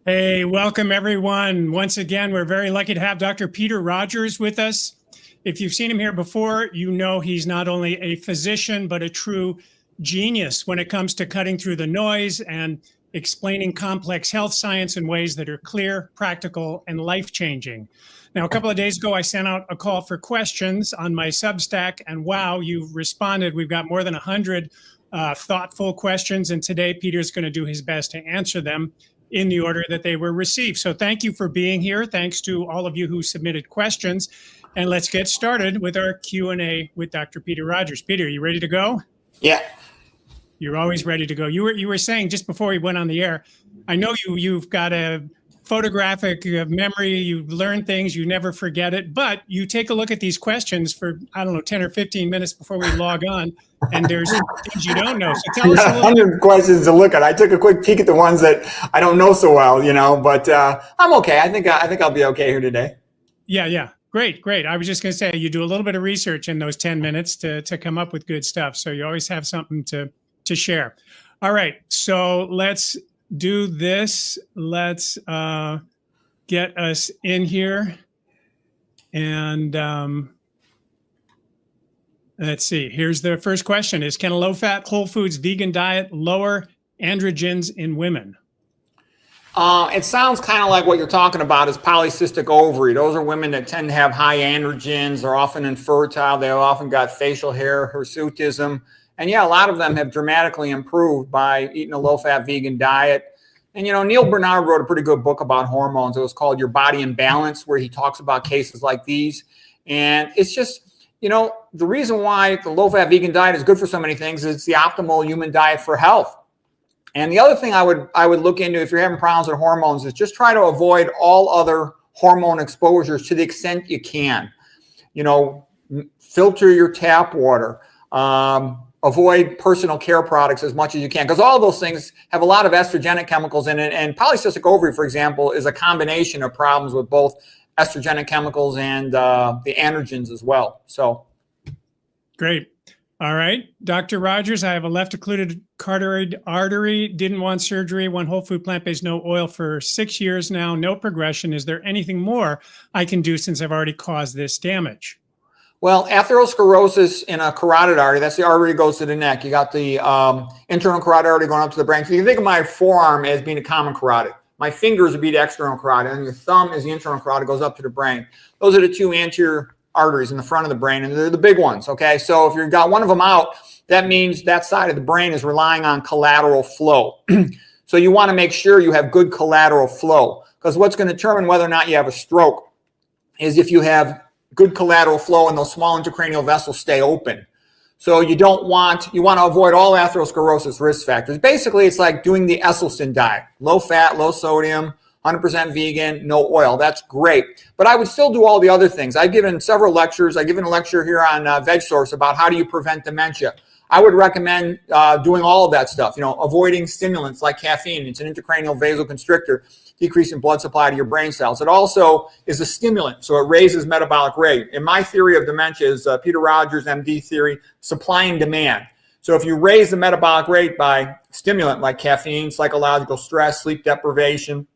Hey, welcome everyone. Once again, we're very lucky to have Dr. Peter Rogers with us. If you've seen him here before, you know he's not only a physician, but a true genius when it comes to cutting through the noise and explaining complex health science in ways that are clear, practical, and life-changing. Now, a couple of days ago, I sent out a call for questions on my Substack, and wow, you've responded. We've got more than 100 thoughtful questions, and today Peter's going to do his best to answer them in the order that they were received. So thank you for being here. Thanks to all of you who submitted questions. And let's get started with our Q&A with Dr. Peter Rogers. Peter, you ready to go? Yeah. You're always ready to go. You were saying just before we went on the air, I know you've got a photographic memory, you learn things, you never forget it, but you take a look at these questions for, I don't know, 10 or 15 minutes before we log on, and there's things you don't know. So tell us a little. 100 questions to look at. I took a quick peek at the ones that I don't know so well, but I'm okay. I think I'll be okay here today. Yeah. Great. I was just going to say, you do a little bit of research in those 10 minutes to come up with good stuff. So you always have something to share. All right. So let's do this. Let's get us in here. And let's see. Here's the first question. Can a low-fat, whole foods, vegan diet lower androgens in women? It sounds kind of like what you're talking about is polycystic ovary. Those are women that tend to have high androgens. They're often infertile. They've often got facial hair, hirsutism. And yeah, a lot of them have dramatically improved by eating a low-fat vegan diet. And, Neil Bernard wrote a pretty good book about hormones. It was called Your Body in Balance, where he talks about cases like these. And it's just, the reason why the low-fat vegan diet is good for so many things is it's the optimal human diet for health. And the other thing I would look into if you're having problems with hormones is just try to avoid all other hormone exposures to the extent you can. Filter your tap water. Avoid personal care products as much as you can, because all of those things have a lot of estrogenic chemicals in it. And polycystic ovary, for example, is a combination of problems with both estrogenic chemicals and the androgens as well. So, great. All right, Dr. Rogers, I have a left occluded carotid artery, didn't want surgery, one whole food plant-based, no oil for 6 years now, no progression. Is there anything more I can do since I've already caused this damage? Well, atherosclerosis in a carotid artery, that's the artery that goes to the neck. You got the internal carotid artery going up to the brain. So you can think of my forearm as being a common carotid. My fingers would be the external carotid, and your thumb is the internal carotid, goes up to the brain. Those are the two anterior arteries in the front of the brain, and they're the big ones, okay? So if you've got one of them out, that means that side of the brain is relying on collateral flow. So you want to make sure you have good collateral flow, because what's going to determine whether or not you have a stroke is if you have good collateral flow and those small intracranial vessels stay open. So you want to avoid all atherosclerosis risk factors. Basically, it's like doing the Esselstyn diet, low fat, low sodium, 100% vegan, no oil. That's great. But I would still do all the other things. I've given several lectures. I've given a lecture here on VegSource about how do you prevent dementia. I would recommend doing all of that stuff, avoiding stimulants like caffeine. It's an intracranial vasoconstrictor, decreasing blood supply to your brain cells. It also is a stimulant, so it raises metabolic rate. And my theory of dementia is Peter Rogers, MD theory, supply and demand. So if you raise the metabolic rate by stimulant like caffeine, psychological stress, sleep deprivation,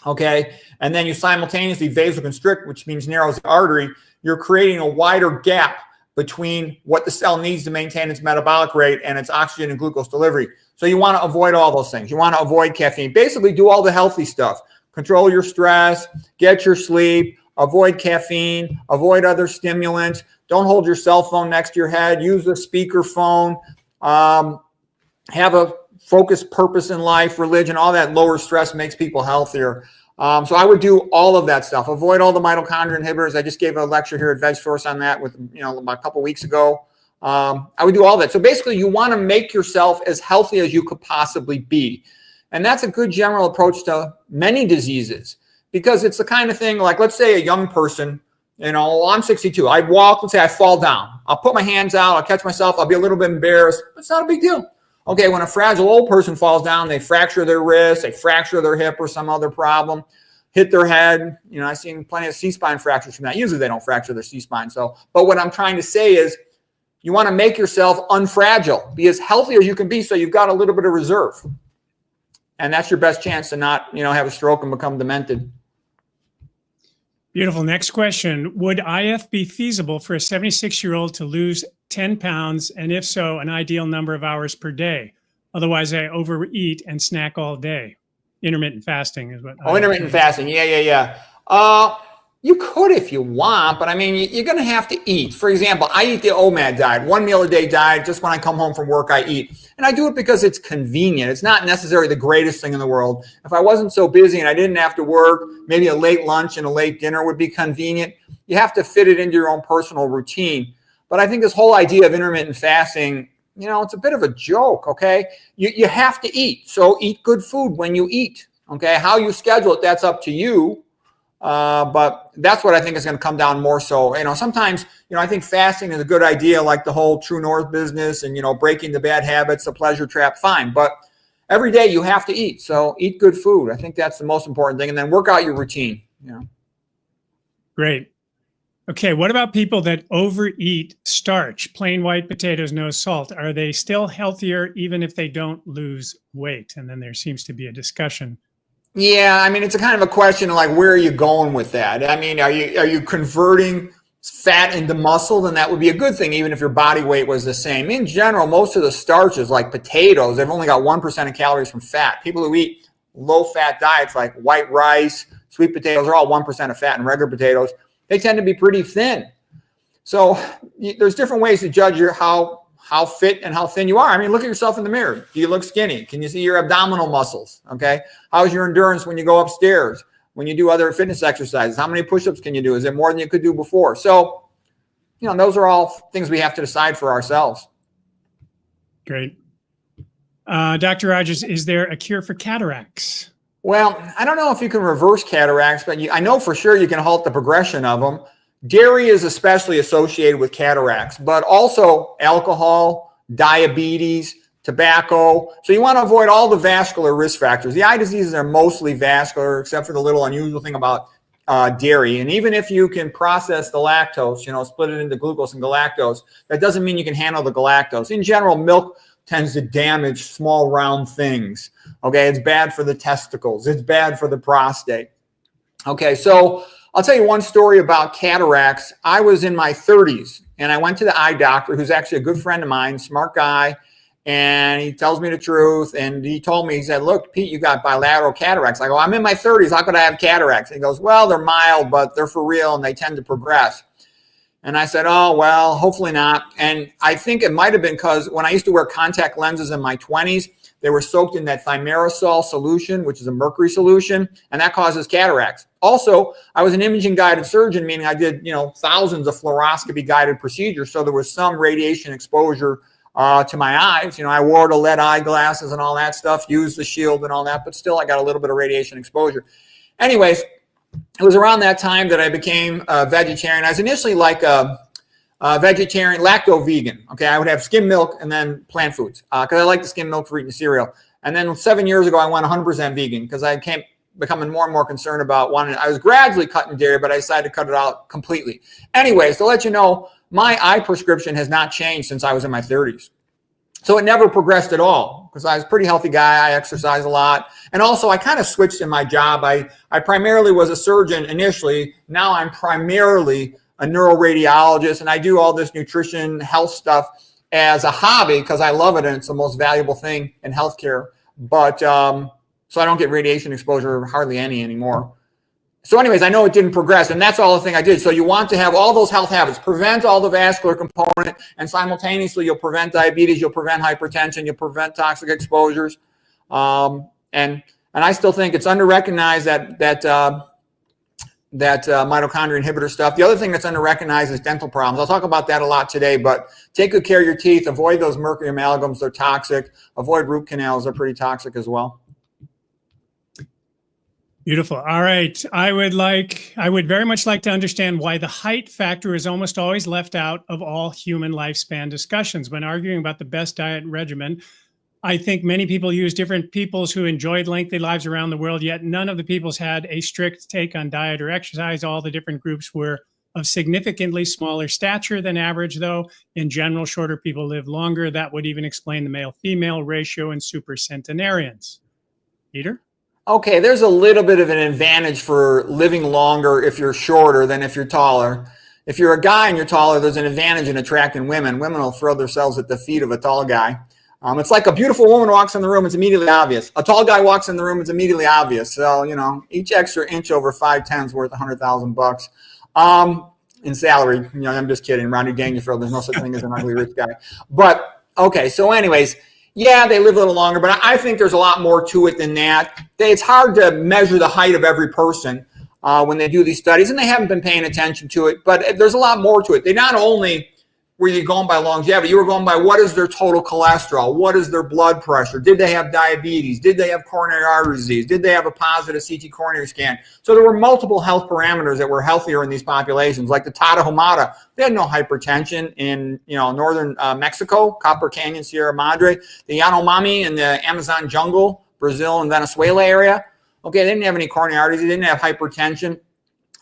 okay, and then you simultaneously vasoconstrict, which means narrows the artery, you're creating a wider gap between what the cell needs to maintain its metabolic rate and its oxygen and glucose delivery. So you want to avoid all those things. You want to avoid caffeine. Basically, do all the healthy stuff. Control your stress, get your sleep, avoid caffeine, avoid other stimulants. Don't hold your cell phone next to your head. Use a speaker phone. Have a focused purpose in life, religion, all that lower stress makes people healthier. So I would do all of that stuff. Avoid all the mitochondria inhibitors. I just gave a lecture here at VegSource on that with, about a couple weeks ago. I would do all that. So basically, you want to make yourself as healthy as you could possibly be. And that's a good general approach to many diseases, because it's the kind of thing like, let's say a young person, I'm 62. I walk, let's say I fall down. I'll put my hands out. I'll catch myself. I'll be a little bit embarrassed. It's not a big deal. Okay, when a fragile old person falls down, they fracture their wrist, they fracture their hip or some other problem, hit their head. I've seen plenty of C-spine fractures from that. Usually they don't fracture their C-spine. But what I'm trying to say is you want to make yourself unfragile. Be as healthy as you can be so you've got a little bit of reserve. And that's your best chance to not, have a stroke and become demented. Beautiful. Next question. Would IF be feasible for a 76-year-old to lose 10 pounds? And if so, an ideal number of hours per day? Otherwise, I overeat and snack all day. Intermittent fasting is what. Intermittent fasting. Yeah. You could if you want, but I mean, you're going to have to eat. For example, I eat the OMAD diet, 1 meal a day diet. Just when I come home from work, I eat. And I do it because it's convenient. It's not necessarily the greatest thing in the world. If I wasn't so busy and I didn't have to work, maybe a late lunch and a late dinner would be convenient. You have to fit it into your own personal routine. But I think this whole idea of intermittent fasting, it's a bit of a joke, okay? You have to eat. So eat good food when you eat, okay? How you schedule it, that's up to you. But that's what I think is going to come down more so. Sometimes, I think fasting is a good idea, like the whole True North business and, breaking the bad habits, the pleasure trap, fine. But every day you have to eat. So eat good food. I think that's the most important thing. And then work out your routine. Great. Okay. What about people that overeat starch, plain white potatoes, no salt? Are they still healthier even if they don't lose weight? And then there seems to be a discussion. Yeah, I mean, it's a kind of a question of like, where are you going with that? I mean, are you converting fat into muscle? Then that would be a good thing, even if your body weight was the same. In general, most of the starches, like potatoes, they've only got 1% of calories from fat. People who eat low-fat diets like white rice, sweet potatoes are all 1% of fat, and regular potatoes, they tend to be pretty thin. So there's different ways to judge how fit and how thin you are. I mean, look at yourself in the mirror. Do you look skinny? Can you see your abdominal muscles? Okay. How's your endurance when you go upstairs? When you do other fitness exercises? How many push-ups can you do? Is it more than you could do before? So, those are all things we have to decide for ourselves. Great. Dr. Rogers, is there a cure for cataracts? Well, I don't know if you can reverse cataracts, but I know for sure you can halt the progression of them. Dairy is especially associated with cataracts, but also alcohol, diabetes, tobacco. So you want to avoid all the vascular risk factors. The eye diseases are mostly vascular, except for the little unusual thing about dairy. And even if you can process the lactose, split it into glucose and galactose, that doesn't mean you can handle the galactose. In general, milk tends to damage small round things. Okay, it's bad for the testicles. It's bad for the prostate. Okay, so I'll tell you one story about cataracts. I was in my 30s and I went to the eye doctor, who's actually a good friend of mine, smart guy, and he tells me the truth. And he told me, he said, look, Pete, you got bilateral cataracts. I go, I'm in my 30s. How could I have cataracts? And he goes, well, they're mild, but they're for real and they tend to progress. And I said, oh, well, hopefully not. And I think it might have been because when I used to wear contact lenses in my 20s, they were soaked in that thimerosal solution, which is a mercury solution, and that causes cataracts. Also, I was an imaging guided surgeon, meaning I did, thousands of fluoroscopy guided procedures. So there was some radiation exposure to my eyes. I wore the lead eyeglasses and all that stuff, used the shield and all that, but still I got a little bit of radiation exposure. Anyways, it was around that time that I became a vegetarian. I was initially like a vegetarian, lacto-vegan. Okay, I would have skim milk and then plant foods because I like the skim milk for eating cereal. And then 7 years ago, I went 100% vegan because I came becoming more and more concerned about wanting. I was gradually cutting dairy, but I decided to cut it out completely. Anyways, to let you know, my eye prescription has not changed since I was in my 30s. So it never progressed at all because I was a pretty healthy guy. I exercise a lot. And also I kind of switched in my job. I primarily was a surgeon initially. Now I'm primarily a neuroradiologist, and I do all this nutrition, health stuff as a hobby because I love it and it's the most valuable thing in healthcare. But so I don't get radiation exposure hardly any anymore. So anyways, I know it didn't progress, and that's all the thing I did. So you want to have all those health habits, prevent all the vascular component, and simultaneously you'll prevent diabetes, you'll prevent hypertension, you'll prevent toxic exposures. And I still think it's under-recognized that mitochondria inhibitor stuff. The other thing that's under-recognized is dental problems. I'll talk about that a lot today, but take good care of your teeth. Avoid those mercury amalgams. They're toxic. Avoid root canals. They're pretty toxic as well. Beautiful. All right. I would very much like to understand why the height factor is almost always left out of all human lifespan discussions. When arguing about the best diet regimen, I think many people use different peoples who enjoyed lengthy lives around the world, yet none of the peoples had a strict take on diet or exercise. All the different groups were of significantly smaller stature than average, though. In general, shorter people live longer. That would even explain the male-female ratio in supercentenarians. Peter? Okay, there's a little bit of an advantage for living longer if you're shorter than if you're taller. If you're a guy and you're taller, there's an advantage in attracting women. Women will throw themselves at the feet of a tall guy. It's like a beautiful woman walks in the room, it's immediately obvious. A tall guy walks in the room, it's immediately obvious. So, each extra inch over 5'10" is worth $100,000 in salary. I'm just kidding. Rodney Dangerfield, there's no such thing as an ugly rich guy. But, okay, so anyways, yeah, they live a little longer, but I think there's a lot more to it than that. It's hard to measure the height of every person when they do these studies, and they haven't been paying attention to it, but there's a lot more to it. They not only were you going by longevity, you were going by what is their total cholesterol, what is their blood pressure, did they have diabetes, did they have coronary artery disease, did they have a positive CT coronary scan. So there were multiple health parameters that were healthier in these populations, like the Tarahumara. They had no hypertension in northern Mexico, Copper Canyon, Sierra Madre, the Yanomami in the Amazon jungle, Brazil and Venezuela area. Okay, they didn't have any coronary arteries, they didn't have hypertension,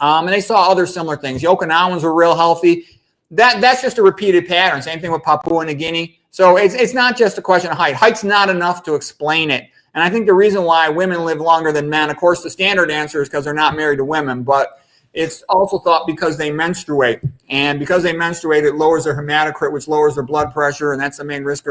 and they saw other similar things. The Okinawans were real healthy. That's just a repeated pattern. Same thing with Papua New Guinea. So it's not just a question of height. Height's not enough to explain it. And I think the reason why women live longer than men, of course, the standard answer is because they're not married to women, but it's also thought because they menstruate. And because they menstruate, it lowers their hematocrit, which lowers their blood pressure, and that's the main risk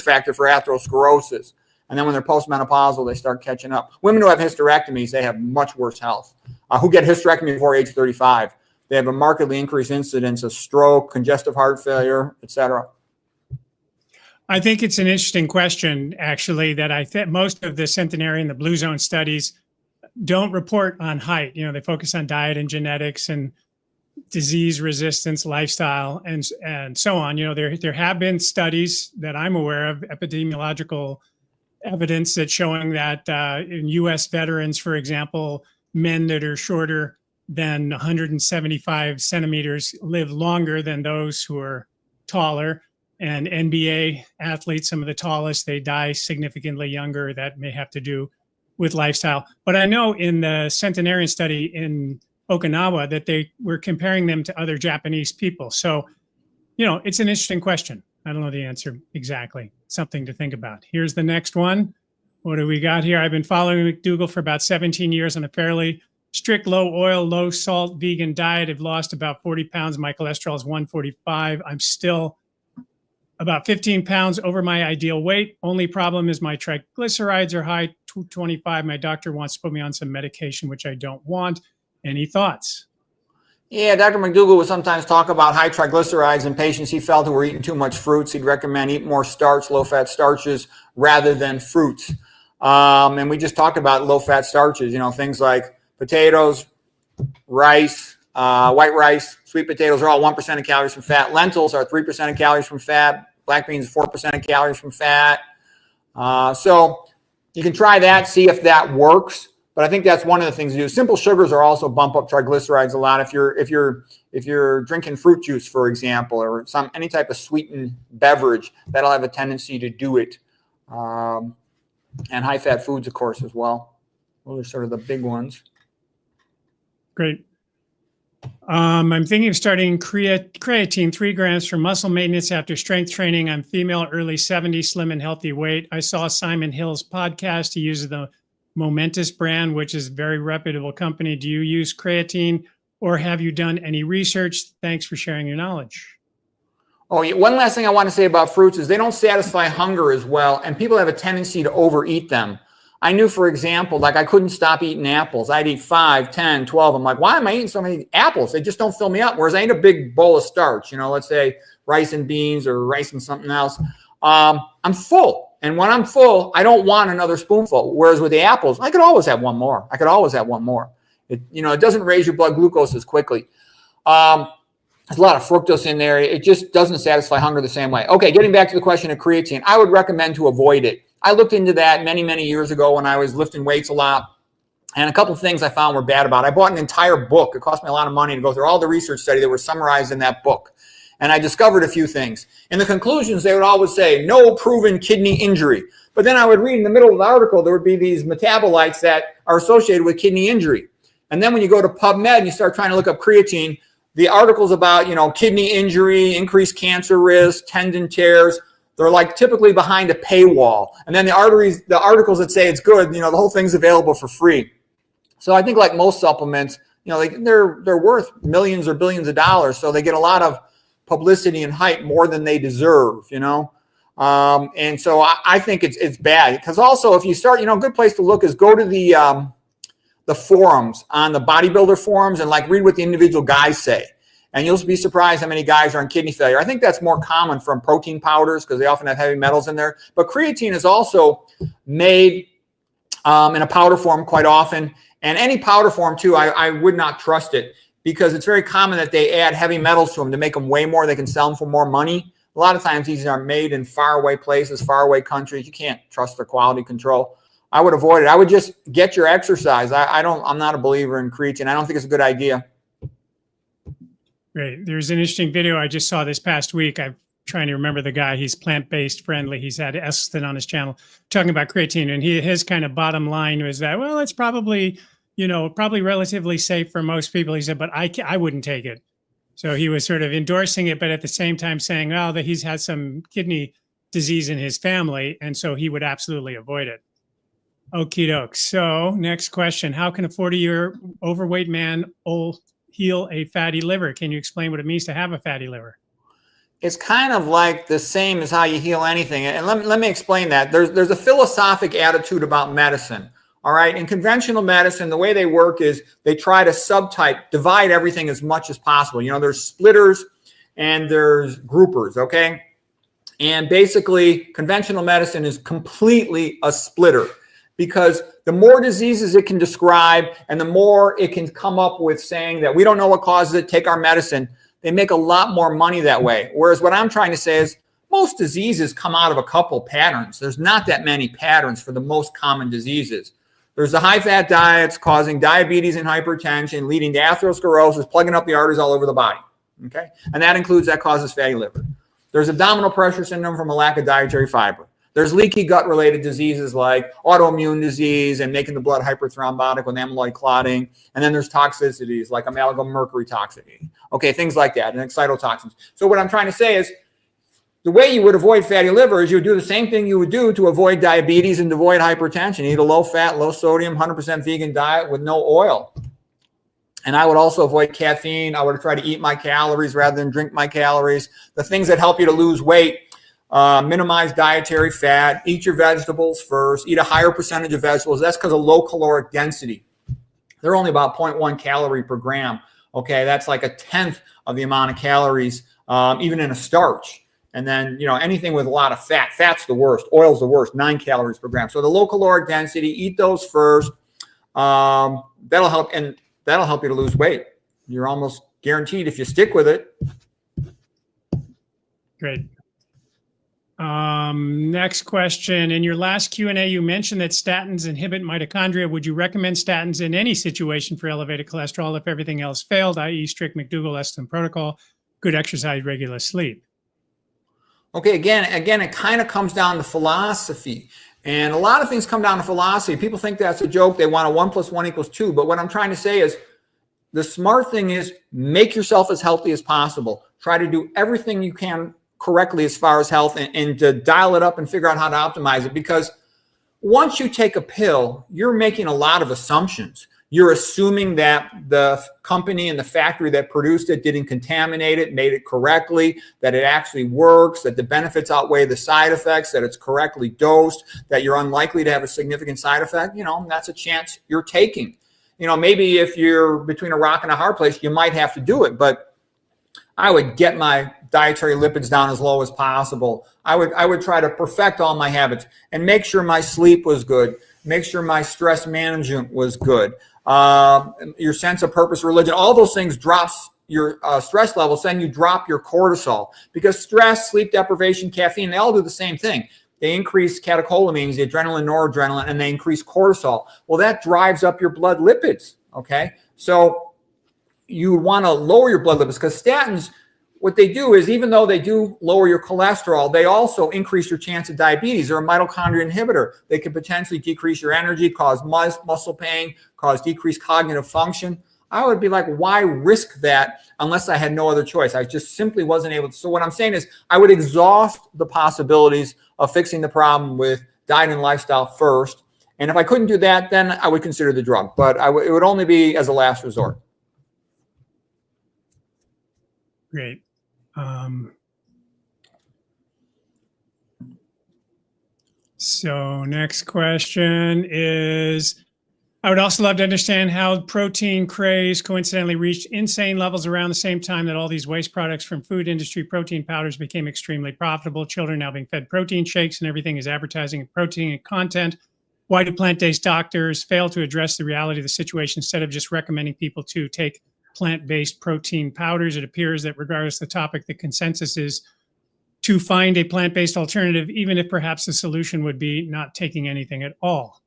factor for atherosclerosis. And then when they're postmenopausal, they start catching up. Women who have hysterectomies, they have much worse health. Who get hysterectomy before age 35. They have a markedly increased incidence of stroke, congestive heart failure, et cetera. I think it's an interesting question, actually, that I think most of the centenarian, the Blue Zone studies don't report on height. They focus on diet and genetics and disease resistance, lifestyle, and so on. There have been studies that I'm aware of, epidemiological evidence that's showing that in U.S. veterans, for example, men that are shorter than 175 centimeters live longer than those who are taller. And NBA athletes, some of the tallest, they die significantly younger. That may have to do with lifestyle. But I know in the centenarian study in Okinawa that they were comparing them to other Japanese people. So, it's an interesting question. I don't know the answer exactly. Something to think about. Here's the next one. What do we got here? I've been following McDougall for about 17 years on a fairly strict low oil, low salt vegan diet. I've lost about 40 pounds. My cholesterol is 145. I'm still about 15 pounds over my ideal weight. Only problem is my triglycerides are high, 225. My doctor wants to put me on some medication, which I don't want. Any thoughts? Yeah, Dr. McDougall would sometimes talk about high triglycerides in patients he felt who were eating too much fruits. He'd recommend eat more starch, low-fat starches rather than fruits. And we just talked about low-fat starches, things like potatoes, rice, white rice, sweet potatoes are all 1% of calories from fat. Lentils are 3% of calories from fat. Black beans, 4% of calories from fat. So you can try that, see if that works. But I think that's one of the things to do. Simple sugars are also bump up triglycerides a lot. If you're drinking fruit juice, for example, or any type of sweetened beverage, that'll have a tendency to do it. And high-fat foods, of course, as well. Those are sort of the big ones. Great. I'm thinking of starting creatine, 3 grams for muscle maintenance after strength training. I'm female, early 70s, slim and healthy weight. I saw Simon Hill's podcast. He uses the Momentous brand, which is a very reputable company. Do you use creatine or have you done any research? Thanks for sharing your knowledge. Oh, yeah. One last thing I want to say about fruits is they don't satisfy hunger as well, and people have a tendency to overeat them. I knew, for example, I couldn't stop eating apples. I'd eat 5, 10, 12. I'm like, why am I eating so many apples? They just don't fill me up. Whereas I eat a big bowl of starch, let's say rice and beans or rice and something else. I'm full. And when I'm full, I don't want another spoonful. Whereas with the apples, I could always have one more. It doesn't raise your blood glucose as quickly. There's a lot of fructose in there. It just doesn't satisfy hunger the same way. Okay, getting back to the question of creatine, I would recommend to avoid it. I looked into that many, many years ago when I was lifting weights a lot. And a couple of things I found were bad about it. I bought an entire book. It cost me a lot of money to go through all the research study that were summarized in that book. And I discovered a few things. In the conclusions, they would always say, no proven kidney injury. But then I would read in the middle of the article, there would be these metabolites that are associated with kidney injury. And then when you go to PubMed and you start trying to look up creatine, the articles about, kidney injury, increased cancer risk, tendon tears, they're like typically behind a paywall. And then the articles that say it's good, the whole thing's available for free. So I think like most supplements, they're worth millions or billions of dollars. So they get a lot of publicity and hype more than they deserve, and so I think it's bad. Because also if you start, a good place to look is go to the forums, on the bodybuilder forums, and like read what the individual guys say. And you'll be surprised how many guys are on kidney failure. I think that's more common from protein powders because they often have heavy metals in there. But creatine is also made in a powder form quite often. And any powder form too, I would not trust it because it's very common that they add heavy metals to them to make them weigh more. They can sell them for more money. A lot of times these are made in faraway places, faraway countries. You can't trust their quality control. I would avoid it. I would just get your exercise. I'm not a believer in creatine. I don't think it's a good idea. Great. There's an interesting video I just saw this past week. I'm trying to remember the guy. He's plant-based friendly. He's had Estin on his channel talking about creatine. And his kind of bottom line was that, well, it's probably, probably relatively safe for most people. He said, but I wouldn't take it. So he was sort of endorsing it, but at the same time saying, well, that he's had some kidney disease in his family. And so he would absolutely avoid it. Okie doke. So next question. How can a 40-year overweight man heal a fatty liver? Can you explain what it means to have a fatty liver? It's kind of like the same as how you heal anything. And let me explain that. There's a philosophic attitude about medicine. All right. In conventional medicine, the way they work is they try to divide everything as much as possible. There's splitters and there's groupers. Okay. And basically, conventional medicine is completely a splitter, because the more diseases it can describe and the more it can come up with saying that we don't know what causes it, take our medicine, they make a lot more money that way. Whereas what I'm trying to say is most diseases come out of a couple patterns. There's not that many patterns for the most common diseases. There's the high-fat diets causing diabetes and hypertension, leading to atherosclerosis, plugging up the arteries all over the body. Okay, and that causes fatty liver. There's abdominal pressure syndrome from a lack of dietary fiber. There's leaky gut-related diseases like autoimmune disease and making the blood hyperthrombotic with amyloid clotting. And then there's toxicities like amalgam mercury toxicity. Okay, things like that, and excitotoxins. So what I'm trying to say is the way you would avoid fatty liver is you would do the same thing you would do to avoid diabetes and to avoid hypertension. Eat a low-fat, low-sodium, 100% vegan diet with no oil. And I would also avoid caffeine. I would try to eat my calories rather than drink my calories. The things that help you to lose weight. Minimize dietary fat, eat your vegetables first, eat a higher percentage of vegetables. That's because of low caloric density. They're only about 0.1 calorie per gram. Okay, that's like 1/10 of the amount of calories, even in a starch. And then, anything with a lot of fat's the worst. Oil's the worst, 9 calories per gram. So the low caloric density, eat those first. That'll help you to lose weight. You're almost guaranteed if you stick with it. Great. Next question. In your last Q&A, you mentioned that statins inhibit mitochondria. Would you recommend statins in any situation for elevated cholesterol if everything else failed, i.e. strict McDougall Estin protocol, good exercise, regular sleep? Okay, again, it kind of comes down to philosophy. And a lot of things come down to philosophy. People think that's a joke. They want a 1 + 1 = 2. But what I'm trying to say is the smart thing is make yourself as healthy as possible. Try to do everything you can correctly as far as health and to dial it up and figure out how to optimize it. Because once you take a pill, you're making a lot of assumptions. You're assuming that the company and the factory that produced it didn't contaminate it, made it correctly, that it actually works, that the benefits outweigh the side effects, that it's correctly dosed, that you're unlikely to have a significant side effect. That's a chance you're taking. Maybe if you're between a rock and a hard place, you might have to do it, but I would get my dietary lipids down as low as possible. I would try to perfect all my habits and make sure my sleep was good, make sure my stress management was good. Your sense of purpose, religion, all those things drops your stress levels, then you drop your cortisol. Because stress, sleep deprivation, caffeine, they all do the same thing. They increase catecholamines, the adrenaline, noradrenaline, and they increase cortisol. Well, that drives up your blood lipids, okay? So you want to lower your blood lipids because statins, what they do is even though they do lower your cholesterol, they also increase your chance of diabetes. They're a mitochondria inhibitor. They can potentially decrease your energy, cause muscle pain, cause decreased cognitive function. I would be like, why risk that unless I had no other choice? I just simply wasn't able to. So what I'm saying is I would exhaust the possibilities of fixing the problem with diet and lifestyle first. And if I couldn't do that, then I would consider the drug. But it would only be as a last resort. Great. So next question is, I would also love to understand how protein craze coincidentally reached insane levels around the same time that all these waste products from food industry protein powders became extremely profitable. Children now being fed protein shakes and everything is advertising protein content. Why do plant-based doctors fail to address the reality of the situation instead of just recommending people to take plant-based protein powders? It appears that regardless of the topic, the consensus is to find a plant-based alternative, even if perhaps the solution would be not taking anything at all.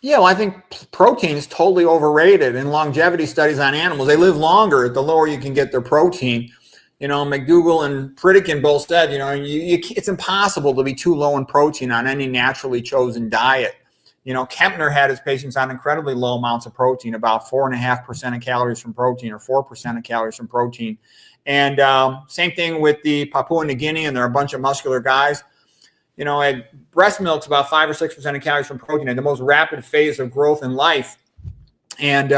Yeah, well, I think protein is totally overrated. In longevity studies on animals, they live longer the lower you can get their protein. You know, McDougall and Pritikin both said, you know, it's impossible to be too low in protein on any naturally chosen diet. You know, Kempner had his patients on incredibly low amounts of protein, about 4.5% of calories from protein or 4% of calories from protein. And same thing with the Papua New Guinea, and they're a bunch of muscular guys. You know, breast milk's about 5 or 6% of calories from protein at the most rapid phase of growth in life. And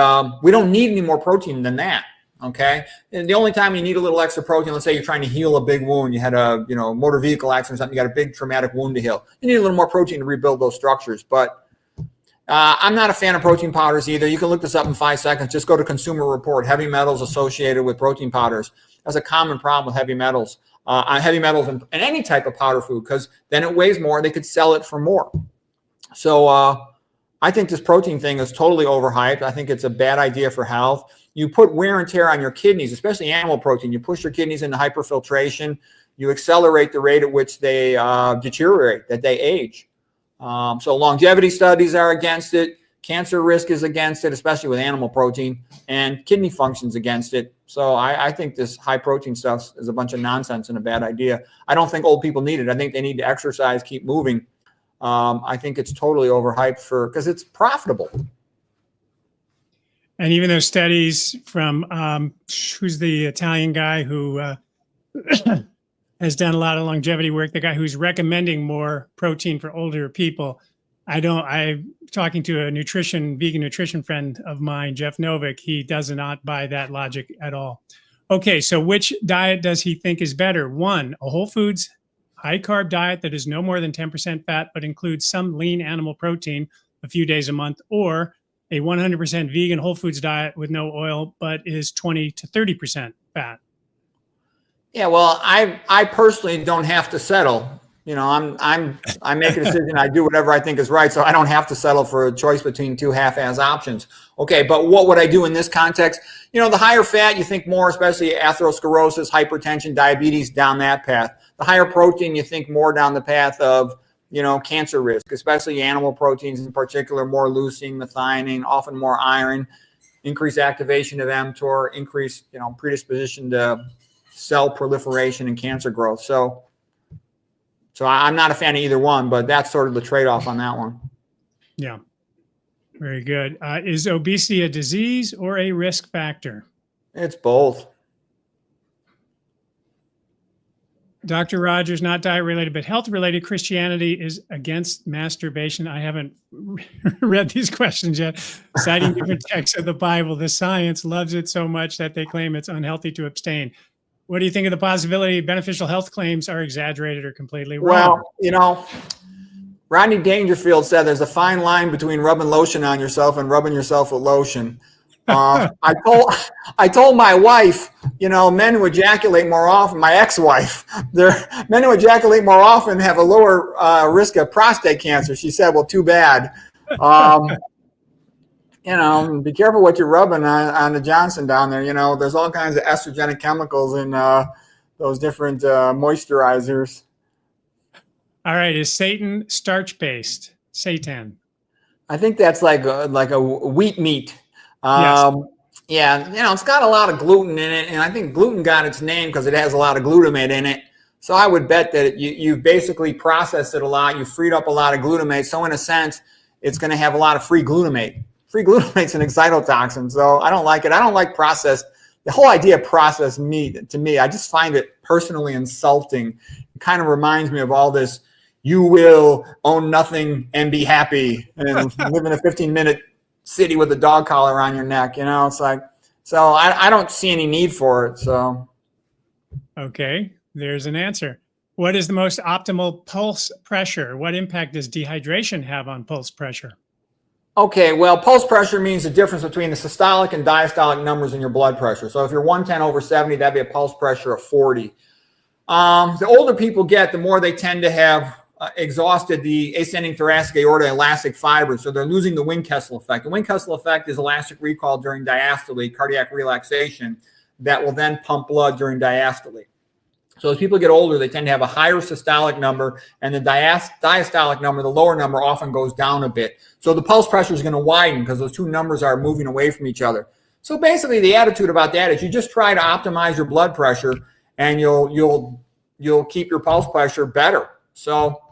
we don't need any more protein than that. Okay. And the only time you need a little extra protein, let's say you're trying to heal a big wound, you had a, motor vehicle accident or something, you got a big traumatic wound to heal. You need a little more protein to rebuild those structures. But I'm not a fan of protein powders either. You can look this up in 5 seconds. Just go to Consumer Report, heavy metals associated with protein powders. That's a common problem with heavy metals. In any type of powder food, because then it weighs more. They could sell it for more. So I think this protein thing is totally overhyped. I think it's a bad idea for health. You put wear and tear on your kidneys, especially animal protein. You push your kidneys into hyperfiltration. You accelerate the rate at which they deteriorate, that they age. So longevity studies are against it. Cancer risk is against it, especially with animal protein, and kidney function's against it. So I think this high protein stuff is a bunch of nonsense and a bad idea. I don't think old people need it. I think they need to exercise, keep moving. I think it's totally overhyped because it's profitable. And even those studies from who's the Italian guy who has done a lot of longevity work, the guy who's recommending more protein for older people. I'm talking to a vegan nutrition friend of mine, Jeff Novick. He does not buy that logic at all. Okay, so which diet does he think is better? 1, a whole foods, high carb diet that is no more than 10% fat, but includes some lean animal protein a few days a month, or a 100% vegan whole foods diet with no oil, but is 20 to 30% fat. Yeah, well, I personally don't have to settle. I make a decision. I do whatever I think is right, so I don't have to settle for a choice between two half-ass options. Okay, but what would I do in this context? The higher fat, you think more, especially atherosclerosis, hypertension, diabetes, down that path. The higher protein, you think more down the path of, cancer risk, especially animal proteins in particular, more leucine, methionine, often more iron, increased activation of mTOR, increased, predisposition to cell proliferation and cancer growth. So I'm not a fan of either one, but that's sort of the trade-off on that one. Yeah, very good. Is obesity a disease or a risk factor? It's both. Dr. Rogers, not diet-related, but health-related. Christianity is against masturbation. I haven't read these questions yet. Citing different texts of the Bible, the science loves it so much that they claim it's unhealthy to abstain. What do you think of the possibility beneficial health claims are exaggerated or completely wrong? Well, Rodney Dangerfield said there's a fine line between rubbing lotion on yourself and rubbing yourself with lotion. I told my wife, men who ejaculate more often, my ex-wife, men who ejaculate more often have a lower risk of prostate cancer. She said, well, too bad. Be careful what you're rubbing on the Johnson down there. There's all kinds of estrogenic chemicals in those different moisturizers. All right. Is seitan starch-based? Seitan. I think that's like a wheat meat. Yes. Yeah, it's got a lot of gluten in it, and I think gluten got its name because it has a lot of glutamate in it. So I would bet that you basically processed it a lot. You freed up a lot of glutamate. So in a sense, it's going to have a lot of free glutamate. free glutamate's an excitotoxin, so I don't like it. I don't like processed. The whole idea of processed meat, to me, I just find it personally insulting. It kind of reminds me of all this, you will own nothing and be happy and live in a 15-minute city with a dog collar around your neck. It's like, so I don't see any need for it. So. Okay, there's an answer. What is the most optimal pulse pressure? What impact does dehydration have on pulse pressure? Okay, well, pulse pressure means the difference between the systolic and diastolic numbers in your blood pressure. So if you're 110/70, that'd be a pulse pressure of 40. The older people get, the more they tend to have exhausted the ascending thoracic aorta elastic fibers. So they're losing the Windkessel effect. The Windkessel effect is elastic recall during diastole, cardiac relaxation, that will then pump blood during diastole. So as people get older, they tend to have a higher systolic number, and the diastolic number, the lower number, often goes down a bit. So the pulse pressure is going to widen because those two numbers are moving away from each other. So basically, the attitude about that is you just try to optimize your blood pressure, and you'll keep your pulse pressure better. So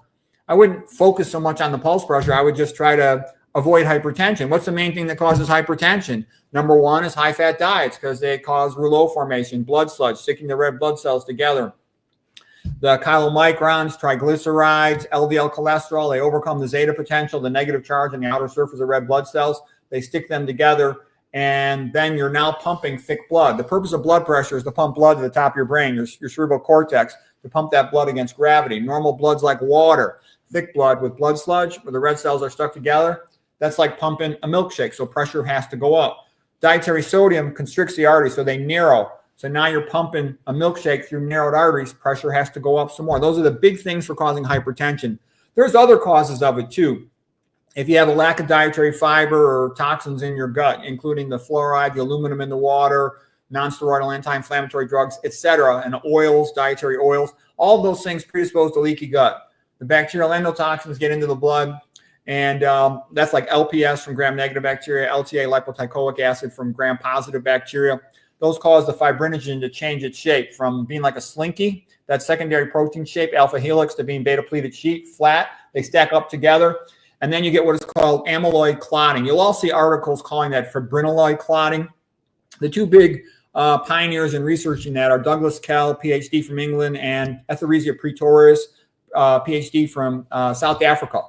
I wouldn't focus so much on the pulse pressure. I would just try to avoid hypertension. What's the main thing that causes hypertension? Number one is high-fat diets because they cause rouleau formation, blood sludge, sticking the red blood cells together. The chylomicrons, triglycerides, LDL cholesterol, they overcome the zeta potential, the negative charge on the outer surface of red blood cells. They stick them together, and then you're now pumping thick blood. The purpose of blood pressure is to pump blood to the top of your brain, your cerebral cortex, to pump that blood against gravity. Normal blood's like water. Thick blood with blood sludge, where the red cells are stuck together, that's like pumping a milkshake, so pressure has to go up. Dietary sodium constricts the arteries, so they narrow. So now you're pumping a milkshake through narrowed arteries, pressure has to go up some more. Those are the big things for causing hypertension. There's other causes of it too. If you have a lack of dietary fiber or toxins in your gut, including the fluoride, the aluminum in the water, non-steroidal anti-inflammatory drugs, etc., and oils, dietary oils, all of those things predispose to leaky gut. The bacterial endotoxins get into the blood, and that's like LPS from gram-negative bacteria, LTA, lipoteichoic acid from gram-positive bacteria. Those cause the fibrinogen to change its shape from being like a slinky, that secondary protein shape, alpha helix, to being beta-pleated sheet, flat. They stack up together, and then you get what is called amyloid clotting. You'll all see articles calling that fibrinolyl clotting. The two big pioneers in researching that are Douglas Kell, PhD from England, and Etheresia Pretorius, PhD from South Africa.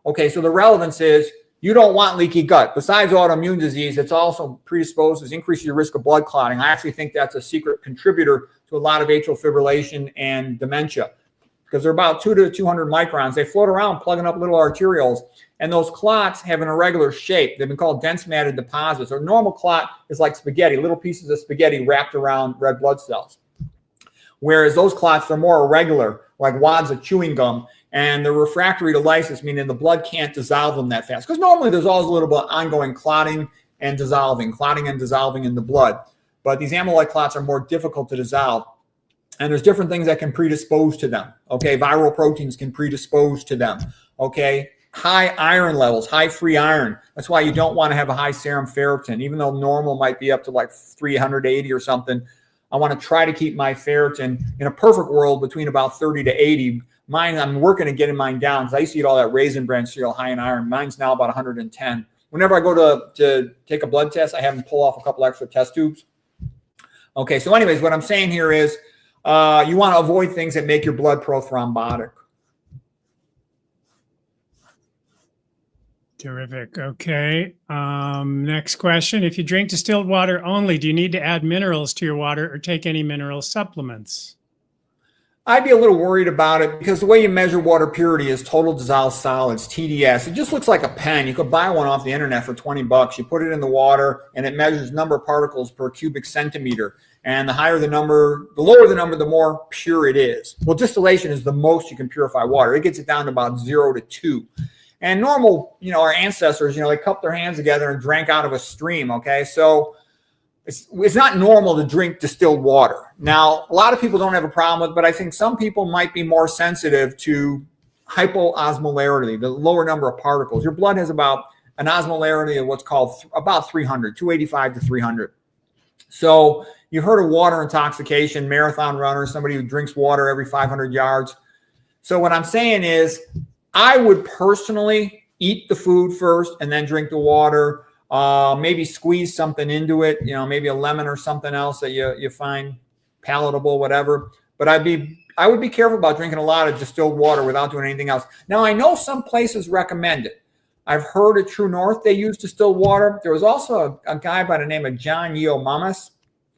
Okay, so the relevance is you don't want leaky gut. Besides autoimmune disease, it's also predisposes, increases your risk of blood clotting. I actually think that's a secret contributor to a lot of atrial fibrillation and dementia, because they're about 2 to 200 microns. They float around plugging up little arterioles, and those clots have an irregular shape. They've been called dense matted deposits. A normal clot is like spaghetti, little pieces of spaghetti wrapped around red blood cells. Whereas those clots are more irregular, like wads of chewing gum, and they're refractory to lysis, meaning the blood can't dissolve them that fast. Because normally there's always a little bit of ongoing clotting and dissolving in the blood. But these amyloid clots are more difficult to dissolve. And there's different things that can predispose to them. Okay, viral proteins can predispose to them. Okay, high iron levels, high free iron. That's why you don't want to have a high serum ferritin, even though normal might be up to like 380 or something. I want to try to keep my ferritin in a perfect world between about 30 to 80. Mine, I'm working at getting mine down because I used to eat all that Raisin Bran cereal high in iron. Mine's now about 110. Whenever I go to take a blood test, I have them pull off a couple extra test tubes. Okay, so anyways, what I'm saying here is you want to avoid things that make your blood prothrombotic. Terrific. Okay. Next question. If you drink distilled water only, do you need to add minerals to your water or take any mineral supplements? I'd be a little worried about it because the way you measure water purity is total dissolved solids, TDS. It just looks like a pen. You could buy one off the internet for 20 bucks. You put it in the water and it measures number of particles per cubic centimeter. And the higher the number, the lower the number, the more pure it is. Well, distillation is the most you can purify water. It gets it down to about 0 to 2. And normal, our ancestors, they cupped their hands together and drank out of a stream, okay? So it's not normal to drink distilled water. Now, a lot of people don't have a problem with it, but I think some people might be more sensitive to hypoosmolarity, the lower number of particles. Your blood has about an osmolarity of what's called about 300, 285 to 300. So you've heard of water intoxication, marathon runners, somebody who drinks water every 500 yards. So what I'm saying is I would personally eat the food first and then drink the water. Maybe squeeze something into it, maybe a lemon or something else that you find palatable, whatever. But I would be careful about drinking a lot of distilled water without doing anything else. Now, I know some places recommend it. I've heard at True North they use distilled water. There was also a guy by the name of John Yeomamis.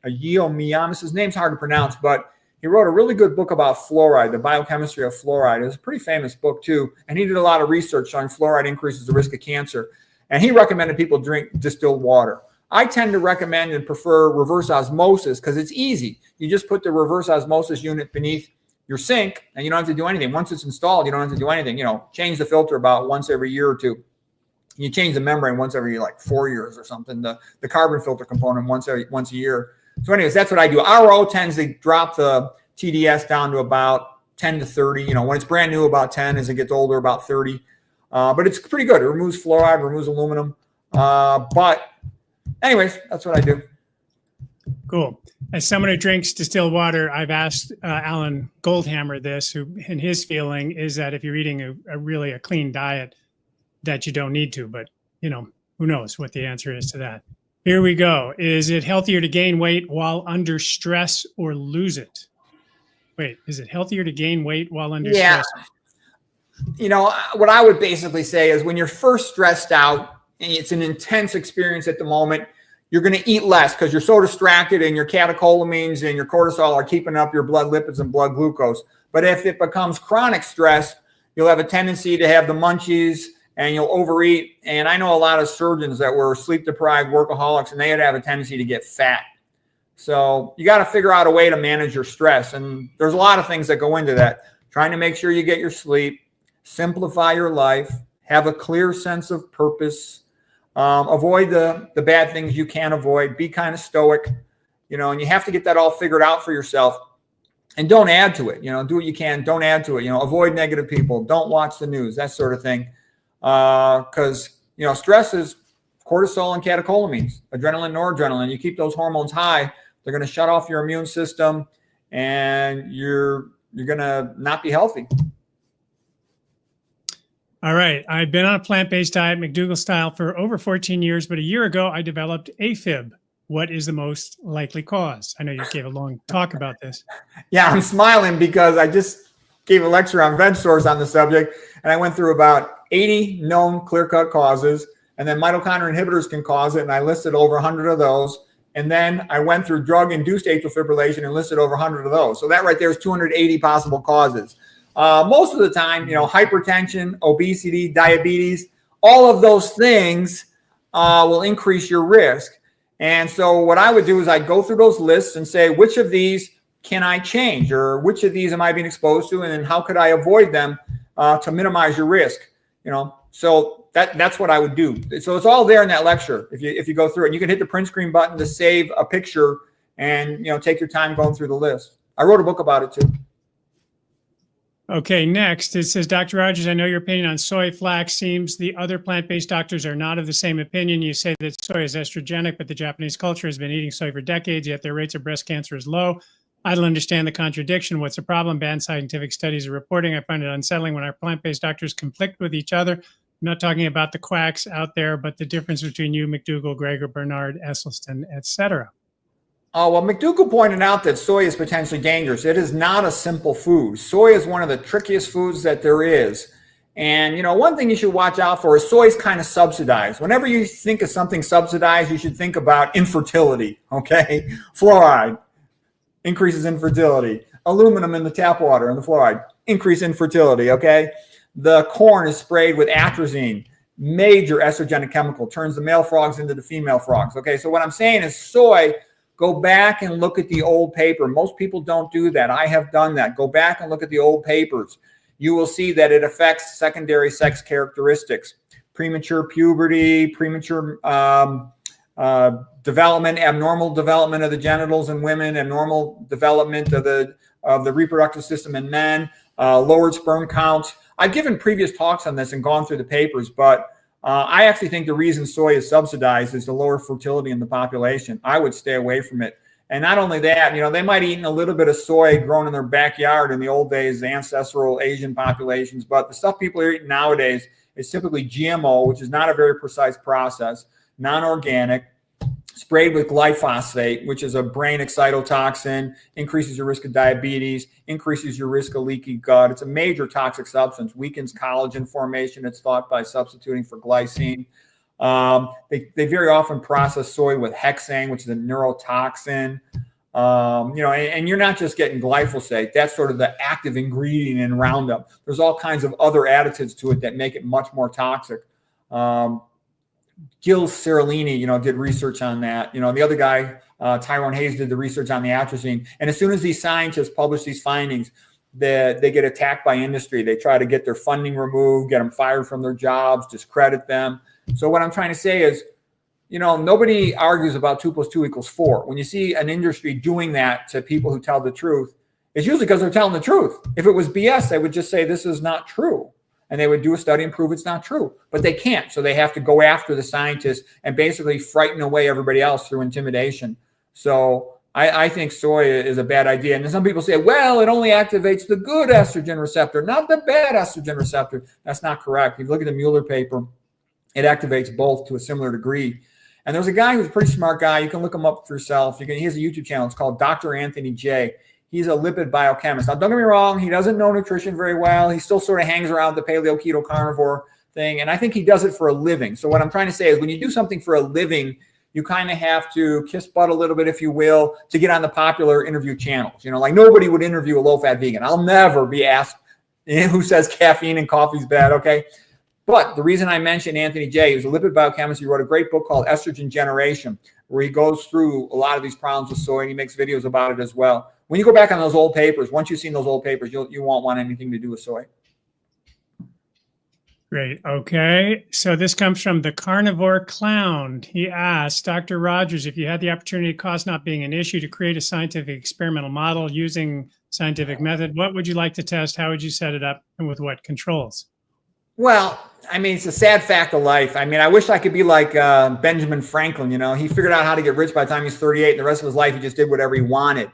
His name's hard to pronounce, but he wrote a really good book about fluoride, the biochemistry of fluoride. It was a pretty famous book too, and he did a lot of research showing fluoride increases the risk of cancer. And he recommended people drink distilled water. I tend to recommend and prefer reverse osmosis because it's easy. You just put the reverse osmosis unit beneath your sink and you don't have to do anything. Once it's installed, you don't have to do anything. Change the filter about once every year or two. You change the membrane once every 4 years or something. The carbon filter component once a year. So anyways, that's what I do. RO tends to drop the TDS down to about 10 to 30. When it's brand new, about 10. As it gets older, about 30. But it's pretty good. It removes fluoride, removes aluminum. But anyways, that's what I do. Cool. As someone who drinks distilled water, I've asked Alan Goldhammer this, and his feeling is that if you're eating a really clean diet, that you don't need to. But, who knows what the answer is to that. Here we go. Is it healthier to gain weight while under stress or lose it? Wait, is it healthier to gain weight while under stress? What I would basically say is when you're first stressed out and it's an intense experience at the moment, you're going to eat less because you're so distracted and your catecholamines and your cortisol are keeping up your blood lipids and blood glucose. But if it becomes chronic stress, you'll have a tendency to have the munchies and you'll overeat. And I know a lot of surgeons that were sleep-deprived workaholics, and they would have a tendency to get fat. So you got to figure out a way to manage your stress. And there's a lot of things that go into that. Trying to make sure you get your sleep, simplify your life, have a clear sense of purpose, avoid the bad things you can avoid, be kind of stoic, and you have to get that all figured out for yourself. And don't add to it, do what you can, don't add to it, avoid negative people, don't watch the news, that sort of thing. Because, stress is cortisol and catecholamines, adrenaline, noradrenaline. You keep those hormones high, they're going to shut off your immune system and you're going to not be healthy. All right. I've been on a plant-based diet, McDougall style, for over 14 years, but a year ago I developed AFib. What is the most likely cause? I know you gave a long talk about this. Yeah, I'm smiling because I just gave a lecture on veg source on the subject, and I went through about 80 known clear-cut causes, and then mitochondrial inhibitors can cause it, and I listed over 100 of those. And then I went through drug-induced atrial fibrillation and listed over 100 of those. So that right there is 280 possible causes. Most of the time, hypertension, obesity, diabetes, all of those things will increase your risk. And so what I would do is I'd go through those lists and say, which of these can I change, or which of these am I being exposed to, and then how could I avoid them to minimize your risk? So that's what I would do. So it's all there in that lecture. If you go through it, you can hit the print screen button to save a picture and take your time going through the list. I wrote a book about it too. Okay, next it says, Dr. Rogers, I know your opinion on soy, flax. Seems the other plant-based doctors are not of the same opinion. You say that soy is estrogenic, but the Japanese culture has been eating soy for decades, yet their rates of breast cancer is low. I don't understand the contradiction. What's the problem? Bad scientific studies are reporting. I find it unsettling when our plant-based doctors conflict with each other. I'm not talking about the quacks out there, but the difference between you, McDougall, Greger, Bernard, Esselstyn, etc. Oh, well, McDougall pointed out that soy is potentially dangerous. It is not a simple food. Soy is one of the trickiest foods that there is. And, one thing you should watch out for is soy is kind of subsidized. Whenever you think of something subsidized, you should think about infertility, okay? Fluoride increases infertility. Aluminum in the tap water and the fluoride increase infertility, okay? The corn is sprayed with atrazine, major estrogenic chemical, turns the male frogs into the female frogs, okay? So what I'm saying is soy, go back and look at the old paper. Most people don't do that. I have done that. Go back and look at the old papers. You will see that it affects secondary sex characteristics, premature puberty, premature development, abnormal development of the genitals in women, abnormal development of the reproductive system in men, lowered sperm counts. I've given previous talks on this and gone through the papers, but I actually think the reason soy is subsidized is the lower fertility in the population. I would stay away from it. And not only that, they might eat a little bit of soy grown in their backyard in the old days, the ancestral Asian populations, but the stuff people are eating nowadays is typically GMO, which is not a very precise process. non-organic, sprayed with glyphosate, which is a brain excitotoxin, increases your risk of diabetes, increases your risk of leaky gut. It's a major toxic substance, weakens collagen formation, it's thought, by substituting for glycine. They very often process soy with hexane, which is a neurotoxin. And you're not just getting glyphosate. That's sort of the active ingredient in Roundup. There's all kinds of other additives to it that make it much more toxic. Gil Seralini, did research on that. The other guy, Tyrone Hayes, did the research on the atrazine. And as soon as these scientists publish these findings, they get attacked by industry. They try to get their funding removed, get them fired from their jobs, discredit them. So what I'm trying to say is, nobody argues about 2 + 2 = 4. When you see an industry doing that to people who tell the truth, it's usually because they're telling the truth. If it was BS, they would just say this is not true. And they would do a study and prove it's not true. But they can't. So they have to go after the scientists and basically frighten away everybody else through intimidation. So I think soy is a bad idea. And then some people say, well, it only activates the good estrogen receptor, not the bad estrogen receptor. That's not correct. If you look at the Mueller paper, it activates both to a similar degree. And there's a guy who's a pretty smart guy. You can look him up for yourself. He has a YouTube channel. It's called Dr. Anthony J. He's a lipid biochemist. Now, don't get me wrong. He doesn't know nutrition very well. He still sort of hangs around the paleo, keto, carnivore thing. And I think he does it for a living. So what I'm trying to say is when you do something for a living, you kind of have to kiss butt a little bit, if you will, to get on the popular interview channels. Like nobody would interview a low-fat vegan. I'll never be asked who says caffeine and coffee is bad, okay? But the reason I mentioned Anthony J. is a lipid biochemist. He wrote a great book called Estrogen Generation, where he goes through a lot of these problems with soy, and he makes videos about it as well. When you go back on those old papers, once you've seen those old papers, you won't want anything to do with soy. Great. Okay. So this comes from the Carnivore Clown. He asked, Dr. Rogers, if you had the opportunity, cost not being an issue, to create a scientific experimental model using scientific method, what would you like to test? How would you set it up, and with what controls? Well, it's a sad fact of life. I wish I could be like Benjamin Franklin. He figured out how to get rich by the time he's 38, and the rest of his life he just did whatever he wanted.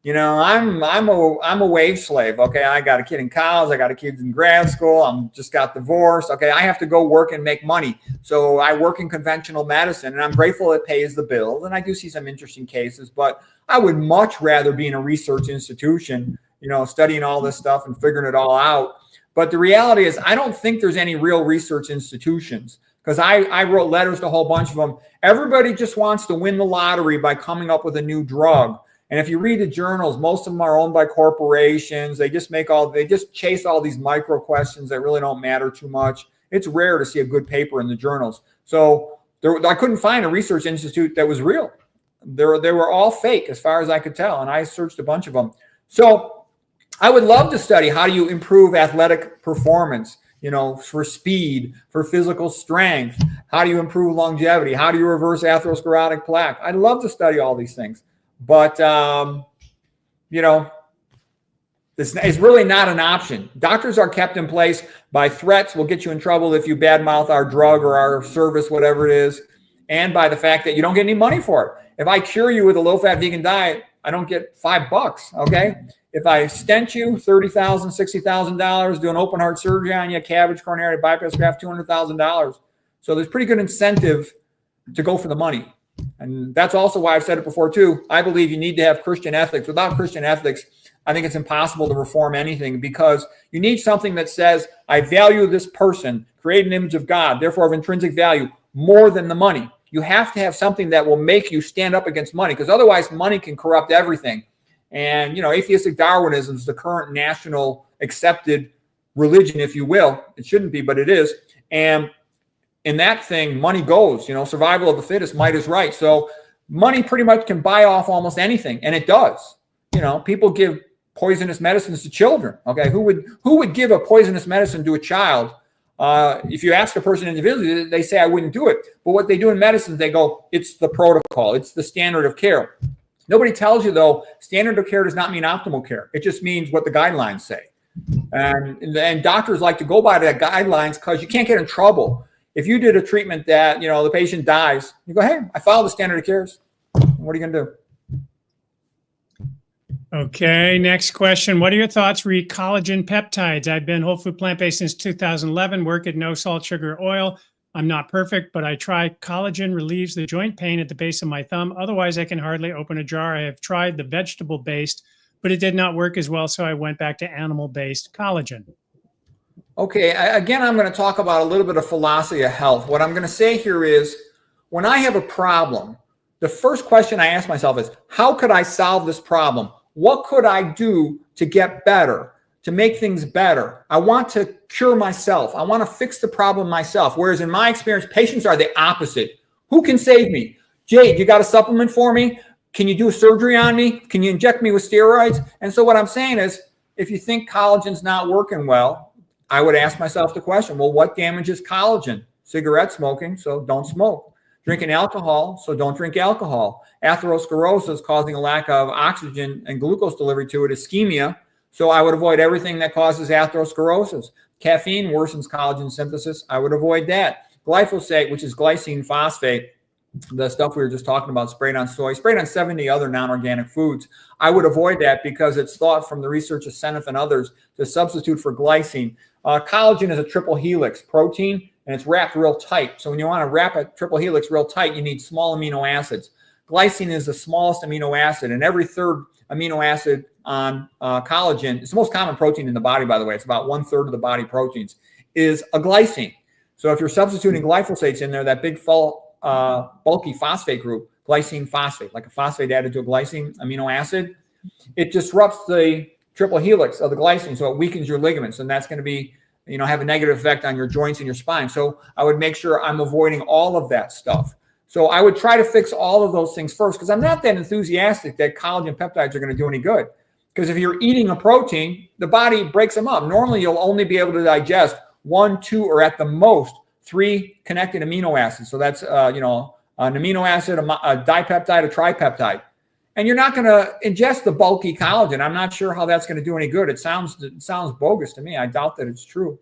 I'm a wage slave. Okay, I got a kid in college. I got a kid in grad school. I'm just got divorced. Okay, I have to go work and make money. So I work in conventional medicine, and I'm grateful it pays the bills. And I do see some interesting cases, but I would much rather be in a research institution, studying all this stuff and figuring it all out. But the reality is, I don't think there's any real research institutions, because I wrote letters to a whole bunch of them. Everybody just wants to win the lottery by coming up with a new drug. And if you read the journals, most of them are owned by corporations. They just chase all these micro questions that really don't matter too much. It's rare to see a good paper in the journals. So I couldn't find a research institute that was real. They were all fake as far as I could tell. And I searched a bunch of them. So I would love to study how do you improve athletic performance, for speed, for physical strength. How do you improve longevity? How do you reverse atherosclerotic plaque? I'd love to study all these things. But, it's really not an option. Doctors are kept in place by threats. We'll get you in trouble if you badmouth our drug or our service, whatever it is, and by the fact that you don't get any money for it. If I cure you with a low-fat vegan diet, I don't get $5, okay? If I stent you, $30,000, $60,000, do an open heart surgery on you, cabbage, coronary bypass graft, $200,000. So there's pretty good incentive to go for the money. And that's also why I've said it before too. I believe you need to have Christian ethics. Without Christian ethics, I think it's impossible to reform anything, because you need something that says, I value this person, created an image of God, therefore of intrinsic value, more than the money. You have to have something that will make you stand up against money, because otherwise money can corrupt everything. And, atheistic Darwinism is the current national accepted religion, if you will. It shouldn't be, but it is. And in that thing, money goes, survival of the fittest, might is right. So money pretty much can buy off almost anything. And it does. People give poisonous medicines to children. Okay. Who would give a poisonous medicine to a child? If you ask a person individually, they say, I wouldn't do it. But what they do in medicine, they go, it's the protocol. It's the standard of care. Nobody tells you, though, standard of care does not mean optimal care. It just means what the guidelines say. And doctors like to go by the guidelines because you can't get in trouble. If you did a treatment that, the patient dies, you go, hey, I follow the standard of cares. What are you going to do? Okay, next question. What are your thoughts re collagen peptides? I've been whole food plant-based since 2011, work at no salt, sugar, oil. I'm not perfect, but I try. Collagen relieves the joint pain at the base of my thumb. Otherwise, I can hardly open a jar. I have tried the vegetable-based, but it did not work as well, so I went back to animal-based collagen. Okay, again, I'm going to talk about a little bit of philosophy of health. What I'm going to say here is, when I have a problem, the first question I ask myself is, how could I solve this problem? What could I do to get better, to make things better? I want to cure myself. I want to fix the problem myself. Whereas in my experience, patients are the opposite. Who can save me? Jade, you got a supplement for me? Can you do a surgery on me? Can you inject me with steroids? And so what I'm saying is, if you think collagen's not working well, I would ask myself the question, well, what damages collagen? Cigarette smoking, so don't smoke. Drinking alcohol, so don't drink alcohol. Atherosclerosis causing a lack of oxygen and glucose delivery to it, ischemia, so I would avoid everything that causes atherosclerosis. Caffeine worsens collagen synthesis. I would avoid that. Glyphosate, which is glycine phosphate, the stuff we were just talking about, sprayed on soy, sprayed on 70 other non-organic foods. I would avoid that because it's thought from the research of Seneff and others to substitute for glycine. Collagen is a triple helix protein, and it's wrapped real tight. So when you want to wrap a triple helix real tight, you need small amino acids. Glycine is the smallest amino acid, and every third amino acid on collagen, it's the most common protein in the body, by the way. It's about 1/3 of the body proteins, is a glycine. So if you're substituting glyphosates in there, that big bulky phosphate group, glycine phosphate, like a phosphate added to a glycine amino acid, it disrupts the triple helix of the glycine, so it weakens your ligaments, and that's going to be, have a negative effect on your joints and your spine. So I would make sure I'm avoiding all of that stuff. So I would try to fix all of those things first, because I'm not that enthusiastic that collagen peptides are going to do any good. Because if you're eating a protein, the body breaks them up. Normally, you'll only be able to digest 1, 2, or at the most 3 connected amino acids. So that's, an amino acid, a dipeptide, a tripeptide. And you're not going to ingest the bulky collagen. I'm not sure how that's going to do any good. It sounds bogus to me. I doubt that it's true.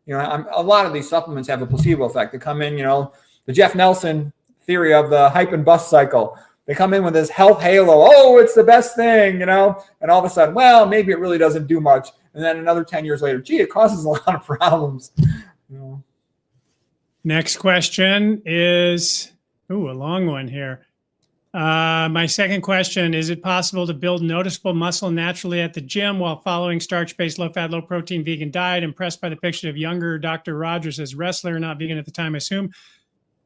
A lot of these supplements have a placebo effect. They come in, the Jeff Nelson theory of the hype and bust cycle. They come in with this health halo. Oh, it's the best thing, and all of a sudden, well, maybe it really doesn't do much. And then another 10 years later, gee, it causes a lot of problems. Next question is, a long one here. My second question, is it possible to build noticeable muscle naturally at the gym while following starch-based, low-fat, low-protein vegan diet? Impressed by the picture of younger Dr. Rogers as wrestler, not vegan at the time, I assume.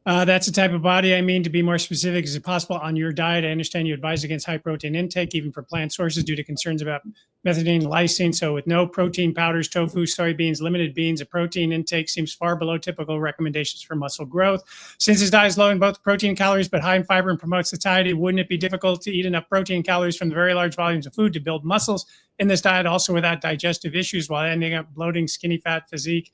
That's the type of body I mean. To be more specific, is it possible on your diet? I understand you advise against high protein intake, even for plant sources, due to concerns about methionine, lysine. So with no protein powders, tofu, soybeans, limited beans, a protein intake seems far below typical recommendations for muscle growth. Since his diet is low in both protein and calories, but high in fiber and promotes satiety, wouldn't it be difficult to eat enough protein and calories from the very large volumes of food to build muscles in this diet, also without digestive issues, while ending up bloating, skinny fat physique?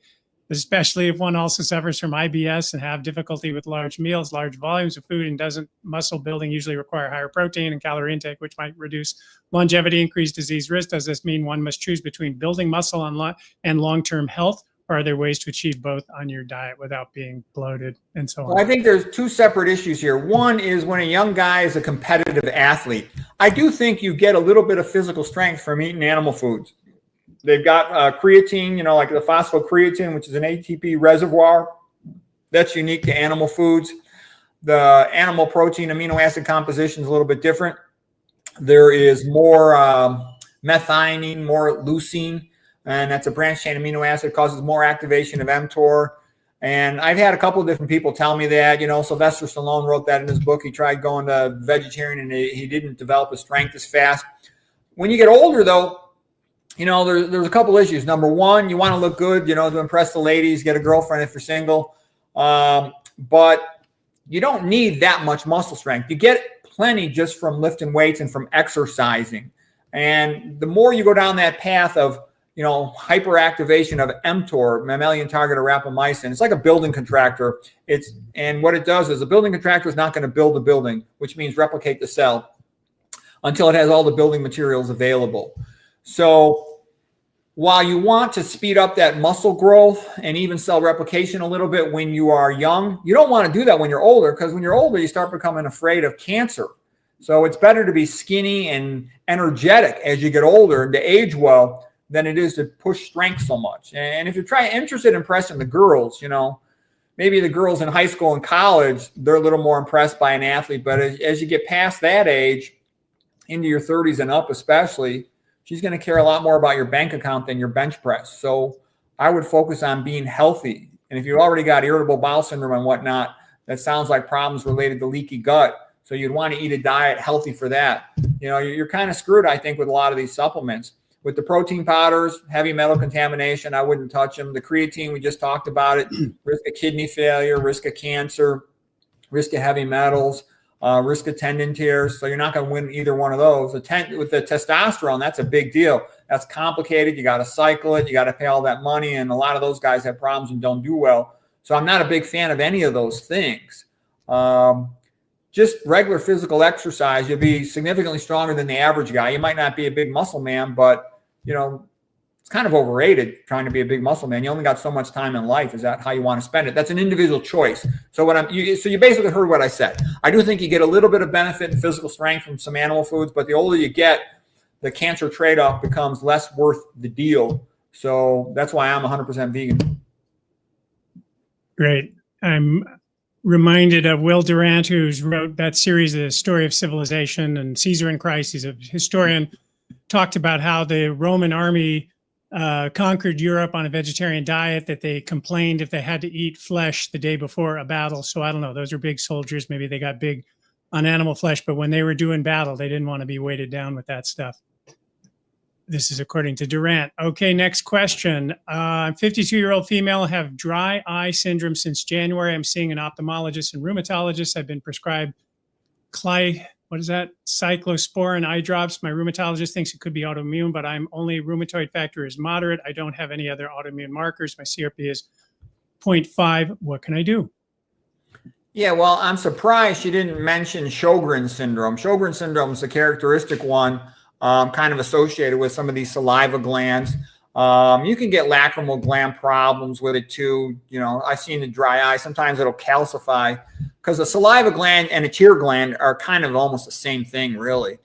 Especially if one also suffers from IBS and have difficulty with large meals, large volumes of food, and doesn't muscle building usually require higher protein and calorie intake, which might reduce longevity, increase disease risk? Does this mean one must choose between building muscle and long-term health, or are there ways to achieve both on your diet without being bloated and so on? Well, I think there's 2 separate issues here. One is when a young guy is a competitive athlete, I do think you get a little bit of physical strength from eating animal foods. They've got creatine, like the phosphocreatine, which is an ATP reservoir. That's unique to animal foods. The animal protein amino acid composition is a little bit different. There is more methionine, more leucine, and that's a branched chain amino acid, causes more activation of mTOR. And I've had a couple of different people tell me that. Sylvester Stallone wrote that in his book. He tried going to vegetarian, and he didn't develop his strength as fast. When you get older, though, there's a couple issues. Number one, you want to look good, to impress the ladies, get a girlfriend if you're single. But you don't need that much muscle strength. You get plenty just from lifting weights and from exercising. And the more you go down that path of, hyperactivation of mTOR, mammalian target of rapamycin, it's like a building contractor. And what it does is a building contractor is not going to build a building, which means replicate the cell, until it has all the building materials available. So while you want to speed up that muscle growth and even cell replication a little bit when you are young, you don't want to do that when you're older, because when you're older, you start becoming afraid of cancer. So it's better to be skinny and energetic as you get older and to age well than it is to push strength so much. And if you're interested in impressing the girls, maybe the girls in high school and college, they're a little more impressed by an athlete. But as you get past that age, into your 30s and up especially, she's going to care a lot more about your bank account than your bench press. So I would focus on being healthy. And if you've already got irritable bowel syndrome and whatnot, that sounds like problems related to leaky gut. So you'd want to eat a diet healthy for that. You know, you're kind of screwed, I think, with a lot of these supplements. With the protein powders, heavy metal contamination, I wouldn't touch them. The creatine, we just talked about it. Risk of kidney failure, risk of cancer, risk of heavy metals, risk of tendon tears. So you're not going to win either one of those. With the testosterone, that's a big deal. That's complicated. You got to cycle it. You got to pay all that money. And a lot of those guys have problems and don't do well. So I'm not a big fan of any of those things. Just regular physical exercise, you'll be significantly stronger than the average guy. You might not be a big muscle man, but, you know, it's kind of overrated trying to be a big muscle man. You only got so much time in life. Is that how you want to spend it? That's an individual choice. So you basically heard what I said. I do think you get a little bit of benefit in physical strength from some animal foods, but the older you get, the cancer trade-off becomes less worth the deal. So that's why I'm 100% vegan. Great. I'm reminded of Will Durant, who's wrote that series, The Story of Civilization, and Caesar in Christ. He's a historian, talked about how the Roman army conquered Europe on a vegetarian diet, that they complained if they had to eat flesh the day before a battle. So I don't know, those are big soldiers. Maybe they got big on animal flesh, but when they were doing battle, they didn't want to be weighted down with that stuff. This is according to Durant. Okay, next question. I'm 52-year-old female, have dry eye syndrome since January. I'm seeing an ophthalmologist and rheumatologist. I've been prescribed cyclosporin eye drops. My rheumatologist thinks it could be autoimmune, but I'm only rheumatoid factor is moderate. I don't have any other autoimmune markers. My CRP is 0.5. What can I do? Yeah, well, I'm surprised she didn't mention Sjogren's syndrome. Sjogren's syndrome is a characteristic one, kind of associated with some of these saliva glands. You can get lacrimal gland problems with it too. You know, I've seen the dry eye. Sometimes it'll calcify because the saliva gland and a tear gland are kind of almost the same thing, really.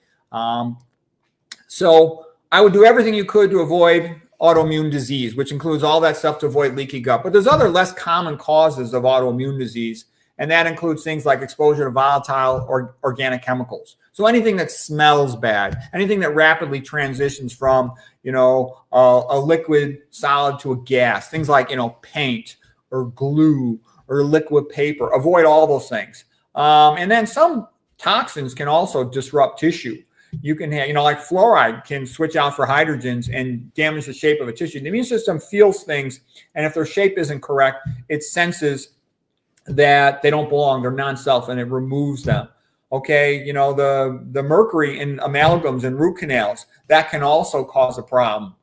So I would do everything you could to avoid autoimmune disease, which includes all that stuff to avoid leaky gut. But there's other less common causes of autoimmune disease. And that includes things like exposure to volatile or organic chemicals. So anything that smells bad, anything that rapidly transitions from, you know, a liquid solid to a gas, things like, you know, paint or glue or liquid paper, avoid all those things. And then some toxins can also disrupt tissue. You can have, you know, like fluoride can switch out for hydrogens and damage the shape of a tissue. The immune system feels things, and if their shape isn't correct, it senses that they don't belong, they're non-self, and it removes them. Okay, you know, the mercury in amalgams and root canals, that can also cause a problem.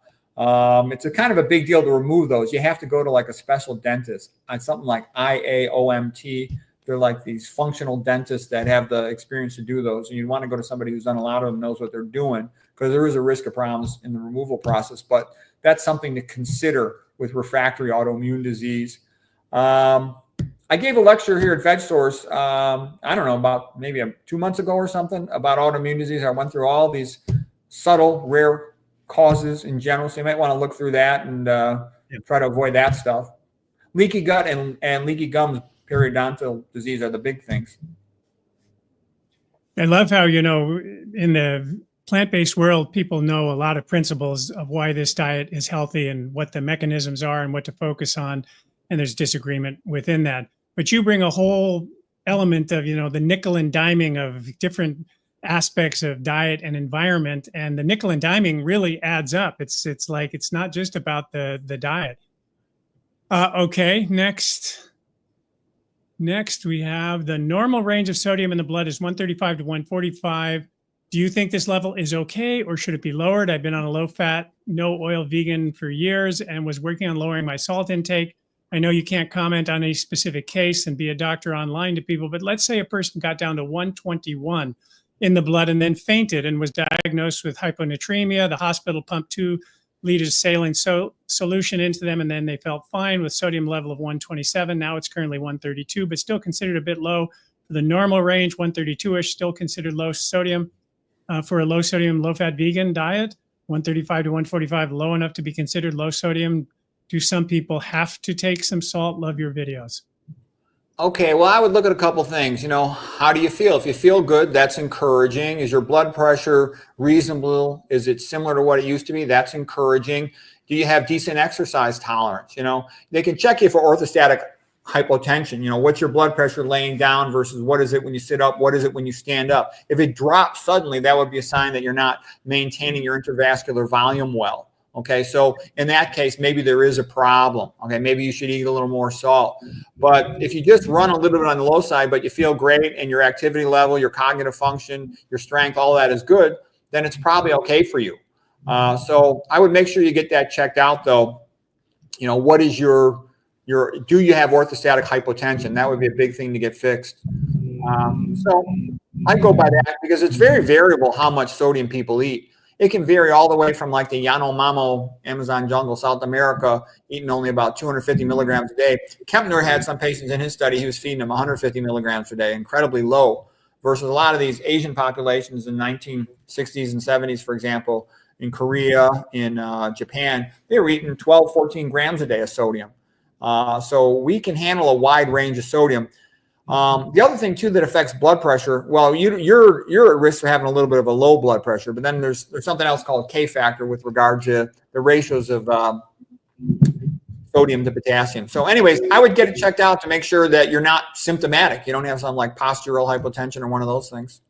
It's a kind of a big deal to remove those. You have to go to like a special dentist, something like IAOMT. They're like these functional dentists that have the experience to do those. And you want to go to somebody who's done a lot of them, knows what they're doing, because there is a risk of problems in the removal process. But that's something to consider with refractory autoimmune disease. I gave a lecture here at Veg Source, I don't know, about maybe 2 months ago or something, about autoimmune disease. I went through all these subtle, rare causes in general. So you might want to look through that and try to avoid that stuff. Leaky gut and leaky gums, periodontal disease are the big things. I love how, you know, in the plant-based world, people know a lot of principles of why this diet is healthy and what the mechanisms are and what to focus on. And there's disagreement within that. But you bring a whole element of, you know, the nickel and diming of different aspects of diet and environment. And the nickel and diming really adds up. It's like, it's not just about the diet. Okay, next we have the normal range of sodium in the blood is 135 to 145. Do you think this level is okay, or should it be lowered? I've been on a low fat, no oil vegan for years and was working on lowering my salt intake. I know you can't comment on any specific case and be a doctor online to people, but let's say a person got down to 121 in the blood and then fainted and was diagnosed with hyponatremia. The hospital pumped 2 liters saline solution into them, and then they felt fine with sodium level of 127. Now it's currently 132, but still considered a bit low for the normal range. 132-ish, still considered low sodium for a low sodium, low fat vegan diet. 135 to 145, low enough to be considered low sodium. Do some people have to take some salt? Love your videos. Okay, well, I would look at a couple things. How do you feel? If you feel good, that's encouraging. Is your blood pressure reasonable? Is it similar to what it used to be? That's encouraging. Do you have decent exercise tolerance? They can check you for orthostatic hypotension. What's your blood pressure laying down versus what is it when you sit up? What is it when you stand up? If it drops suddenly, that would be a sign that you're not maintaining your intravascular volume well. Okay, so in that case, maybe there is a problem. Okay, maybe you should eat a little more salt. But if you just run a little bit on the low side, but you feel great and your activity level, your cognitive function, your strength, all that is good, then it's probably okay for you. So I would make sure you get that checked out, though. What is do you have orthostatic hypotension? That would be a big thing to get fixed. So I go by that because it's very variable how much sodium people eat. It can vary all the way from like the Yanomamo Amazon jungle, South America, eating only about 250 milligrams a day. Kempner had some patients in his study, he was feeding them 150 milligrams a day, incredibly low, versus a lot of these Asian populations in 1960s and 70s, for example, in Korea, in Japan, they were eating 12, 14 grams a day of sodium. So we can handle a wide range of sodium. The other thing too that affects blood pressure, well, you're at risk for having a little bit of a low blood pressure, but then there's something else called K factor with regard to the ratios of sodium to potassium. So anyways, I would get it checked out to make sure that you're not symptomatic. You don't have something like postural hypotension or one of those things.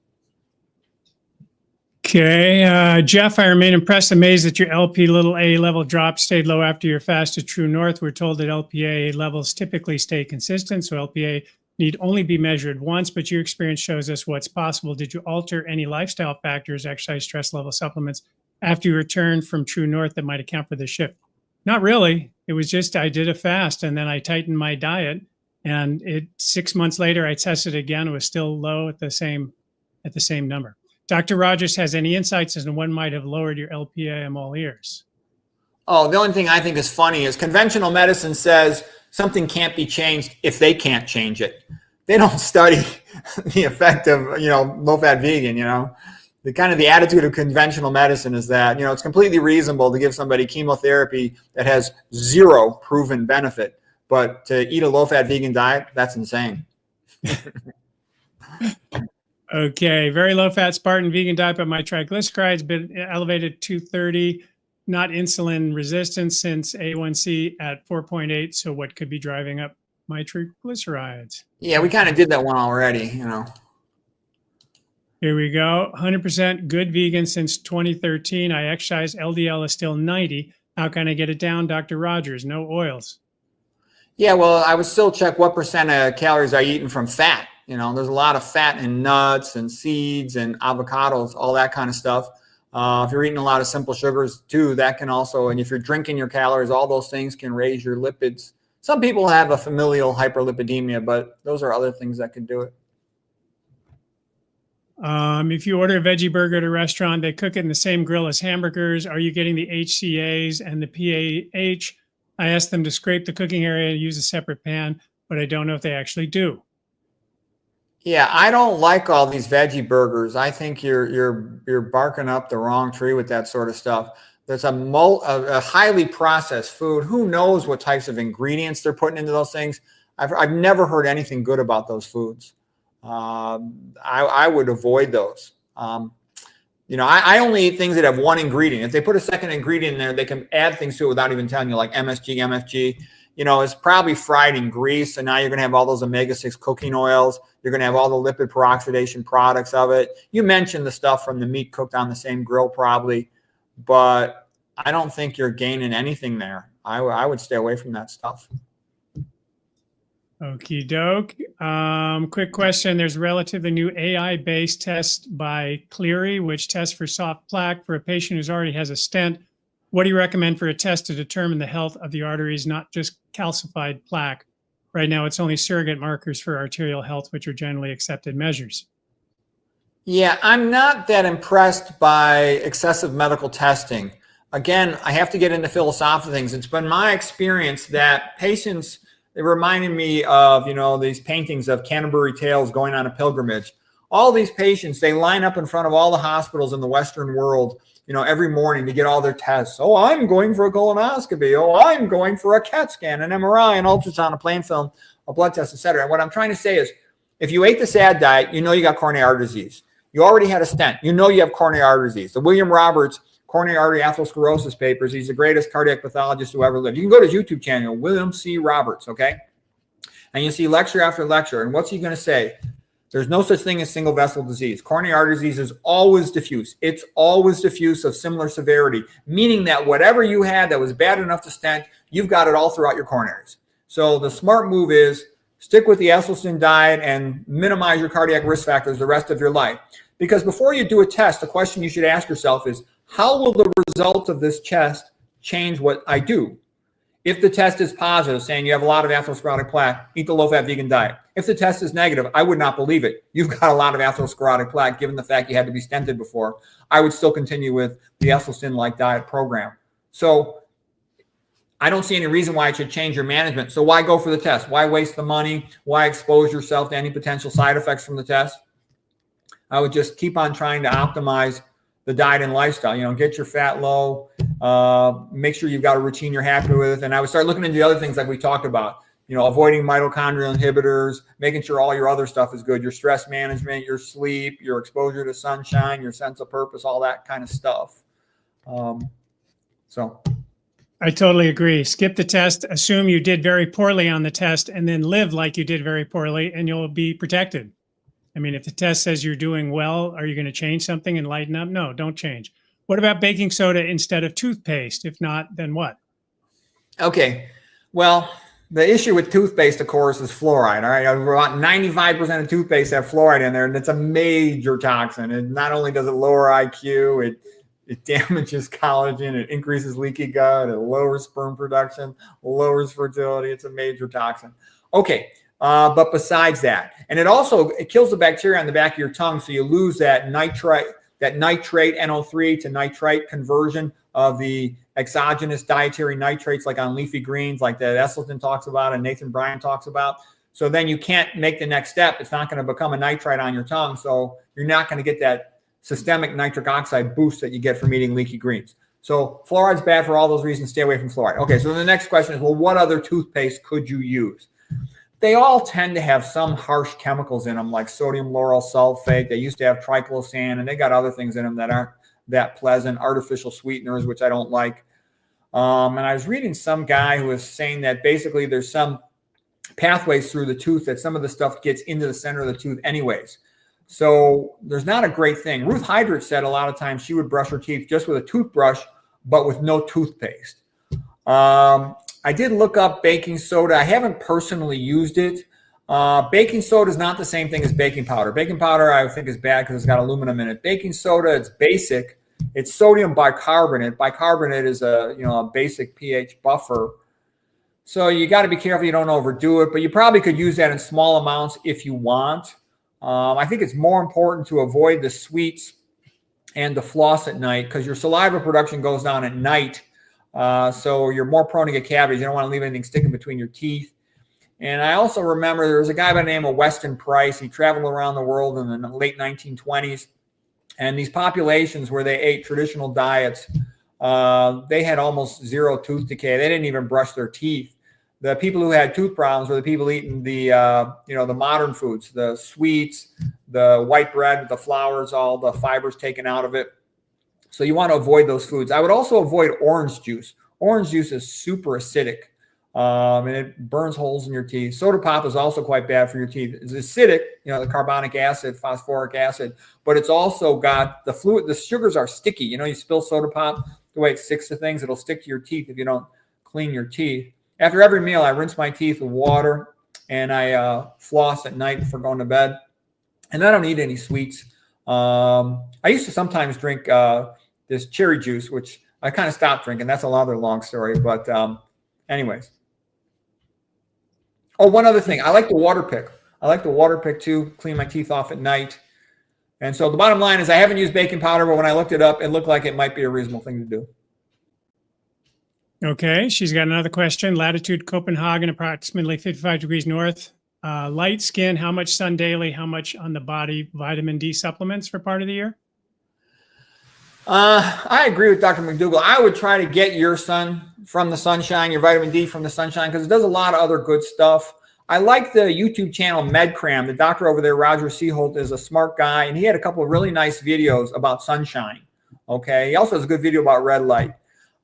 Okay, Jeff, I remain impressed, amazed that your LP(a) level drop stayed low after your fast to true north. We're told that LPA levels typically stay consistent, so LPA need only be measured once, but your experience shows us what's possible. Did you alter any lifestyle factors, exercise, stress level, supplements after you returned from true north that might account for the shift? Not really. It was just I did a fast and then I tightened my diet, and 6 months later I tested again. It was still low at the same number. Dr. Rogers has any insights as to what might have lowered your LPA? I'm all ears. Oh, the only thing I think is funny is conventional medicine says something can't be changed if they can't change it. They don't study the effect of, low-fat vegan, The kind of the attitude of conventional medicine is that, it's completely reasonable to give somebody chemotherapy that has zero proven benefit, but to eat a low-fat vegan diet, that's insane. Okay, very low-fat Spartan vegan diet, but my triglycerides been elevated to 230. Not insulin resistant since A1C at 4.8. So what could be driving up my triglycerides? Yeah, we kind of did that one already, Here we go. 100% good vegan since 2013. I exercise. LDL is still 90. How can I get it down, Dr. Rogers? No oils. Yeah, well, I would still check what percent of calories are you eating from fat. There's a lot of fat in nuts and seeds and avocados, all that kind of stuff. If you're eating a lot of simple sugars too, that can also, and if you're drinking your calories, all those things can raise your lipids. Some people have a familial hyperlipidemia, but those are other things that can do it. If you order a veggie burger at a restaurant, they cook it in the same grill as hamburgers. Are you getting the HCAs and the PAH? I asked them to scrape the cooking area and use a separate pan, but I don't know if they actually do. Yeah, I don't like all these veggie burgers. I think you're barking up the wrong tree with that sort of stuff. There's a highly processed food. Who knows what types of ingredients they're putting into those things? I've never heard anything good about those foods. I would avoid those. I only eat things that have one ingredient. If they put a second ingredient in there, they can add things to it without even telling you, like MFG. It's probably fried in grease. So now you're going to have all those omega-6 cooking oils. You're going to have all the lipid peroxidation products of it. You mentioned the stuff from the meat cooked on the same grill probably, but I don't think you're gaining anything there. I would stay away from that stuff. Okie doke. Quick question. There's a relatively new AI-based test by Cleary, which tests for soft plaque for a patient who already has a stent. What do you recommend for a test to determine the health of the arteries, not just calcified plaque? Right now, it's only surrogate markers for arterial health, which are generally accepted measures. Yeah, I'm not that impressed by excessive medical testing. Again, I have to get into philosophical things. It's been my experience that patients, it reminded me of, these paintings of Canterbury Tales going on a pilgrimage. All these patients, they line up in front of all the hospitals in the Western world, every morning to get all their tests. Oh, I'm going for a colonoscopy. Oh, I'm going for a CAT scan, an MRI, an ultrasound, a plain film. a blood test, etc. And what I'm trying to say is, if you ate the SAD diet, you know you got coronary artery disease. You already had a stent. You know you have coronary artery disease. The William Roberts coronary artery atherosclerosis papers, he's the greatest cardiac pathologist who ever lived. You can go to his YouTube channel, William C. Roberts, okay? And you see lecture after lecture. And what's he going to say? There's no such thing as single vessel disease. Coronary artery disease is always diffuse. It's always diffuse of similar severity, meaning that whatever you had that was bad enough to stent, you've got it all throughout your coronaries. So the smart move is stick with the Esselstyn diet and minimize your cardiac risk factors the rest of your life. Because before you do a test, the question you should ask yourself is, how will the result of this test change what I do? If the test is positive, saying you have a lot of atherosclerotic plaque, eat the low-fat vegan diet. If the test is negative, I would not believe it. You've got a lot of atherosclerotic plaque, given the fact you had to be stented before. I would still continue with the Esselstyn-like diet program. So I don't see any reason why it should change your management. So why go for the test? Why waste the money? Why expose yourself to any potential side effects from the test? I would just keep on trying to optimize the diet and lifestyle. You know, get your fat low, make sure you've got a routine you're happy with. And I would start looking into the other things like we talked about, you know, avoiding mitochondrial inhibitors, making sure all your other stuff is good, your stress management, your sleep, your exposure to sunshine, your sense of purpose, all that kind of stuff. So I totally agree. Skip the test, assume you did very poorly on the test, and then live like you did very poorly, and you'll be protected. I mean, if the test says you're doing well, are you going to change something and lighten up? No, don't change. What about baking soda instead of toothpaste? If not, then what? Okay. Well, the issue with toothpaste, of course, is fluoride. All right. About 95% of toothpaste have fluoride in there, and it's a major toxin. And not only does it lower IQ, it damages collagen, it increases leaky gut, it lowers sperm production, lowers fertility. It's a major toxin. Okay. But besides that, and it kills the bacteria on the back of your tongue, so you lose that nitrate NO3 to nitrite conversion of the exogenous dietary nitrates, like on leafy greens, like that Esselstyn talks about and Nathan Bryan talks about. So then you can't make the next step. It's not going to become a nitrite on your tongue, so you're not going to get that systemic nitric oxide boost that you get from eating leafy greens. So fluoride's bad for all those reasons. Stay away from fluoride. Okay, so the next question is, well, what other toothpaste could you use? They all tend to have some harsh chemicals in them, like sodium lauryl sulfate. They used to have triclosan, and they got other things in them that aren't that pleasant, artificial sweeteners, which I don't like. And I was reading some guy who was saying that basically there's some pathways through the tooth that some of the stuff gets into the center of the tooth anyways. So there's not a great thing. Ruth Hydrich said a lot of times she would brush her teeth just with a toothbrush, but with no toothpaste. I did look up baking soda. I haven't personally used it. Baking soda is not the same thing as baking powder. Baking powder I think is bad because it's got aluminum in it. Baking soda, it's basic. It's sodium bicarbonate. Bicarbonate is a basic pH buffer. So you got to be careful you don't overdo it, but you probably could use that in small amounts if you want. I think it's more important to avoid the sweets and the floss at night because your saliva production goes down at night. So you're more prone to get cavities. You don't want to leave anything sticking between your teeth. And I also remember there was a guy by the name of Weston Price. He traveled around the world in the late 1920s. And these populations where they ate traditional diets, they had almost zero tooth decay. They didn't even brush their teeth. The people who had tooth problems were the people eating the modern foods, the sweets, the white bread with the flours, all the fibers taken out of it. So you want to avoid those foods. I would also avoid orange juice. Orange juice is super acidic, and it burns holes in your teeth. Soda pop is also quite bad for your teeth. It's acidic, the carbonic acid, phosphoric acid, but it's also got the fluid. The sugars are sticky. You spill soda pop, the way it sticks to things, it'll stick to your teeth if you don't clean your teeth. After every meal, I rinse my teeth with water, and I floss at night before going to bed. And I don't eat any sweets. I used to sometimes drink this cherry juice, which I kind of stopped drinking. That's a other long story. But anyways. Oh, one other thing. I like the water pick. I like the water pick too. Clean my teeth off at night. And so the bottom line is I haven't used baking powder, but when I looked it up, it looked like it might be a reasonable thing to do. Okay. She's got another question. Latitude, Copenhagen, approximately 55 degrees north. Light skin, how much sun daily, how much on the body, vitamin D supplements for part of the year? I agree with Dr. McDougall. I would try to get your sun from the sunshine, your vitamin D from the sunshine, because it does a lot of other good stuff. I like the YouTube channel MedCram. The doctor over there, Roger Seaholt, is a smart guy, and he had a couple of really nice videos about sunshine. Okay. He also has a good video about red light.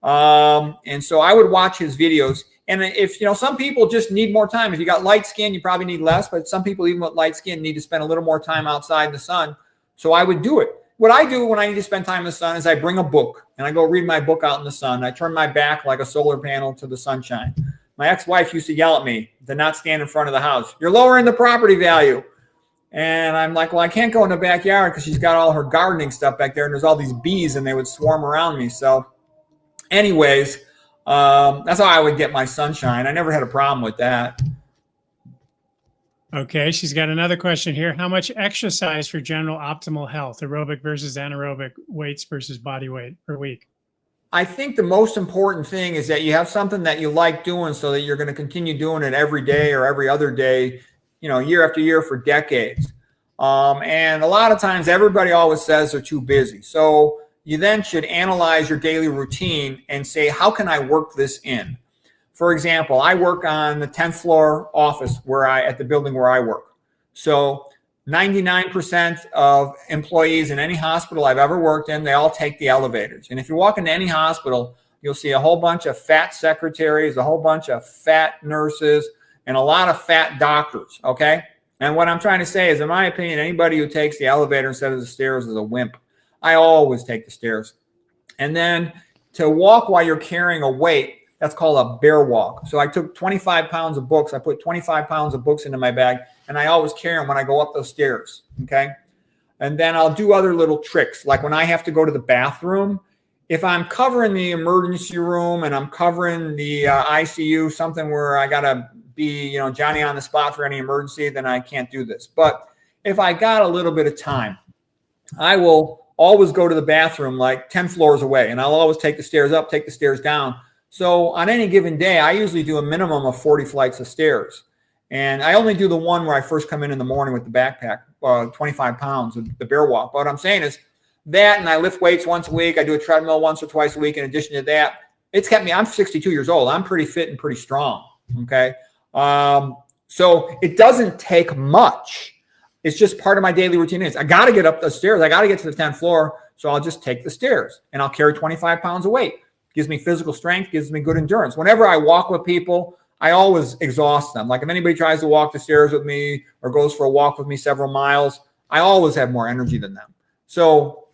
And so I would watch his videos. And if, some people just need more time. If you got light skin, you probably need less, but some people, even with light skin, need to spend a little more time outside in the sun. So I would do it. What I do when I need to spend time in the sun is I bring a book and I go read my book out in the sun. I turn my back like a solar panel to the sunshine. My ex-wife used to yell at me to not stand in front of the house. You're lowering the property value. And I'm like, well, I can't go in the backyard because she's got all her gardening stuff back there and there's all these bees and they would swarm around me. So anyways, that's how I would get my sunshine. I never had a problem with that. Okay, she's got another question here. How much exercise for general optimal health, aerobic versus anaerobic, weights versus body weight per week? I think the most important thing is that you have something that you like doing so that you're going to continue doing it every day or every other day, year after year for decades. And a lot of times everybody always says they're too busy. So you then should analyze your daily routine and say, how can I work this in? For example, I work on the 10th floor office at the building where I work. So 99% of employees in any hospital I've ever worked in, they all take the elevators. And if you walk into any hospital, you'll see a whole bunch of fat secretaries, a whole bunch of fat nurses, and a lot of fat doctors, okay? And what I'm trying to say is, in my opinion, anybody who takes the elevator instead of the stairs is a wimp. I always take the stairs. And then to walk while you're carrying a weight, that's called a bear walk. So I took 25 pounds of books. I put 25 pounds of books into my bag, and I always carry them when I go up those stairs, okay? And then I'll do other little tricks. Like when I have to go to the bathroom, if I'm covering the emergency room and I'm covering the ICU, something where I got to be, Johnny on the spot for any emergency, then I can't do this. But if I got a little bit of time, I will always go to the bathroom like 10 floors away, and I'll always take the stairs up, take the stairs down. So on any given day, I usually do a minimum of 40 flights of stairs. And I only do the one where I first come in the morning with the backpack, 25 pounds, the bear walk. But what I'm saying is that, and I lift weights once a week. I do a treadmill once or twice a week. In addition to that, it's kept me, I'm 62 years old. I'm pretty fit and pretty strong, okay? So it doesn't take much. It's just part of my daily routine. I got to get up the stairs. I got to get to the 10th floor. So I'll just take the stairs and I'll carry 25 pounds of weight. Gives me physical strength, gives me good endurance. Whenever I walk with people, I always exhaust them. Like if anybody tries to walk the stairs with me or goes for a walk with me several miles, I always have more energy than them. So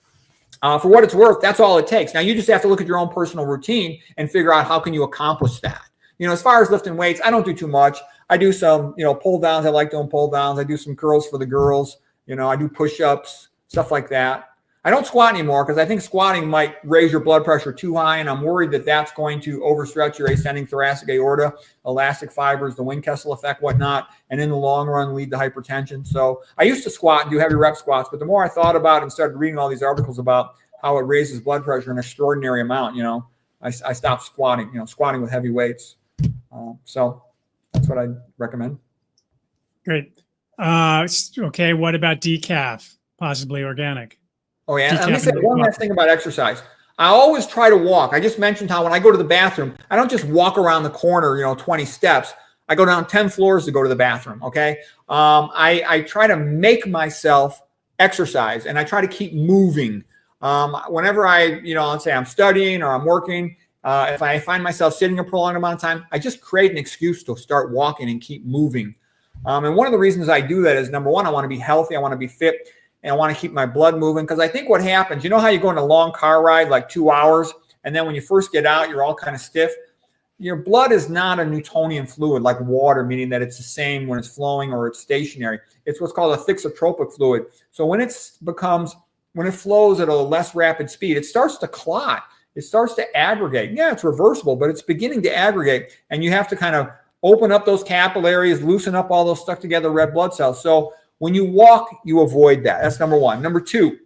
for what it's worth, that's all it takes. Now you just have to look at your own personal routine and figure out how can you accomplish that. As far as lifting weights, I don't do too much. I do some, pull downs. I like doing pull downs. I do some curls for the girls. I do push-ups, stuff like that. I don't squat anymore because I think squatting might raise your blood pressure too high, and I'm worried that that's going to overstretch your ascending thoracic aorta, elastic fibers, the Windkessel effect, whatnot, and in the long run lead to hypertension. So I used to squat and do heavy rep squats, but the more I thought about it and started reading all these articles about how it raises blood pressure an extraordinary amount, I stopped squatting, squatting with heavy weights. So that's what I'd recommend. Great. Okay, what about decaf, possibly organic? Oh, yeah. Let me say one last thing about exercise. I always try to walk. I just mentioned how when I go to the bathroom, I don't just walk around the corner, 20 steps. I go down 10 floors to go to the bathroom, okay? I try to make myself exercise, and I try to keep moving. Whenever let's say I'm studying or I'm working, if I find myself sitting a prolonged amount of time, I just create an excuse to start walking and keep moving. And one of the reasons I do that is, number one, I want to be healthy. I want to be fit. And I want to keep my blood moving, because I think what happens, how you go on a long car ride, like 2 hours, and then when you first get out, you're all kind of stiff. Your blood is not a Newtonian fluid like water, meaning that it's the same when it's flowing or it's stationary. It's what's called a thixotropic fluid. So when it flows at a less rapid speed, it starts to clot. It starts to aggregate. Yeah, it's reversible, but it's beginning to aggregate, and you have to kind of open up those capillaries, loosen up all those stuck together red blood cells. So when you walk, you avoid that. That's number one. Number two,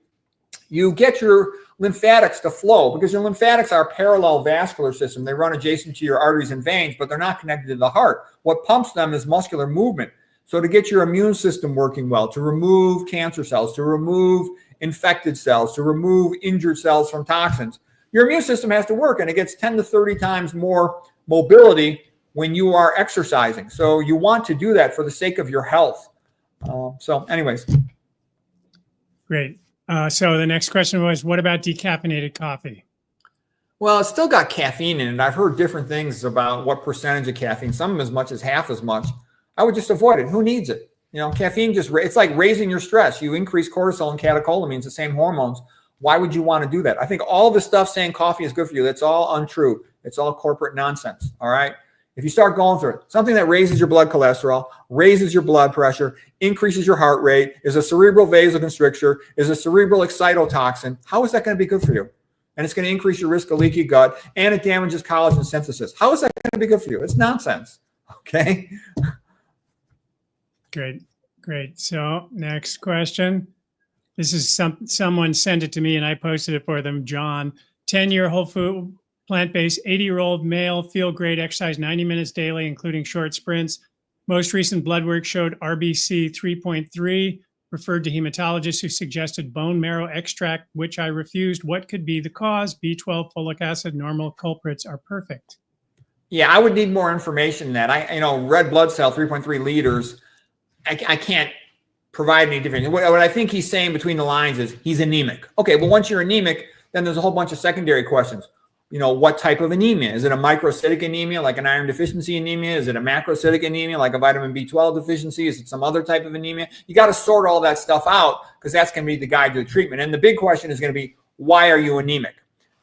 you get your lymphatics to flow, because your lymphatics are a parallel vascular system. They run adjacent to your arteries and veins, but they're not connected to the heart. What pumps them is muscular movement. So to get your immune system working well, to remove cancer cells, to remove infected cells, to remove injured cells from toxins, your immune system has to work, and it gets 10 to 30 times more mobility when you are exercising. So you want to do that for the sake of your health. So anyways. Great. So the next question was, what about decaffeinated coffee? Well, it's still got caffeine in it. I've heard different things about what percentage of caffeine, some as much as half as much. I would just avoid it. Who needs it? You know, caffeine it's like raising your stress. You increase cortisol and catecholamines, the same hormones. Why would you want to do that? I think all the stuff saying coffee is good for you, that's all untrue. It's all corporate nonsense. All right. If you start going through it, something that raises your blood cholesterol, raises your blood pressure, increases your heart rate, is a cerebral vasoconstrictor, is a cerebral excitotoxin, how is that going to be good for you? And it's going to increase your risk of leaky gut, and it damages collagen synthesis. How is that going to be good for you? It's nonsense. Okay. Great. Great. So next question. This is someone sent it to me and I posted it for them. John, 10-year whole food, plant-based, 80-year-old male, feel great, exercise 90 minutes daily, including short sprints. Most recent blood work showed RBC 3.3, referred to hematologists who suggested bone marrow extract, which I refused. What could be the cause? B12, folic acid, normal culprits are perfect. Yeah, I would need more information than that. Red blood cell, 3.3 liters. I can't provide any difference. What I think he's saying between the lines is he's anemic. Okay, well, once you're anemic, then there's a whole bunch of secondary questions. What type of anemia? Is it a microcytic anemia, like an iron deficiency anemia? Is it a macrocytic anemia, like a vitamin B12 deficiency? Is it some other type of anemia? You got to sort all that stuff out because that's going to be the guide to the treatment. And the big question is going to be, why are you anemic?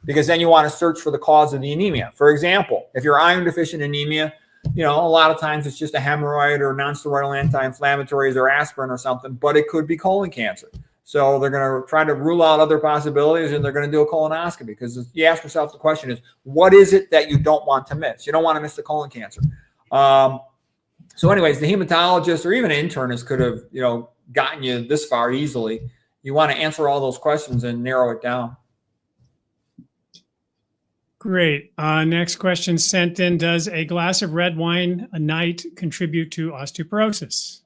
Because then you want to search for the cause of the anemia. For example, if you're iron deficient anemia, a lot of times it's just a hemorrhoid or non-steroidal anti-inflammatories or aspirin or something, but it could be colon cancer. So they're going to try to rule out other possibilities, and they're going to do a colonoscopy, because you ask yourself the question is, what is it that you don't want to miss? You don't want to miss the colon cancer. So anyways, the hematologist or even an internist could have, gotten you this far easily. You want to answer all those questions and narrow it down. Great. Next question sent in. Does a glass of red wine a night contribute to osteoporosis?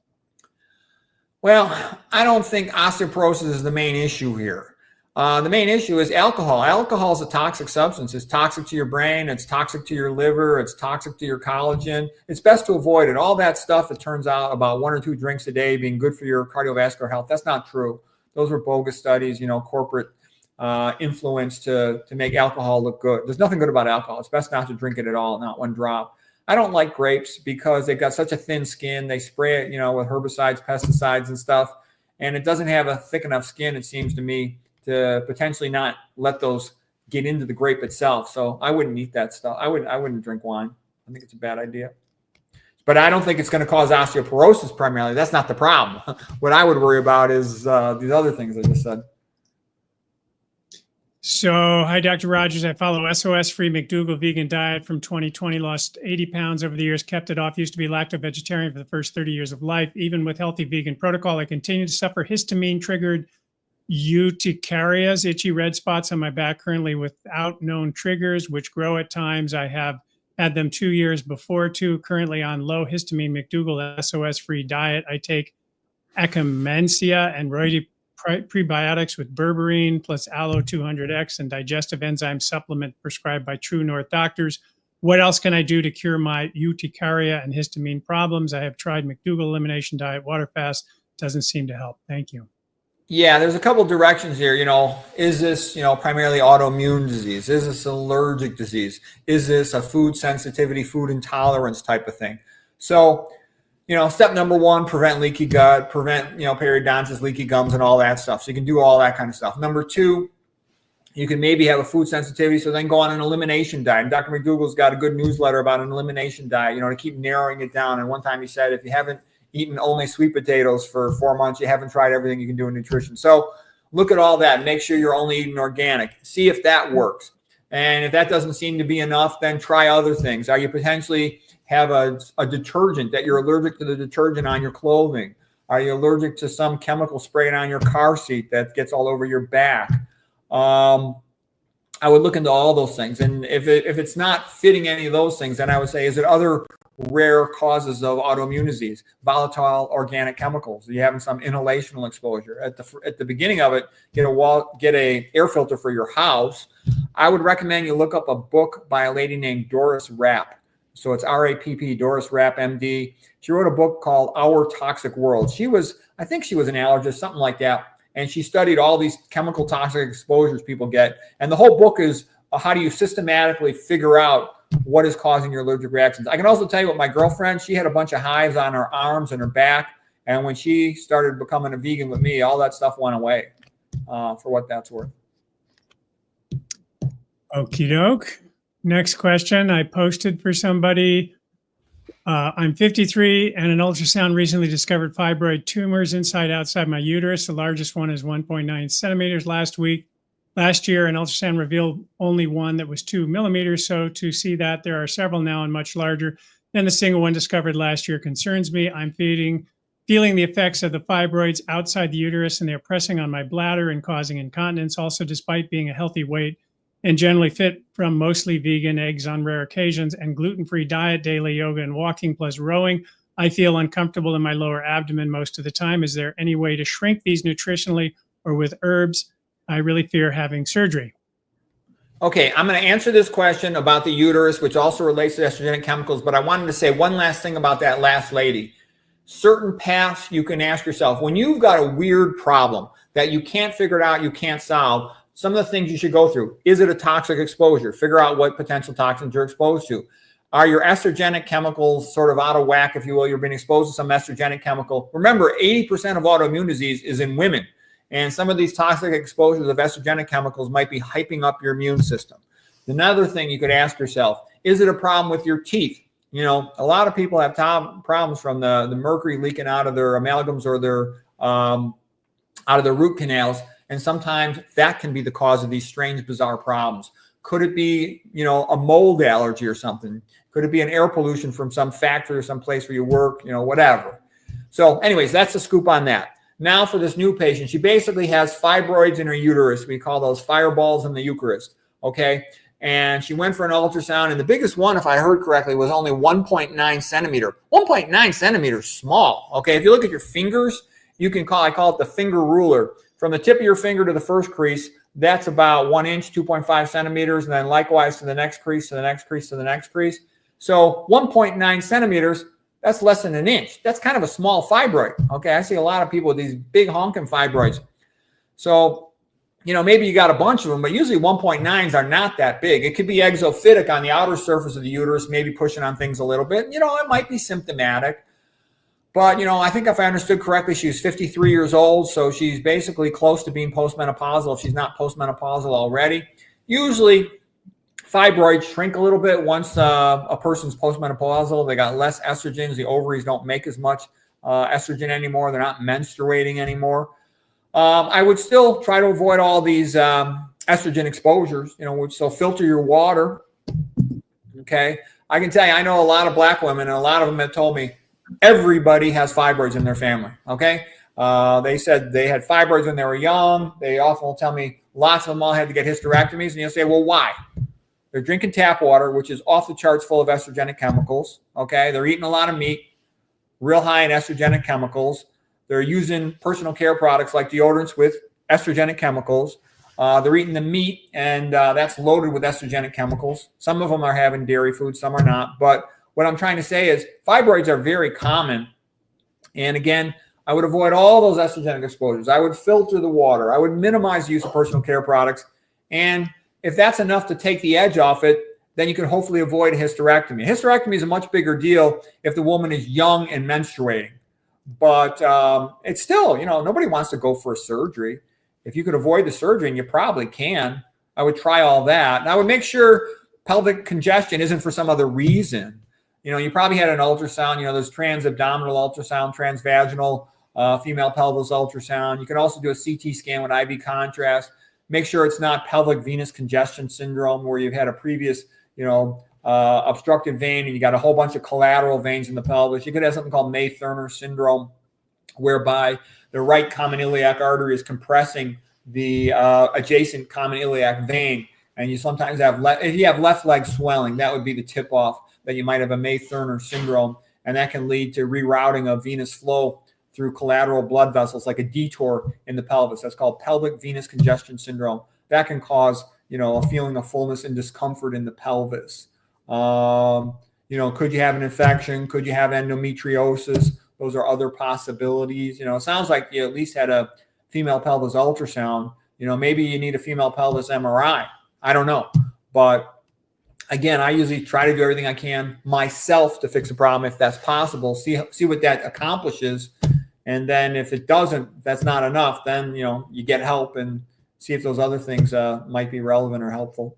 Well, I don't think osteoporosis is the main issue here. The main issue is alcohol. Alcohol is a toxic substance. It's toxic to your brain. It's toxic to your liver. It's toxic to your collagen. It's best to avoid it. All that stuff, it turns out, about 1 or 2 drinks a day being good for your cardiovascular health, that's not true. Those were bogus studies, corporate influence to make alcohol look good. There's nothing good about alcohol. It's best not to drink it at all, not one drop. I don't like grapes because they've got such a thin skin. They spray it, with herbicides, pesticides and stuff, and it doesn't have a thick enough skin, it seems to me, to potentially not let those get into the grape itself. So I wouldn't eat that stuff. I wouldn't drink wine. I think it's a bad idea. But I don't think it's going to cause osteoporosis primarily. That's not the problem. What I would worry about is these other things I just said. So, hi, Dr. Rogers. I follow SOS-free McDougall vegan diet from 2020, lost 80 pounds over the years, kept it off, used to be lacto-vegetarian for the first 30 years of life. Even with healthy vegan protocol, I continue to suffer histamine-triggered urticarias, itchy red spots on my back currently without known triggers, which grow at times. I have had them 2 years before too, currently on low histamine McDougall SOS-free diet. I take Akkermansia and Roide prebiotics with berberine plus aloe 200x and digestive enzyme supplement prescribed by True North doctors. What else can I do to cure my urticaria and histamine problems? I have tried McDougall elimination diet, water fast, doesn't seem to help. Thank you. Yeah, there's a couple directions here. Is this, primarily autoimmune disease? Is this allergic disease? Is this a food sensitivity, food intolerance type of thing? So, step number 1, prevent leaky gut, prevent, periodontitis, leaky gums, and all that stuff. So you can do all that kind of stuff. Number 2, you can maybe have a food sensitivity, so then go on an elimination diet. And Dr. McDougall's got a good newsletter about an elimination diet, to keep narrowing it down. And one time he said, if you haven't eaten only sweet potatoes for 4 months, you haven't tried everything you can do in nutrition. So look at all that. Make sure you're only eating organic. See if that works. And if that doesn't seem to be enough, then try other things. Are you potentially have a detergent that you're allergic to the detergent on your clothing? Are you allergic to some chemical sprayed on your car seat that gets all over your back? I would look into all those things. And if it's not fitting any of those things, then I would say, is it other rare causes of autoimmune disease? Volatile organic chemicals. Are you having some inhalational exposure? At the beginning of it, get a air filter for your house. I would recommend you look up a book by a lady named Doris Rapp. So it's RAPP, Doris Rapp, MD. She wrote a book called Our Toxic World. I think she was an allergist, something like that. And she studied all these chemical toxic exposures people get. And the whole book is how do you systematically figure out what is causing your allergic reactions. I can also tell you what my girlfriend, she had a bunch of hives on her arms and her back. And when she started becoming a vegan with me, all that stuff went away, for what that's worth. Okie doke. Next question I posted for somebody. I'm 53 and an ultrasound recently discovered fibroid tumors outside my uterus. The largest one is 1.9 centimeters last year, an ultrasound revealed only one that was 2 millimeters. So to see that there are several now and much larger than the single one discovered last year concerns me. I'm feeling the effects of the fibroids outside the uterus, and they're pressing on my bladder and causing incontinence. Also, despite being a healthy weight and generally fit from mostly vegan, eggs on rare occasions, and gluten-free diet, daily yoga and walking plus rowing, I feel uncomfortable in my lower abdomen most of the time. Is there any way to shrink these nutritionally or with herbs? I really fear having surgery. Okay, I'm going to answer this question about the uterus, which also relates to estrogenic chemicals, but I wanted to say one last thing about that last lady. Certain paths you can ask yourself. When you've got a weird problem that you can't figure it out, you can't solve, some of the things you should go through. Is it a toxic exposure? Figure out what potential toxins you're exposed to. Are your estrogenic chemicals sort of out of whack, if you will? You're being exposed to some estrogenic chemical. Remember, 80% of autoimmune disease is in women. And some of these toxic exposures of estrogenic chemicals might be hyping up your immune system. Another thing you could ask yourself, is it a problem with your teeth? You know, a lot of people have problems from the mercury leaking out of their amalgams or their out of their root canals. And sometimes that can be the cause of these strange, bizarre problems. Could it be, you know, a mold allergy or something? Could it be an air pollution from some factory or some place where you work, you know, whatever. So anyways, that's the scoop on that. Now for this new patient, she basically has fibroids in her uterus. We call those fireballs in the Eucharist, okay? And she went for an ultrasound, and the biggest one, if I heard correctly, was only 1.9 centimeter. 1.9 centimeters, small, okay? If you look at your fingers, you can I call it the finger ruler. From the tip of your finger to the first crease, that's about 1 inch, 2.5 centimeters, and then likewise to the next crease, to the next crease, to the next crease. So 1.9 centimeters, that's less than an inch. That's kind of a small fibroid, okay? I see a lot of people with these big honking fibroids. So, you know, maybe you got a bunch of them, but usually 1.9s are not that big. It could be exophytic on the outer surface of the uterus, maybe pushing on things a little bit. You know, it might be symptomatic. But, you know, I think if I understood correctly, she was 53 years old, so she's basically close to being postmenopausal if she's not postmenopausal already. Usually, fibroids shrink a little bit once a person's postmenopausal. They got less estrogens. The ovaries don't make as much estrogen anymore. They're not menstruating anymore. I would still try to avoid all these estrogen exposures, you know, so filter your water, okay? I can tell you, I know a lot of black women, and a lot of them have told me, everybody has fibroids in their family, okay? They said they had fibroids when they were young. They often will tell me lots of them all had to get hysterectomies. And you'll say, well, why? They're drinking tap water, which is off the charts full of estrogenic chemicals, okay? They're eating a lot of meat, real high in estrogenic chemicals. They're using personal care products like deodorants with estrogenic chemicals. They're eating the meat, and that's loaded with estrogenic chemicals. Some of them are having dairy food, some are not. But what I'm trying to say is fibroids are very common. And again, I would avoid all those estrogenic exposures. I would filter the water. I would minimize the use of personal care products. And if that's enough to take the edge off it, then you can hopefully avoid a hysterectomy. A hysterectomy is a much bigger deal if the woman is young and menstruating. But it's still, you know, nobody wants to go for a surgery. If you could avoid the surgery, and you probably can, I would try all that. And I would make sure pelvic congestion isn't for some other reason. You know, you probably had an ultrasound. You know, there's transabdominal ultrasound, transvaginal, female pelvis ultrasound. You can also do a CT scan with IV contrast. Make sure it's not pelvic venous congestion syndrome where you've had a previous, you know, obstructed vein and you got a whole bunch of collateral veins in the pelvis. You could have something called May-Thurner syndrome, whereby the right common iliac artery is compressing the adjacent common iliac vein. And you sometimes have, if you have left leg swelling, that would be the tip off that you might have a May-Thurner syndrome. And that can lead to rerouting of venous flow through collateral blood vessels, like a detour in the pelvis. That's called pelvic venous congestion syndrome. That can cause, you know, a feeling of fullness and discomfort in the pelvis. Could you have an infection? Could you have endometriosis? Those are other possibilities. It sounds like you at least had a female pelvis ultrasound. Maybe you need a female pelvis MRI. I don't know. But again, I usually try to do everything I can myself to fix a problem if that's possible. See what that accomplishes. And then if it doesn't, if that's not enough, then, you get help and see if those other things might be relevant or helpful.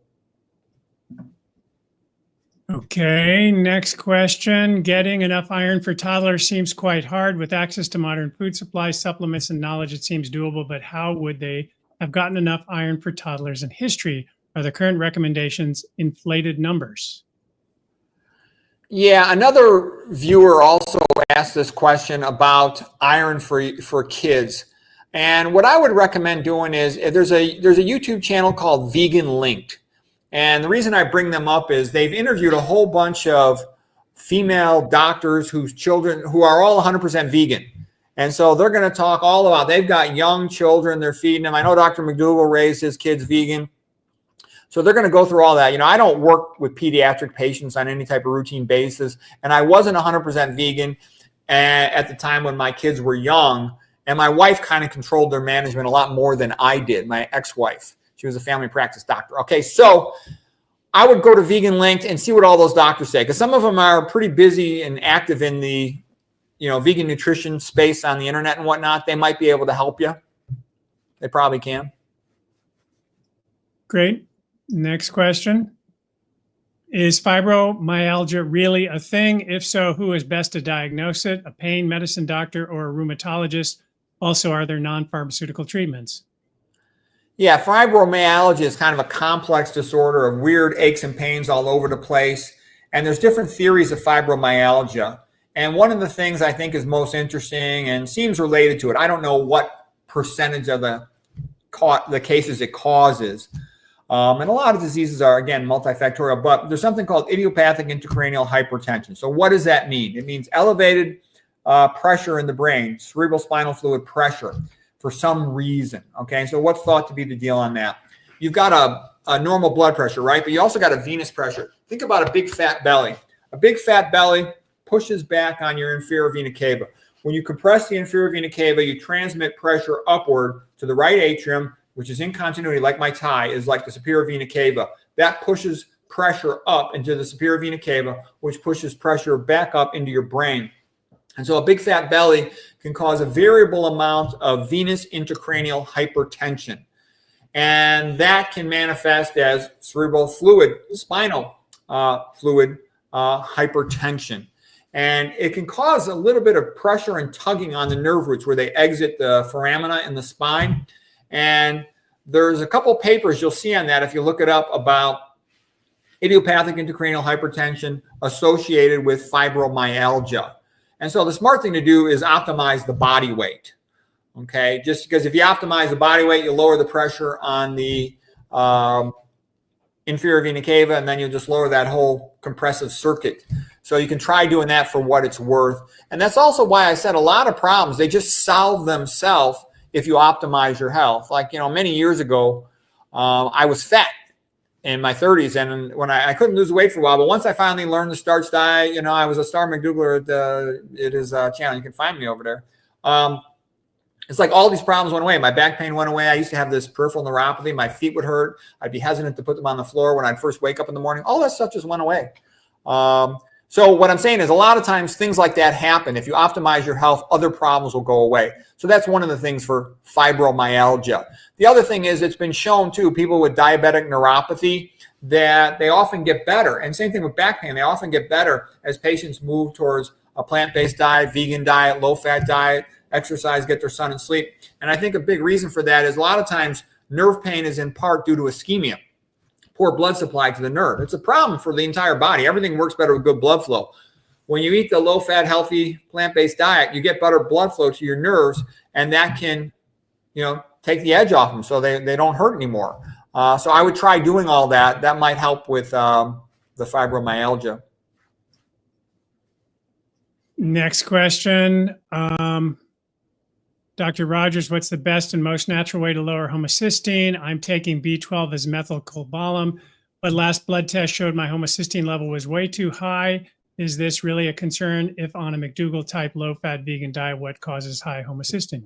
Okay, next question. Getting enough iron for toddlers seems quite hard. With access to modern food supplies, supplements, and knowledge, it seems doable, but how would they have gotten enough iron for toddlers in history? Are the current recommendations inflated numbers? Yeah, another viewer also asked this question about iron for kids. And what I would recommend doing is there's a YouTube channel called Vegan Linked. And the reason I bring them up is they've interviewed a whole bunch of female doctors whose children, who are all 100% vegan. And so they're going to talk all about, they've got young children, they're feeding them. I know Dr. McDougall raised his kids vegan. So they're going to go through all that. I don't work with pediatric patients on any type of routine basis. And I wasn't 100% vegan at the time when my kids were young. And my wife kind of controlled their management a lot more than I did, my ex-wife. She was a family practice doctor. Okay, so I would go to Vegan Linked and see what all those doctors say, because some of them are pretty busy and active in the, vegan nutrition space on the internet and whatnot. They might be able to help you. They probably can. Great. Next question. Is fibromyalgia really a thing? If so, who is best to diagnose it? A pain medicine doctor or a rheumatologist? Also, are there non-pharmaceutical treatments? Yeah, fibromyalgia is kind of a complex disorder of weird aches and pains all over the place. And there's different theories of fibromyalgia. And one of the things I think is most interesting and seems related to it, I don't know what percentage of the cases it causes. And a lot of diseases are, again, multifactorial, but there's something called idiopathic intracranial hypertension. So what does that mean? It means elevated pressure in the brain, cerebrospinal fluid pressure, for some reason. Okay, so what's thought to be the deal on that? You've got a normal blood pressure, right? But you also got a venous pressure. Think about a big fat belly. A big fat belly pushes back on your inferior vena cava. When you compress the inferior vena cava, you transmit pressure upward to the right atrium, which is in continuity, like my tie, is like the superior vena cava. That pushes pressure up into the superior vena cava, which pushes pressure back up into your brain. And so a big fat belly can cause a variable amount of venous intracranial hypertension. And that can manifest as cerebral fluid, spinal fluid hypertension. And it can cause a little bit of pressure and tugging on the nerve roots where they exit the foramina in the spine. And there's a couple papers you'll see on that if you look it up about idiopathic intracranial hypertension associated with fibromyalgia. And so the smart thing to do is optimize the body weight. Okay, just because if you optimize the body weight, you lower the pressure on the inferior vena cava, and then you'll just lower that whole compressive circuit. So you can try doing that for what it's worth. And that's also why I said a lot of problems, they just solve themselves if you optimize your health. Like, many years ago, I was fat in my 30s, and when I couldn't lose weight for a while, but once I finally learned the starch diet, I was a star McDougall at his channel. You can find me over there. It's like all these problems went away. My back pain went away. I used to have this peripheral neuropathy. My feet would hurt. I'd be hesitant to put them on the floor when I'd first wake up in the morning. All that stuff just went away. So what I'm saying is a lot of times things like that happen. If you optimize your health, other problems will go away. So that's one of the things for fibromyalgia. The other thing is it's been shown too, people with diabetic neuropathy, that they often get better. And same thing with back pain. They often get better as patients move towards a plant-based diet, vegan diet, low-fat diet, exercise, get their sun and sleep. And I think a big reason for that is a lot of times nerve pain is in part due to ischemia, poor blood supply to the nerve. It's a problem for the entire body. Everything works better with good blood flow. When you eat the low-fat, healthy, plant-based diet, you get better blood flow to your nerves, and that can, take the edge off them so they don't hurt anymore. So I would try doing all that. That might help with the fibromyalgia. Next question. Dr. Rogers, what's the best and most natural way to lower homocysteine? I'm taking B12 as methylcobalamin, but last blood test showed my homocysteine level was way too high. Is this really a concern if on a McDougall type low-fat vegan diet, what causes high homocysteine?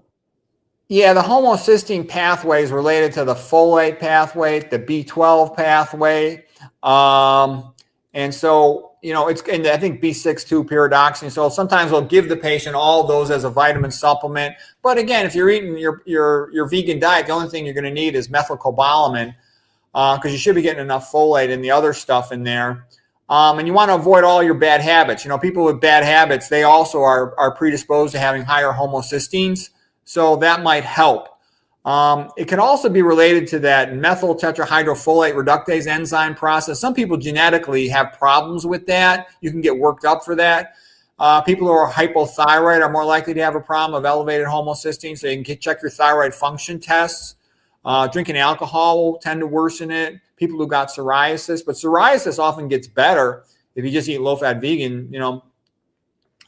Yeah, the homocysteine pathway is related to the folate pathway, the B12 pathway. And so, you know, and I think B6-2 pyridoxine. So sometimes we'll give the patient all those as a vitamin supplement. But again, if you're eating your vegan diet, the only thing you're going to need is methylcobalamin, because you should be getting enough folate and the other stuff in there. And you want to avoid all your bad habits. You know, people with bad habits, they also are predisposed to having higher homocysteines. So that might help. It can also be related to that methyl tetrahydrofolate reductase enzyme process. Some people genetically have problems with that. You can get worked up for that. People who are hypothyroid are more likely to have a problem of elevated homocysteine, so you can check your thyroid function tests. Drinking alcohol will tend to worsen it. People who got psoriasis, but psoriasis often gets better if you just eat low-fat vegan. You know,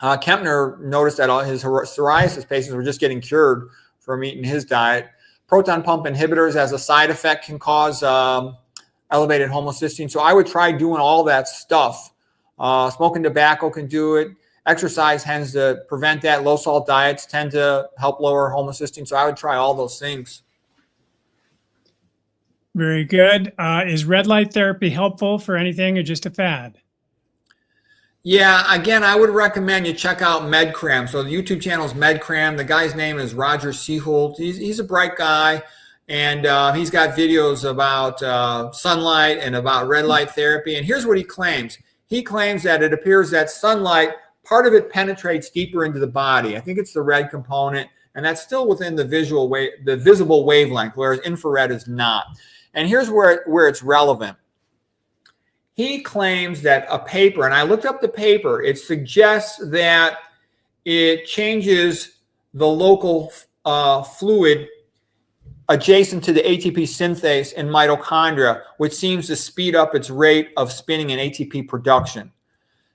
Kempner noticed that all his psoriasis patients were just getting cured from eating his diet. Proton pump inhibitors as a side effect can cause elevated homocysteine. So I would try doing all that stuff. Smoking tobacco can do it. Exercise tends to prevent that. Low-salt diets tend to help lower homocysteine. So I would try all those things. Very good. Is red light therapy helpful for anything or just a fad? Yeah, again, I would recommend you check out MedCram. So the YouTube channel is MedCram. The guy's name is Roger Seaholt. He's a bright guy, and he's got videos about sunlight and about red light therapy. And here's what he claims. He claims that it appears that sunlight, part of it penetrates deeper into the body. I think it's the red component, and that's still within the visible wavelength, whereas infrared is not. And here's where it's relevant. He claims that a paper, and I looked up the paper, it suggests that it changes the local fluid adjacent to the ATP synthase in mitochondria, which seems to speed up its rate of spinning and ATP production.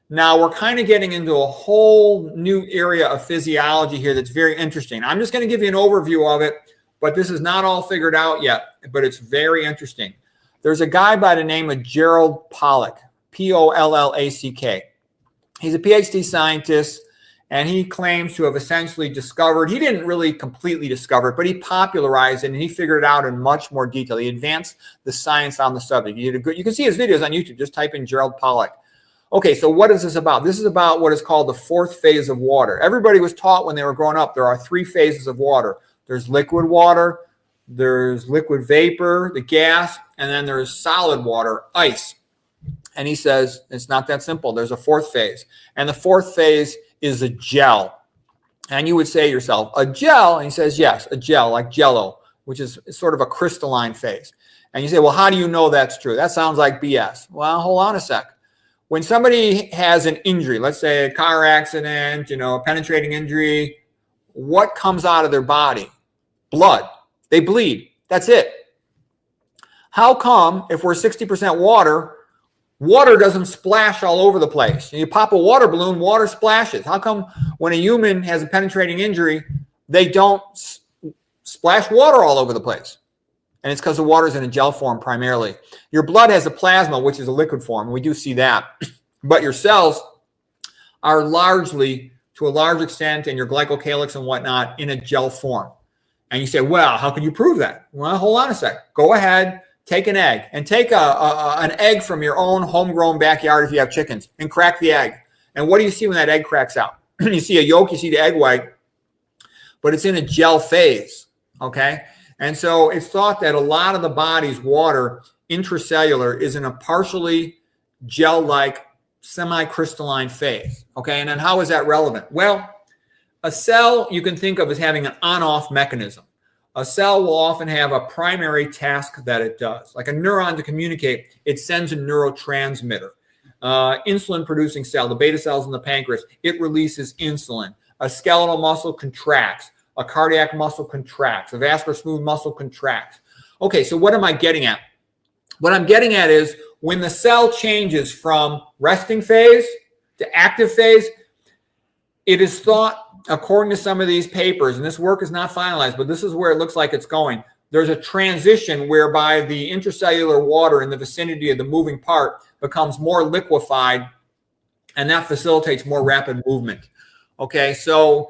Now, we're kind of getting into a whole new area of physiology here that's very interesting. I'm just going to give you an overview of it, but this is not all figured out yet, but it's very interesting. There's a guy by the name of Gerald Pollack, Pollack. He's a PhD scientist, and he claims to have essentially discovered, he didn't really completely discover it, but he popularized it, and he figured it out in much more detail. He advanced the science on the subject. You can see his videos on YouTube. Just type in Gerald Pollack. Okay, so what is this about? This is about what is called the fourth phase of water. Everybody was taught when they were growing up, there are three phases of water. There's liquid water, there's liquid vapor, the gas, and then there's solid water, ice. And he says it's not that simple. There's a fourth phase. And the fourth phase is a gel. And you would say to yourself, a gel? And he says, yes, a gel, like Jell-O, which is sort of a crystalline phase. And you say, well, how do you know that's true? That sounds like BS. Well, hold on a sec. When somebody has an injury, let's say a car accident, a penetrating injury, what comes out of their body? Blood. They bleed. That's it. How come if we're 60% water, water doesn't splash all over the place? You pop a water balloon, water splashes. How come when a human has a penetrating injury, they don't splash water all over the place? And it's because the water is in a gel form primarily. Your blood has a plasma, which is a liquid form. We do see that. But your cells are largely, to a large extent, and your glycocalyx and whatnot, in a gel form. And you say, well, how can you prove that? Well, hold on a sec. Go ahead, take an egg, and take an egg from your own homegrown backyard if you have chickens, and crack the egg. And what do you see when that egg cracks out? You see a yolk, you see the egg white, but it's in a gel phase, okay? And so it's thought that a lot of the body's water intracellular is in a partially gel-like semi-crystalline phase, okay? And then how is that relevant? Well, a cell you can think of as having an on-off mechanism. A cell will often have a primary task that it does. Like a neuron to communicate, it sends a neurotransmitter. Insulin-producing cell, the beta cells in the pancreas, it releases insulin. A skeletal muscle contracts. A cardiac muscle contracts. A vascular smooth muscle contracts. Okay, so what am I getting at? What I'm getting at is when the cell changes from resting phase to active phase, it is thought, according to some of these papers, and this work is not finalized, but this is where it looks like it's going. There's a transition whereby the intracellular water in the vicinity of the moving part becomes more liquefied and that facilitates more rapid movement. Okay, so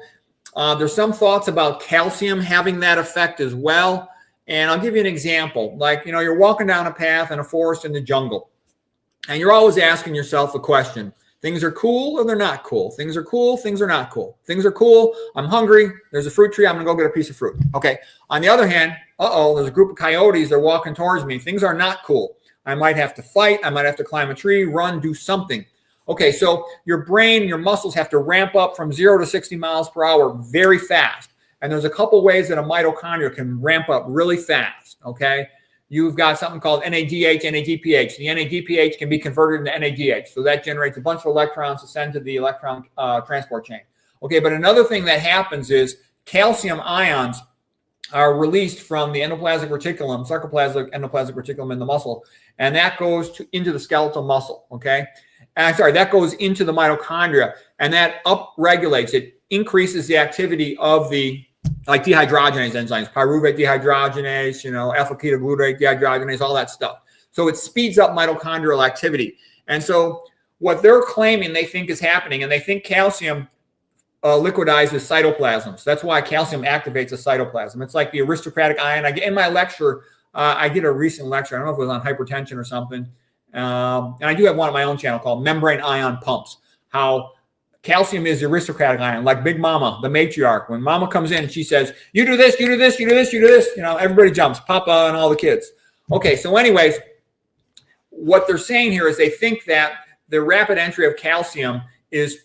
there's some thoughts about calcium having that effect as well. And I'll give you an example. Like, you're walking down a path in a forest in the jungle, and you're always asking yourself a question. Things are cool or they're not cool. Things are cool, things are not cool. Things are cool, I'm hungry, there's a fruit tree, I'm gonna go get a piece of fruit. Okay, on the other hand, there's a group of coyotes, they're walking towards me. Things are not cool. I might have to fight, I might have to climb a tree, run, do something. Okay, so your brain, your muscles have to ramp up from 0 to 60 miles per hour very fast. And there's a couple ways that a mitochondria can ramp up really fast, okay? You've got something called NADH, NADPH. The NADPH can be converted into NADH. So that generates a bunch of electrons to send to the electron transport chain. Okay, but another thing that happens is calcium ions are released from the endoplasmic reticulum, sarcoplasmic endoplasmic reticulum in the muscle, and that goes into the skeletal muscle, okay? That goes into the mitochondria, and that upregulates, it increases the activity of the dehydrogenase enzymes, pyruvate dehydrogenase, alpha-ketoglutarate dehydrogenase, all that stuff. So it speeds up mitochondrial activity. And so what they're claiming they think is happening, and they think calcium liquidizes cytoplasms. That's why calcium activates a cytoplasm. It's like the aristocratic ion. In my lecture, I did a recent lecture. I don't know if it was on hypertension or something. And I do have one on my own channel called Membrane Ion Pumps, how calcium is the aristocratic ion, like Big Mama, the matriarch. When Mama comes in and she says, you do this, you do this, you do this, you do this, everybody jumps, Papa and all the kids. Okay, so anyways, what they're saying here is they think that the rapid entry of calcium is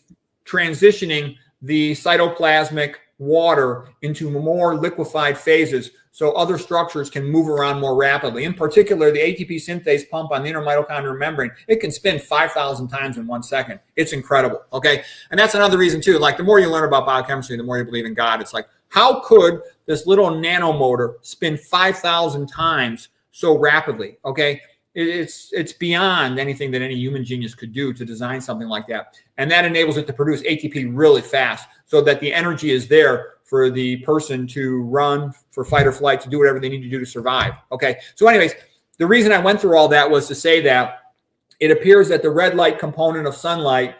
transitioning the cytoplasmic water into more liquefied phases so other structures can move around more rapidly. In particular, the ATP synthase pump on the inner mitochondrial membrane, it can spin 5,000 times in 1 second. It's incredible, okay? And that's another reason too, like the more you learn about biochemistry, the more you believe in God. It's like, how could this little nanomotor spin 5,000 times so rapidly, okay? It's beyond anything that any human genius could do to design something like that. And that enables it to produce ATP really fast so that the energy is there for the person to run, for fight or flight, to do whatever they need to do to survive. Okay, so anyways, the reason I went through all that was to say that it appears that the red light component of sunlight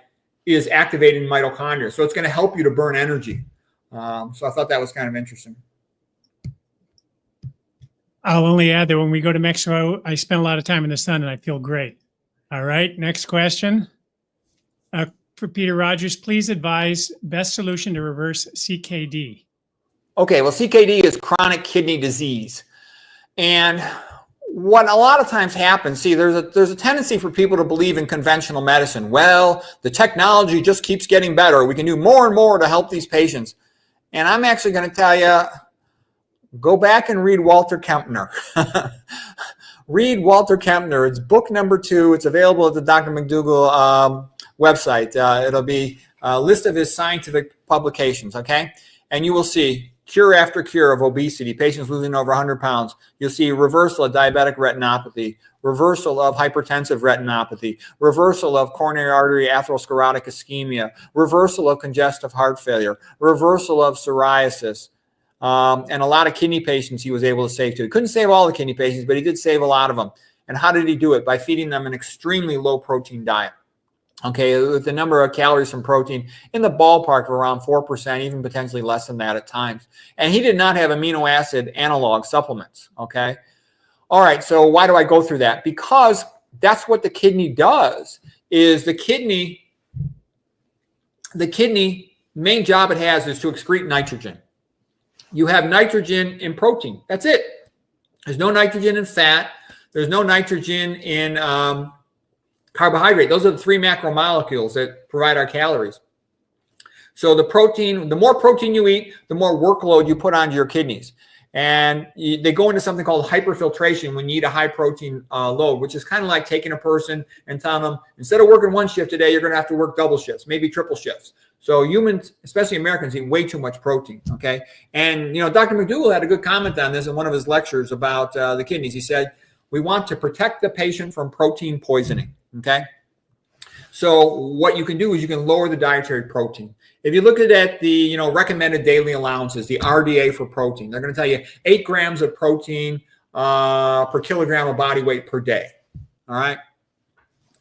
is activating mitochondria. So it's going to help you to burn energy. So I thought that was kind of interesting. I'll only add that when we go to Mexico, I spend a lot of time in the sun and I feel great. All right, next question. For Peter Rogers, please advise best solution to reverse CKD. Okay, well, CKD is chronic kidney disease. And what a lot of times happens, there's a tendency for people to believe in conventional medicine. Well, the technology just keeps getting better. We can do more and more to help these patients. And I'm actually going to tell you, go back and read Walter Kempner. Read Walter Kempner. It's book number 2. It's available at the Dr. McDougall website. It'll be a list of his scientific publications, okay? And you will see cure after cure of obesity, patients losing over 100 pounds. You'll see reversal of diabetic retinopathy, reversal of hypertensive retinopathy, reversal of coronary artery atherosclerotic ischemia, reversal of congestive heart failure, reversal of psoriasis, and a lot of kidney patients he was able to save too. He couldn't save all the kidney patients, but he did save a lot of them. And how did he do it? By feeding them an extremely low protein diet. Okay, with the number of calories from protein in the ballpark of around 4%, even potentially less than that at times. And he did not have amino acid analog supplements, okay? All right, so why do I go through that? Because that's what the kidney does, is the kidney main job it has is to excrete nitrogen. You have nitrogen in protein. That's it. There's no nitrogen in fat. There's no nitrogen in carbohydrate. Those are the 3 macromolecules that provide our calories. So the more protein you eat, the more workload you put onto your kidneys. And they go into something called hyperfiltration when you eat a high protein load, which is kind of like taking a person and telling them, instead of working 1 shift a day, you're going to have to work double shifts, maybe triple shifts. So humans, especially Americans, eat way too much protein, okay? And, Dr. McDougall had a good comment on this in one of his lectures about the kidneys. He said, we want to protect the patient from protein poisoning. Okay, so what you can do is you can lower the dietary protein. If you look at the recommended daily allowances, the RDA for protein, they're going to tell you 8 grams of protein per kilogram of body weight per day. All right,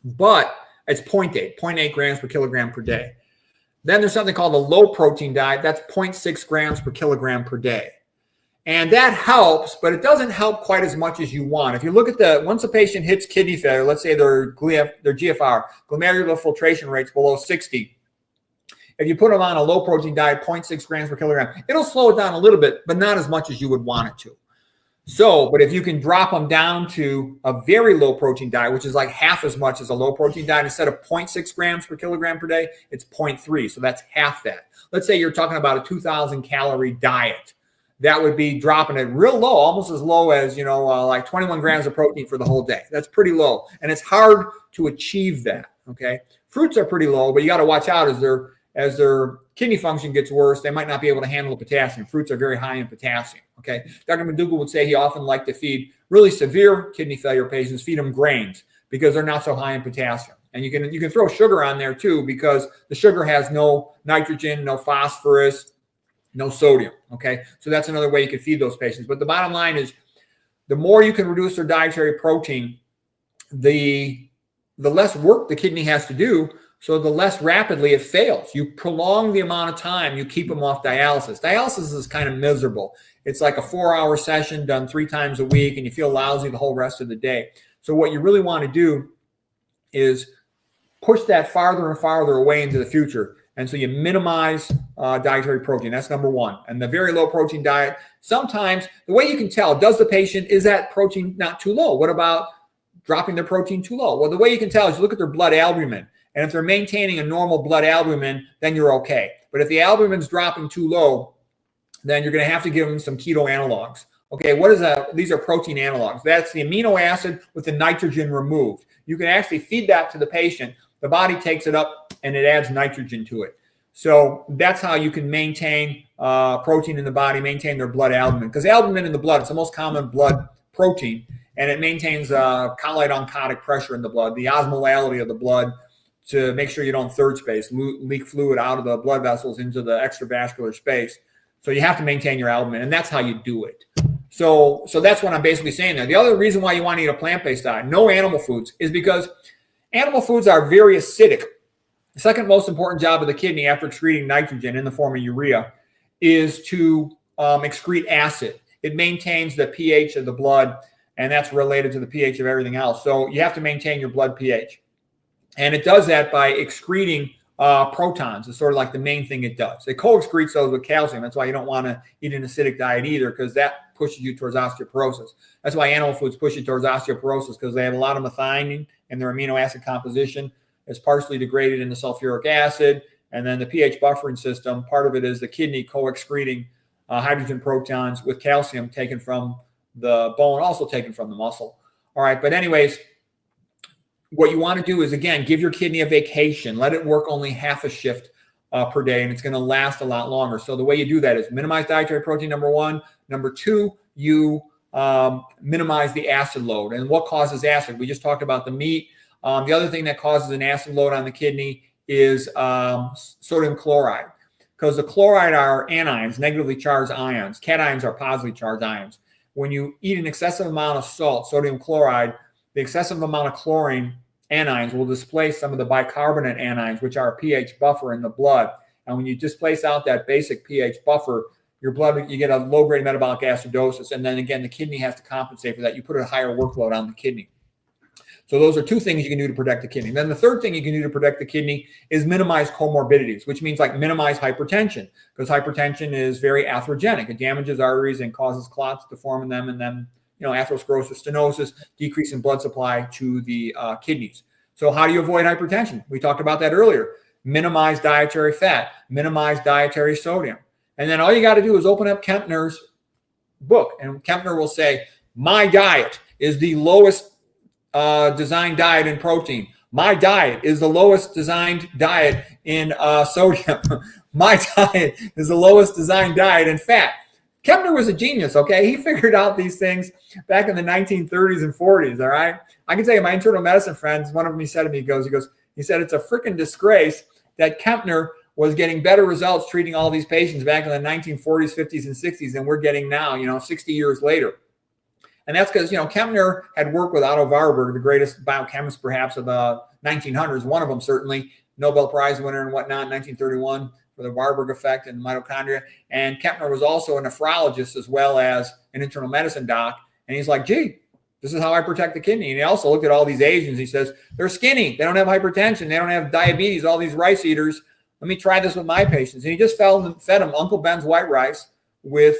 but It's 0.8 grams per kilogram per day. Then there's something called a low protein diet. That's 0.6 grams per kilogram per day. And that helps, but it doesn't help quite as much as you want. If you look at once a patient hits kidney failure, let's say their GFR, glomerular filtration rate's below 60. If you put them on a low protein diet, 0.6 grams per kilogram, it'll slow it down a little bit, but not as much as you would want it to. So, but if you can drop them down to a very low protein diet, which is like half as much as a low protein diet, instead of 0.6 grams per kilogram per day, it's 0.3. So that's half that. Let's say you're talking about a 2,000 calorie diet. That would be dropping it real low, almost as low as, like 21 grams of protein for the whole day. That's pretty low. And it's hard to achieve that. Okay. Fruits are pretty low, but you got to watch out as their kidney function gets worse, they might not be able to handle the potassium. Fruits are very high in potassium. Okay. Dr. McDougall would say he often liked to feed really severe kidney failure patients, feed them grains because they're not so high in potassium. And you can throw sugar on there too, because the sugar has no nitrogen, no phosphorus, no sodium. Okay. So that's another way you can feed those patients. But the bottom line is the more you can reduce their dietary protein, the less work the kidney has to do. So the less rapidly it fails. You prolong the amount of time you keep them off dialysis. Dialysis is kind of miserable. It's like a 4-hour session done 3 times a week, and you feel lousy the whole rest of the day. So what you really want to do is push that farther and farther away into the future. And so you minimize dietary protein. That's number one. And the very low protein diet, sometimes the way you can tell, does the patient, is that protein not too low? What about dropping their protein too low? Well, the way you can tell is you look at their blood albumin. And if they're maintaining a normal blood albumin, then you're okay. But if the albumin's dropping too low, then you're going to have to give them some keto analogs. Okay, what is that? These are protein analogs. That's the amino acid with the nitrogen removed. You can actually feed that to the patient. The body takes it up and it adds nitrogen to it. So that's how you can maintain protein in the body, maintain their blood albumin. Because albumin in the blood, it's the most common blood protein, and it maintains colloid-oncotic pressure in the blood, the osmolality of the blood, to make sure you don't third space, leak fluid out of the blood vessels into the extravascular space. So you have to maintain your albumin, and that's how you do it. So that's what I'm basically saying there. The other reason why you want to eat a plant-based diet, no animal foods, is because animal foods are very acidic. The second most important job of the kidney after excreting nitrogen in the form of urea is to excrete acid. It maintains the pH of the blood, and that's related to the pH of everything else. So you have to maintain your blood pH. And it does that by excreting protons. It's sort of like the main thing it does. It co-excretes those with calcium. That's why you don't want to eat an acidic diet either, because that pushes you towards osteoporosis. That's why animal foods push you towards osteoporosis, because they have a lot of methionine in their amino acid composition. It's partially degraded into sulfuric acid. And then the pH buffering system, part of it is the kidney co-excreting hydrogen protons with calcium taken from the bone, also taken from the muscle. All right, but anyways, what you want to do is, again, give your kidney a vacation. Let it work only half a shift per day, and it's going to last a lot longer. So the way you do that is minimize dietary protein, number one. Number two, you minimize the acid load. And what causes acid? We just talked about the meat. The other thing that causes an acid load on the kidney is sodium chloride, because the chloride are anions, negatively charged ions. Cations are positively charged ions. When you eat an excessive amount of salt, sodium chloride, the excessive amount of chlorine anions will displace some of the bicarbonate anions, which are a pH buffer in the blood. And when you displace out that basic pH buffer, your blood, you get a low-grade metabolic acidosis. And then again, the kidney has to compensate for that. You put a higher workload on the kidney. So those are two things you can do to protect the kidney. Then the third thing you can do to protect the kidney is minimize comorbidities, which means like minimize hypertension, because hypertension is very atherogenic. It damages arteries and causes clots to form in them, and then atherosclerosis, stenosis, decrease in blood supply to the kidneys. So how do you avoid hypertension? We talked about that earlier. Minimize dietary fat, minimize dietary sodium. And then all you got to do is open up Kempner's book, and Kempner will say, my diet is the lowest designed diet in protein. My diet is the lowest designed diet in sodium. My diet is the lowest designed diet in fat. Kempner was a genius, okay? He figured out these things back in the 1930s and 40s, all right? I can tell you, my internal medicine friends, one of them, he said to me, he said, it's a freaking disgrace that Kempner was getting better results treating all these patients back in the 1940s, 50s, and 60s than we're getting now, 60 years later. And that's because, Kempner had worked with Otto Warburg, the greatest biochemist perhaps of the 1900s, one of them certainly, Nobel Prize winner and whatnot, 1931 for the Warburg effect and mitochondria. And Kepner was also a nephrologist as well as an internal medicine doc. And he's like, gee, this is how I protect the kidney. And he also looked at all these Asians. He says, they're skinny. They don't have hypertension. They don't have diabetes, all these rice eaters. Let me try this with my patients. And he just fed them Uncle Ben's white rice with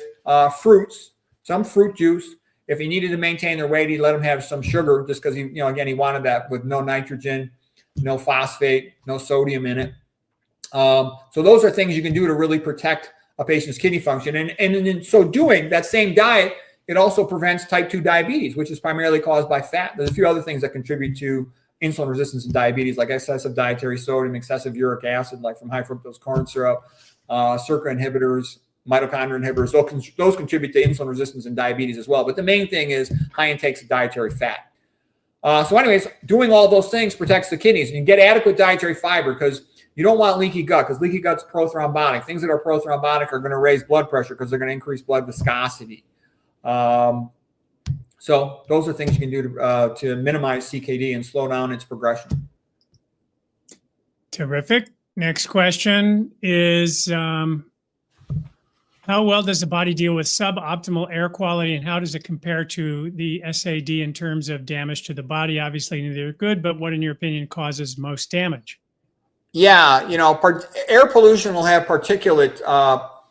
fruits, some fruit juice. If he needed to maintain their weight, he'd let them have some sugar just because again, he wanted that with no nitrogen, no phosphate, no sodium in it. So those are things you can do to really protect a patient's kidney function. And in so doing, that same diet, it also prevents type 2 diabetes, which is primarily caused by fat. There's a few other things that contribute to insulin resistance and diabetes, like excessive dietary sodium, excessive uric acid, like from high fructose corn syrup, SERCA inhibitors, mitochondria inhibitors. Those contribute to insulin resistance and diabetes as well. But the main thing is high intakes of dietary fat. So anyways, doing all those things protects the kidneys. And you get adequate dietary fiber because you don't want leaky gut, because leaky gut's prothrombotic. Things that are prothrombotic are going to raise blood pressure because they're going to increase blood viscosity. So those are things you can do to minimize CKD and slow down its progression. Terrific. Next question is, how well does the body deal with suboptimal air quality, and how does it compare to the SAD in terms of damage to the body? Obviously, neither are good, but what, in your opinion, causes most damage? Yeah, air pollution will have particulate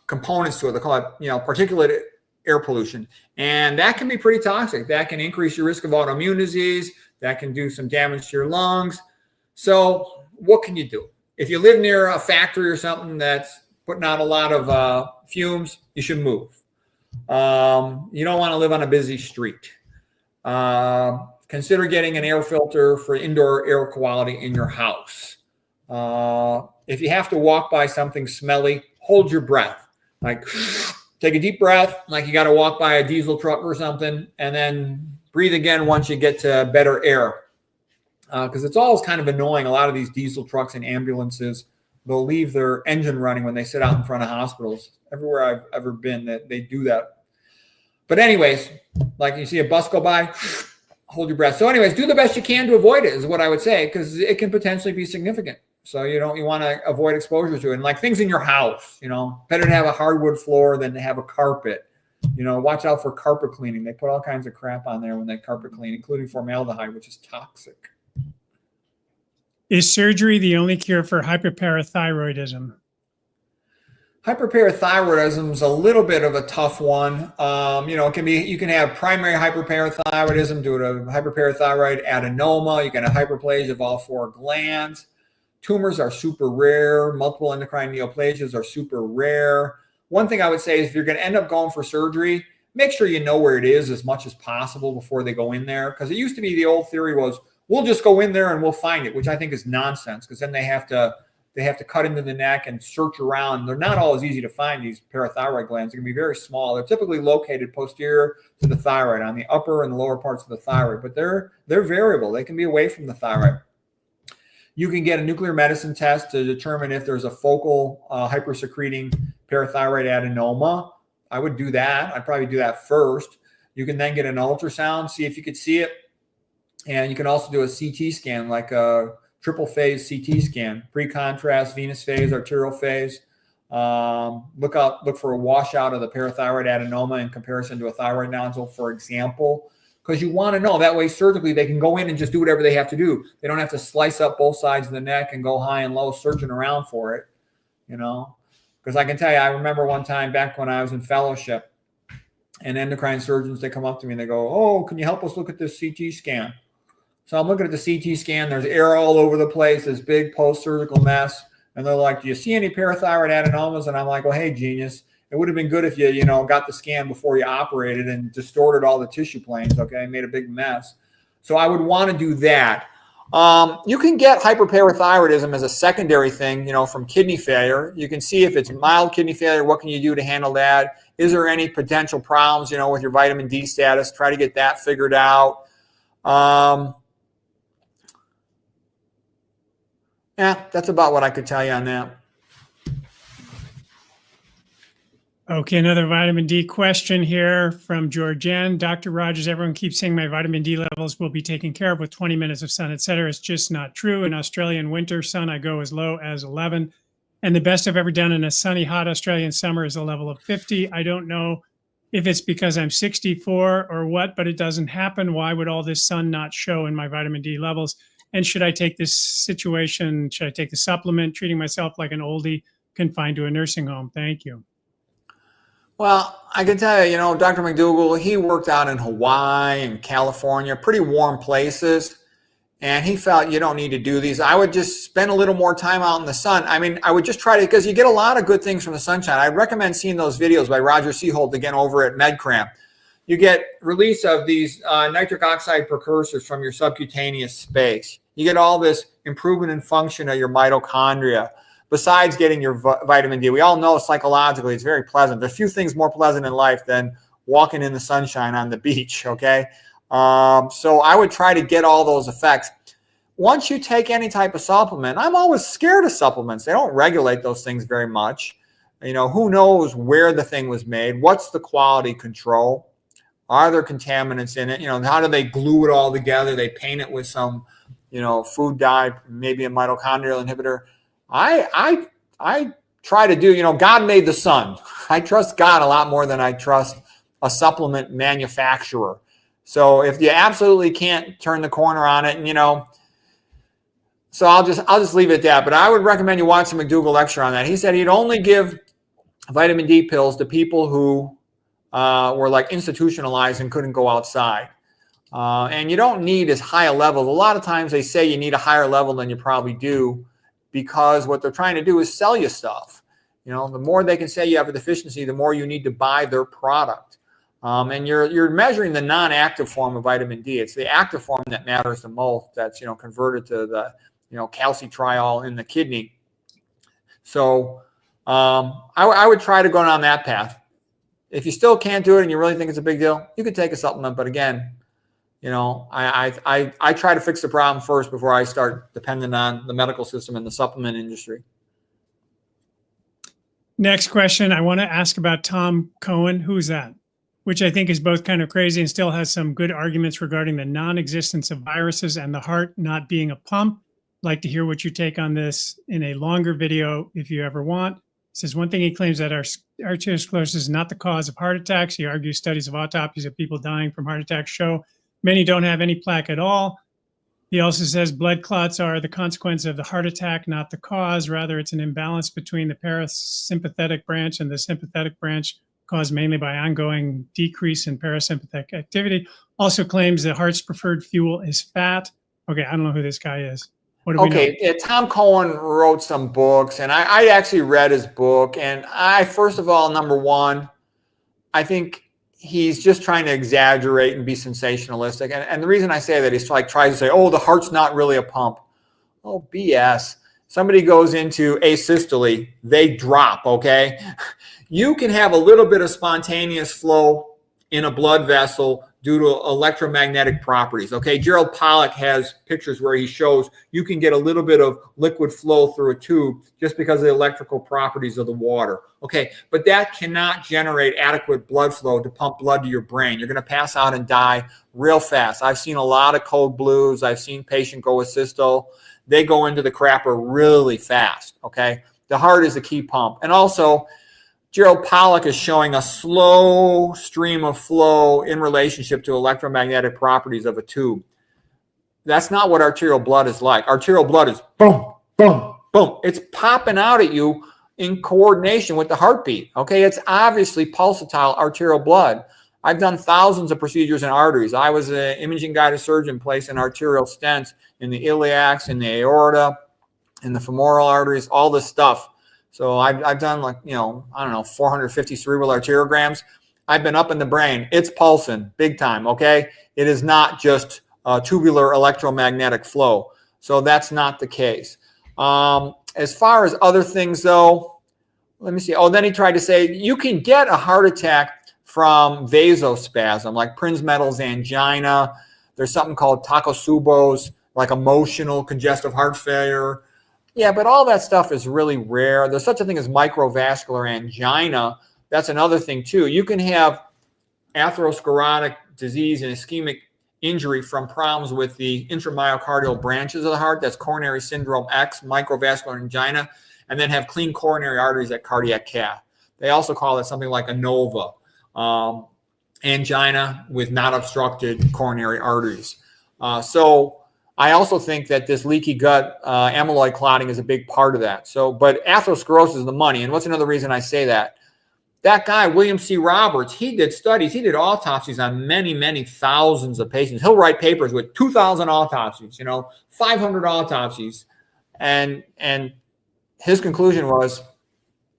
components to it. They call it, particulate air pollution. And that can be pretty toxic. That can increase your risk of autoimmune disease. That can do some damage to your lungs. So what can you do? If you live near a factory or something that's putting out a lot of fumes, you should move. You don't want to live on a busy street. Consider getting an air filter for indoor air quality in your house. If you have to walk by something smelly, hold your breath. Like, take a deep breath, like you got to walk by a diesel truck or something, and then breathe again once you get to better air. Because it's always kind of annoying. A lot of these diesel trucks and ambulances, they'll leave their engine running when they sit out in front of hospitals. Everywhere I've ever been, that they do that. But anyways, like you see a bus go by, hold your breath. So anyways, do the best you can to avoid it is what I would say, because it can potentially be significant. So you want to avoid exposure to it. And like things in your house, better to have a hardwood floor than to have a carpet. Watch out for carpet cleaning. They put all kinds of crap on there when they carpet clean, including formaldehyde, which is toxic. Is surgery the only cure for hyperparathyroidism? Hyperparathyroidism is a little bit of a tough one. It can be, you can have primary hyperparathyroidism due to hyperparathyroid adenoma. You can have hyperplasia of all four glands. Tumors are super rare. Multiple endocrine neoplasias are super rare. One thing I would say is if you're going to end up going for surgery, make sure you know where it is as much as possible before they go in there. Because it used to be the old theory was, we'll just go in there and we'll find it, which I think is nonsense, because then they have to cut into the neck and search around. They're not always easy to find, these parathyroid glands. They can be very small. They're typically located posterior to the thyroid, on the upper and lower parts of the thyroid, but they're variable. They can be away from the thyroid. You can get a nuclear medicine test to determine if there's a focal hypersecreting parathyroid adenoma. I would do that. I'd probably do that first. You can then get an ultrasound, see if you could see it. And you can also do a CT scan, like a triple phase CT scan, pre-contrast, venous phase, arterial phase. Look for a washout of the parathyroid adenoma in comparison to a thyroid nodule, for example, because you want to know. That way, surgically, they can go in and just do whatever they have to do. They don't have to slice up both sides of the neck and go high and low, searching around for it, Because I can tell you, I remember one time back when I was in fellowship, and endocrine surgeons, they come up to me and they go, "Oh, can you help us look at this CT scan?" So I'm looking at the CT scan. There's air all over the place, this big post-surgical mess. And they're like, "Do you see any parathyroid adenomas?" And I'm like, "Well, hey, genius, it would have been good if you, got the scan before you operated and distorted all the tissue planes, okay, made a big mess." So I would want to do that. You can get hyperparathyroidism as a secondary thing, from kidney failure. You can see if it's mild kidney failure, what can you do to handle that? Is there any potential problems, with your vitamin D status? Try to get that figured out. Yeah, that's about what I could tell you on that. Okay, another vitamin D question here from Georgianne. Dr. Rogers, everyone keeps saying my vitamin D levels will be taken care of with 20 minutes of sun, etc. It's just not true. In Australian winter sun, I go as low as 11. And the best I've ever done in a sunny, hot Australian summer is a level of 50. I don't know if it's because I'm 64 or what, but it doesn't happen. Why would all this sun not show in my vitamin D levels? And should I take this situation? Should I take the supplement, treating myself like an oldie confined to a nursing home? Thank you. Well, I can tell you, Dr. McDougall, he worked out in Hawaii and California, pretty warm places, and he felt you don't need to do these. I would just spend a little more time out in the sun. I mean, I would just try to, because you get a lot of good things from the sunshine. I'd recommend seeing those videos by Roger Seaholt again over at MedCram. You get release of these nitric oxide precursors from your subcutaneous space. You get all this improvement in function of your mitochondria. Besides getting your vitamin D, we all know psychologically it's very pleasant. There's few things more pleasant in life than walking in the sunshine on the beach, okay? So I would try to get all those effects. Once you take any type of supplement, I'm always scared of supplements. They don't regulate those things very much. Who knows where the thing was made? What's the quality control? Are there contaminants in it? How do they glue it all together? They paint it with some, food dye, maybe a mitochondrial inhibitor. I try to do, God made the sun. I trust God a lot more than I trust a supplement manufacturer. So if you absolutely can't turn the corner on it, so I'll just leave it at that. But I would recommend you watch the McDougall lecture on that. He said he'd only give vitamin D pills to people who were like institutionalized and couldn't go outside. And you don't need as high a level. A lot of times they say you need a higher level than you probably do, because what they're trying to do is sell you stuff. The more they can say you have a deficiency, the more you need to buy their product. And you're measuring the non-active form of vitamin D. It's the active form that matters the most. That's converted to the calcitriol in the kidney. So I would try to go down that path. If you still can't do it and you really think it's a big deal, you could take a supplement. But again, I try to fix the problem first before I start depending on the medical system and the supplement industry. Next question. I want to ask about Tom Cohen. Who's that? Which I think is both kind of crazy and still has some good arguments regarding the non-existence of viruses and the heart not being a pump. I'd like to hear what you take on this in a longer video if you ever want. It says one thing he claims that arteriosclerosis is not the cause of heart attacks. He argues studies of autopsies of people dying from heart attacks show many don't have any plaque at all. He also says blood clots are the consequence of the heart attack, not the cause. Rather, it's an imbalance between the parasympathetic branch and the sympathetic branch, caused mainly by ongoing decrease in parasympathetic activity. Also claims the heart's preferred fuel is fat. Okay, I don't know who this guy is. What do we know? Yeah, Tom Cohen wrote some books, and I actually read his book. And first of all, number one, I think he's just trying to exaggerate and be sensationalistic. And the reason I say that is tries to say, oh, the heart's not really a pump. Oh, BS. Somebody goes into asystole, they drop, okay? You can have a little bit of spontaneous flow in a blood vessel due to electromagnetic properties, okay? Gerald Pollack has pictures where he shows you can get a little bit of liquid flow through a tube just because of the electrical properties of the water, okay? But that cannot generate adequate blood flow to pump blood to your brain. You're gonna pass out and die real fast. I've seen a lot of code blues. I've seen patient go with systole. They go into the crapper really fast, okay? The heart is the key pump. And also, Gerald Pollack is showing a slow stream of flow in relationship to electromagnetic properties of a tube. That's not what arterial blood is like. Arterial blood is boom, boom, boom. It's popping out at you in coordination with the heartbeat, okay? It's obviously pulsatile arterial blood. I've done thousands of procedures in arteries. I was an imaging guided surgeon placing arterial stents in the iliacs, in the aorta, in the femoral arteries, all this stuff. So I've done 450 cerebral arteriograms. I've been up in the brain. It's pulsing big time, okay? It is not just tubular electromagnetic flow. So that's not the case. As far as other things, though, let me see. Oh, then he tried to say you can get a heart attack from vasospasm, like Prinzmetal's angina. There's something called Takotsubo's, like emotional congestive heart failure. Yeah, but all that stuff is really rare. There's such a thing as microvascular angina. that's another thing too. You can have atherosclerotic disease and ischemic injury from problems with the intramyocardial branches of the heart. That's coronary syndrome X, microvascular angina, and then have clean coronary arteries at cardiac cath. They also call it something like a NOVA, angina with not obstructed coronary arteries. So I also think that this leaky gut amyloid clotting is a big part of that. So, but atherosclerosis is the money. And what's another reason I say that? That guy, William C. Roberts, he did studies, he did autopsies on many, many thousands of patients. He'll write papers with 2,000 autopsies, 500 autopsies. And his conclusion was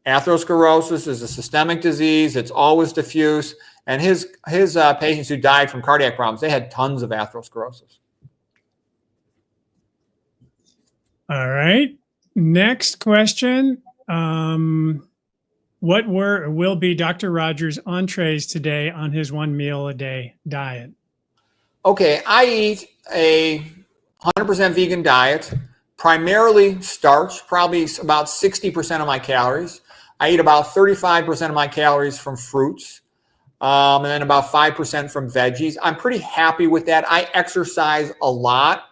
atherosclerosis is a systemic disease. It's always diffuse. And his patients who died from cardiac problems, they had tons of atherosclerosis. All right. Next question. What will be Dr. Rogers' entrees today on his 1 meal a day diet? Okay, I eat a 100% vegan diet, primarily starch, probably about 60% of my calories. I eat about 35% of my calories from fruits, and then about 5% from veggies. I'm pretty happy with that. I exercise a lot.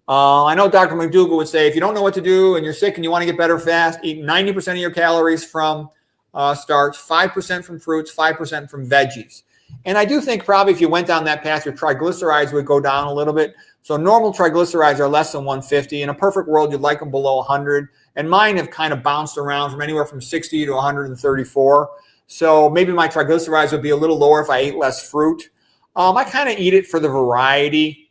I know Dr. McDougall would say, if you don't know what to do and you're sick and you want to get better fast, eat 90% of your calories from starch, 5% from fruits, 5% from veggies. And I do think probably if you went down that path, your triglycerides would go down a little bit. So normal triglycerides are less than 150. In a perfect world, you'd like them below 100. And mine have kind of bounced around from anywhere from 60 to 134. So maybe my triglycerides would be a little lower if I ate less fruit. I kind of eat it for the variety.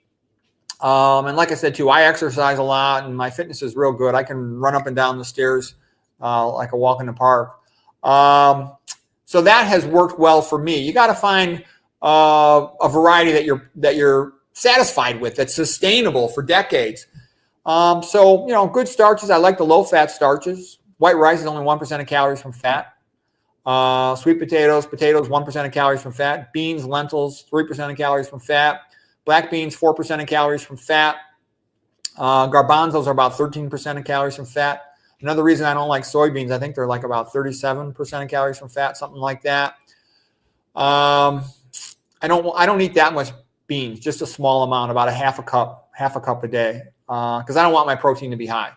And like I said, too, I exercise a lot and my fitness is real good. I can run up and down the stairs like a walk in the park. So that has worked well for me. You got to find a variety that you're satisfied with, that's sustainable for decades. So, good starches. I like the low-fat starches. White rice is only 1% of calories from fat. Sweet potatoes, 1% of calories from fat. Beans, lentils, 3% of calories from fat. Black beans, 4% of calories from fat. Garbanzos are about 13% of calories from fat. Another reason I don't like soybeans, I think they're like about 37% of calories from fat, something like that. I don't eat that much beans, just a small amount, about a half a cup a day, because I don't want my protein to be high.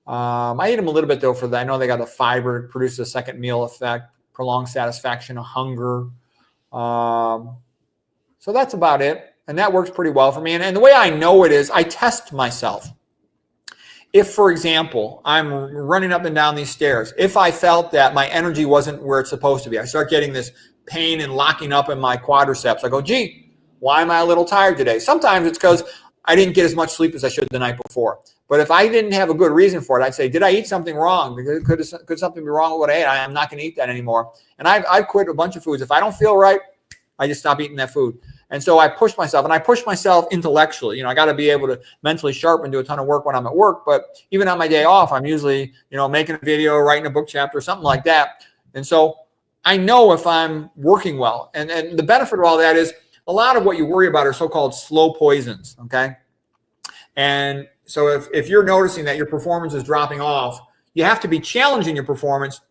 I eat them a little bit though I know they got the fiber, it produces a second meal effect, prolonged satisfaction of hunger. So that's about it. And that works pretty well for me. And the way I know it is I test myself. If, for example, I'm running up and down these stairs, if I felt that my energy wasn't where it's supposed to be, I start getting this pain and locking up in my quadriceps. I go, gee, why am I a little tired today? Sometimes it's because I didn't get as much sleep as I should the night before. But if I didn't have a good reason for it, I'd say, did I eat something wrong? Could something be wrong with what I ate? I'm not going to eat that anymore. And I've quit a bunch of foods. If I don't feel right, I just stop eating that food. And so I push myself, and I push myself intellectually. I got to be able to mentally sharp and do a ton of work when I'm at work. But even on my day off, I'm usually, making a video, writing a book chapter, something like that. And so I know if I'm working well. And the benefit of all that is a lot of what you worry about are so-called slow poisons, okay? And so if you're noticing that your performance is dropping off, you have to be challenging your performance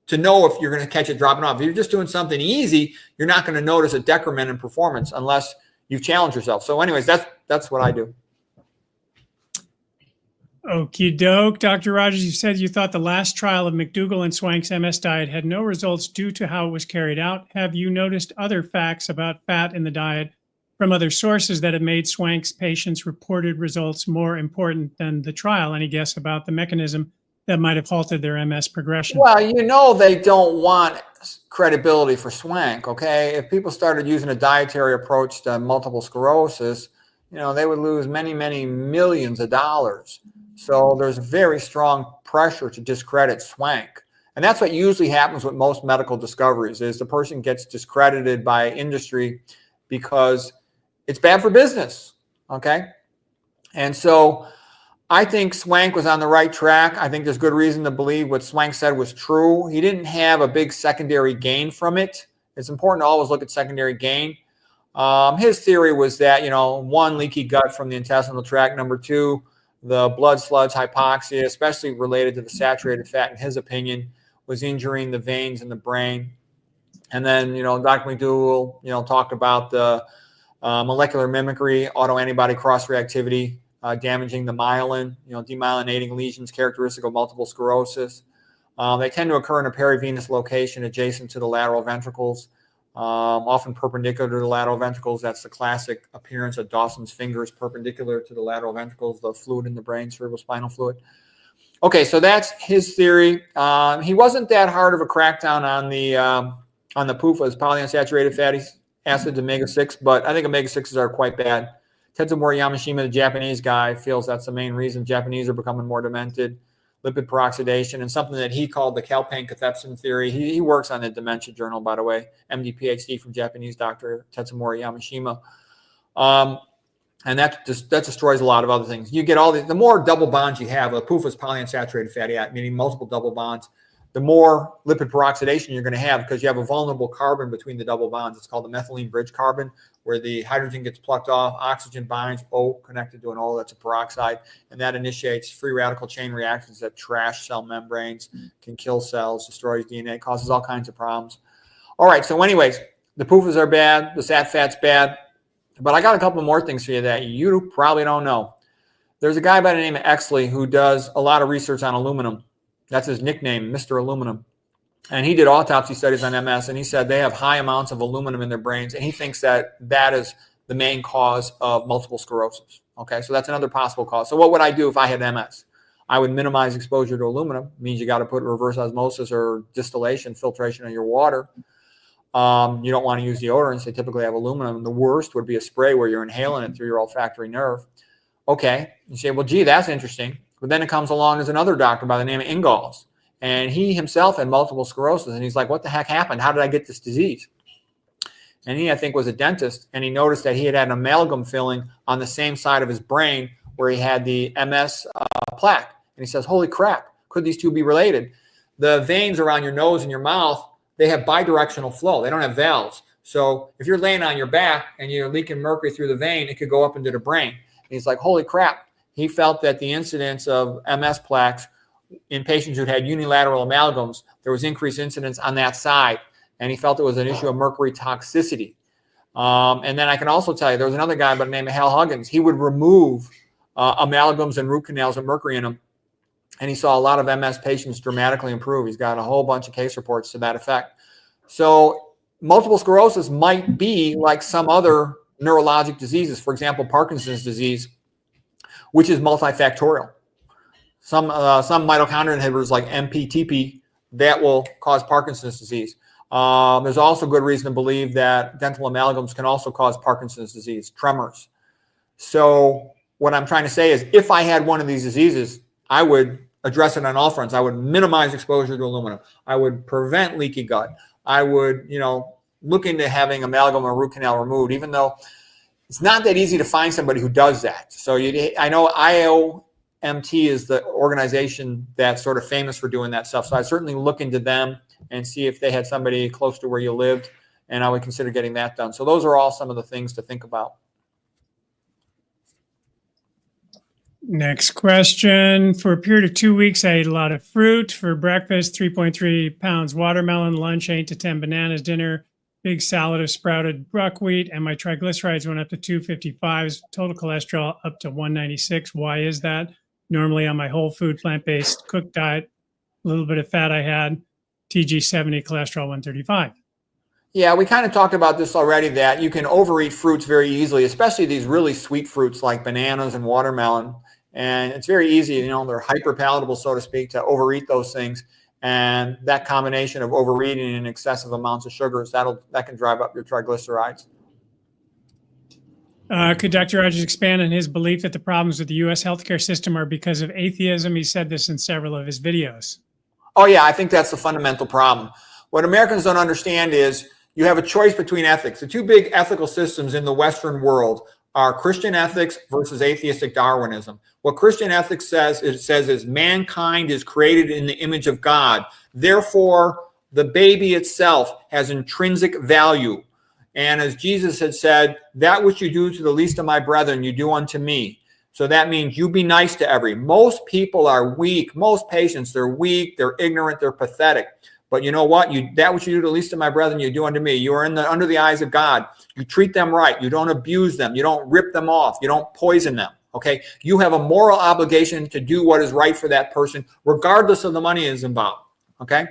to know if you're going to catch it dropping off. If you're just doing something easy, you're not going to notice a decrement in performance unless you've challenged yourself. So anyways, that's what I do. Okie doke. Dr. Rogers, you said you thought the last trial of McDougall and Swank's MS diet had no results due to how it was carried out. Have you noticed other facts about fat in the diet from other sources that have made Swank's patients' reported results more important than the trial? Any guess about the mechanism that might have halted their MS progression? Well, they don't want credibility for Swank, okay? If people started using a dietary approach to multiple sclerosis, they would lose many, many millions of dollars. So there's very strong pressure to discredit Swank. And that's what usually happens with most medical discoveries is the person gets discredited by industry because it's bad for business, okay? And so I think Swank was on the right track. I think there's good reason to believe what Swank said was true. He didn't have a big secondary gain from it. It's important to always look at secondary gain. His theory was that, one, leaky gut from the intestinal tract. Number two, the blood sludge hypoxia, especially related to the saturated fat, in his opinion, was injuring the veins in the brain. And then, Dr. McDougall, talked about the molecular mimicry, autoantibody cross-reactivity, damaging the myelin, demyelinating lesions characteristic of multiple sclerosis. They tend to occur in a perivenous location adjacent to the lateral ventricles, often perpendicular to the lateral ventricles. That's the classic appearance of Dawson's fingers, perpendicular to the lateral ventricles, the fluid in the brain, cerebrospinal fluid. Okay, so that's his theory. He wasn't that hard of a crackdown on the PUFAs, polyunsaturated fatty acids, omega-6, but I think omega-6s are quite bad. Tetsumori Yamashima, the Japanese guy, feels that's the main reason Japanese are becoming more demented. Lipid peroxidation, and something that he called the calpain-cathepsin theory. He works on the Dementia Journal, by the way, MD, PhD from Japanese doctor Tetsumori Yamashima. And that destroys a lot of other things. You get all the more double bonds you have, a PUFA is polyunsaturated fatty acid, meaning multiple double bonds, the more lipid peroxidation you're going to have because you have a vulnerable carbon between the double bonds. It's called the methylene bridge carbon, where the hydrogen gets plucked off, oxygen binds, O connected to an O, that's a peroxide, and that initiates free radical chain reactions that trash cell membranes, can kill cells, destroys DNA, causes all kinds of problems. All right, so anyways, the PUFAs are bad, the sat fat's bad, but I got a couple more things for you that you probably don't know. There's a guy by the name of Exley who does a lot of research on aluminum. That's his nickname, Mr. Aluminum. And he did autopsy studies on MS, and he said they have high amounts of aluminum in their brains, and he thinks that is the main cause of multiple sclerosis. Okay, so that's another possible cause. So what would I do if I had MS? I would minimize exposure to aluminum. It means you got to put reverse osmosis or distillation, filtration in your water. You don't want to use deodorants. They typically have aluminum. The worst would be a spray where you're inhaling it through your olfactory nerve. Okay, you say, well, gee, that's interesting. But then it comes along as another doctor by the name of Ingalls. And he himself had multiple sclerosis. And he's like, what the heck happened? How did I get this disease? And he, I think, was a dentist. And he noticed that he had an amalgam filling on the same side of his brain where he had the MS plaque. And he says, holy crap, could these two be related? The veins around your nose and your mouth, they have bidirectional flow. They don't have valves. So if you're laying on your back and you're leaking mercury through the vein, it could go up into the brain. And he's like, holy crap. He felt that the incidence of MS plaques in patients who had unilateral amalgams, there was increased incidence on that side. And he felt it was an issue of mercury toxicity. And then I can also tell you, there was another guy by the name of Hal Huggins. He would remove amalgams and root canals with mercury in them. And he saw a lot of MS patients dramatically improve. He's got a whole bunch of case reports to that effect. So multiple sclerosis might be like some other neurologic diseases. For example, Parkinson's disease, which is multifactorial. Some mitochondrial inhibitors like MPTP, that will cause Parkinson's disease. There's also good reason to believe that dental amalgams can also cause Parkinson's disease, tremors. So what I'm trying to say is if I had one of these diseases, I would address it on all fronts. I would minimize exposure to aluminum. I would prevent leaky gut. I would, look into having amalgam or root canal removed, even though it's not that easy to find somebody who does that. So I know IOMT is the organization that's sort of famous for doing that stuff. So I certainly look into them and see if they had somebody close to where you lived, and I would consider getting that done. So those are all some of the things to think about. Next question. For a period of 2 weeks, I ate a lot of fruit. For breakfast, 3.3 pounds watermelon, lunch, 8 to 10 bananas, dinner, big salad of sprouted buckwheat, and my triglycerides went up to 255, total cholesterol up to 196. Why is that? Normally on my whole food, plant-based, cooked diet, a little bit of fat I had, TG 70, cholesterol 135. Yeah, we kind of talked about this already, that you can overeat fruits very easily, especially these really sweet fruits like bananas and watermelon. And it's very easy, they're hyper palatable, so to speak, to overeat those things. And that combination of overeating and excessive amounts of sugars, that can drive up your triglycerides. Could Dr. Rogers expand on his belief that the problems with the U.S. healthcare system are because of atheism? He said this in several of his videos. Oh, yeah, I think that's the fundamental problem. What Americans don't understand is you have a choice between ethics. The two big ethical systems in the Western world are Christian ethics versus atheistic Darwinism. What Christian ethics says is mankind is created in the image of God. Therefore, the baby itself has intrinsic value. And as Jesus had said, that which you do to the least of my brethren, you do unto me. So that means you be nice to most people are weak. Most patients, they're weak, they're ignorant, they're pathetic. But you know what? That what you do to the least of my brethren, you do unto me. You are under the eyes of God. You treat them right. You don't abuse them. You don't rip them off. You don't poison them. Okay? You have a moral obligation to do what is right for that person, regardless of the money is involved. Okay?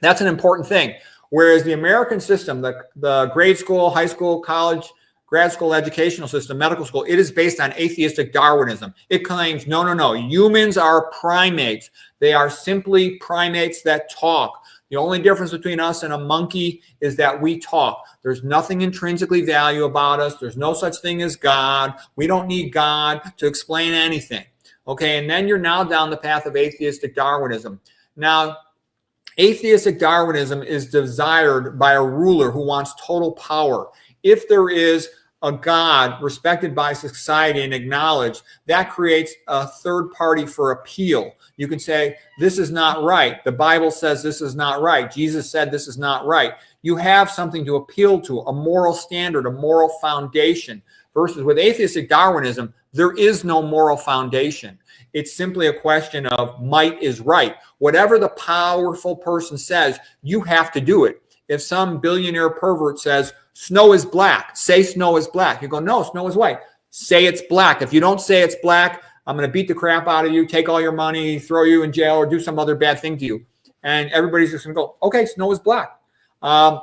That's an important thing. Whereas the American system, the grade school, high school, college, grad school educational system, medical school, it is based on atheistic Darwinism. It claims, no, humans are primates. They are simply primates that talk. The only difference between us and a monkey is that we talk. There's nothing intrinsically valuable about us. There's no such thing as God. We don't need God to explain anything. Okay, and then you're now down the path of atheistic Darwinism. Now, atheistic Darwinism is desired by a ruler who wants total power. If there is a God respected by society and acknowledged, that creates a third party for appeal. You can say, this is not right. The Bible says this is not right. Jesus said this is not right. You have something to appeal to, a moral standard, a moral foundation. Versus with atheistic Darwinism, there is no moral foundation. It's simply a question of might is right. Whatever the powerful person says, you have to do it. If some billionaire pervert says, snow is black, say snow is black. You go, no, snow is white. Say it's black. If you don't say it's black, I'm going to beat the crap out of you, take all your money, throw you in jail, or do some other bad thing to you. And everybody's just going to go, okay, snow is black. And,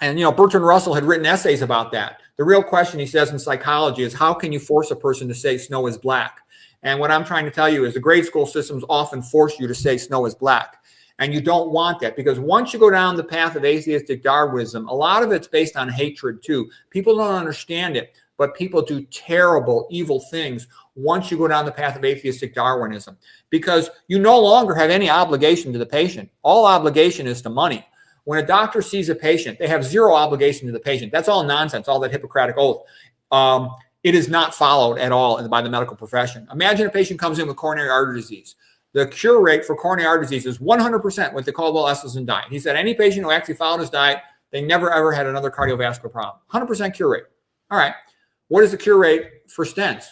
Bertrand Russell had written essays about that. The real question, he says, in psychology is how can you force a person to say snow is black? And what I'm trying to tell you is the grade school systems often force you to say snow is black. And you don't want that, because once you go down the path of atheistic Darwinism, a lot of it's based on hatred too. People don't understand it, but people do terrible, evil things once you go down the path of atheistic Darwinism, because you no longer have any obligation to the patient. All obligation is to money. When a doctor sees a patient, they have zero obligation to the patient. That's all nonsense, all that Hippocratic oath. It is not followed at all by the medical profession. Imagine a patient comes in with coronary artery disease. The cure rate for coronary artery disease is 100% with the Caldwell-Esselstyn diet. He said any patient who actually followed his diet, they never ever had another cardiovascular problem. 100% cure rate. All right. What is the cure rate for stents?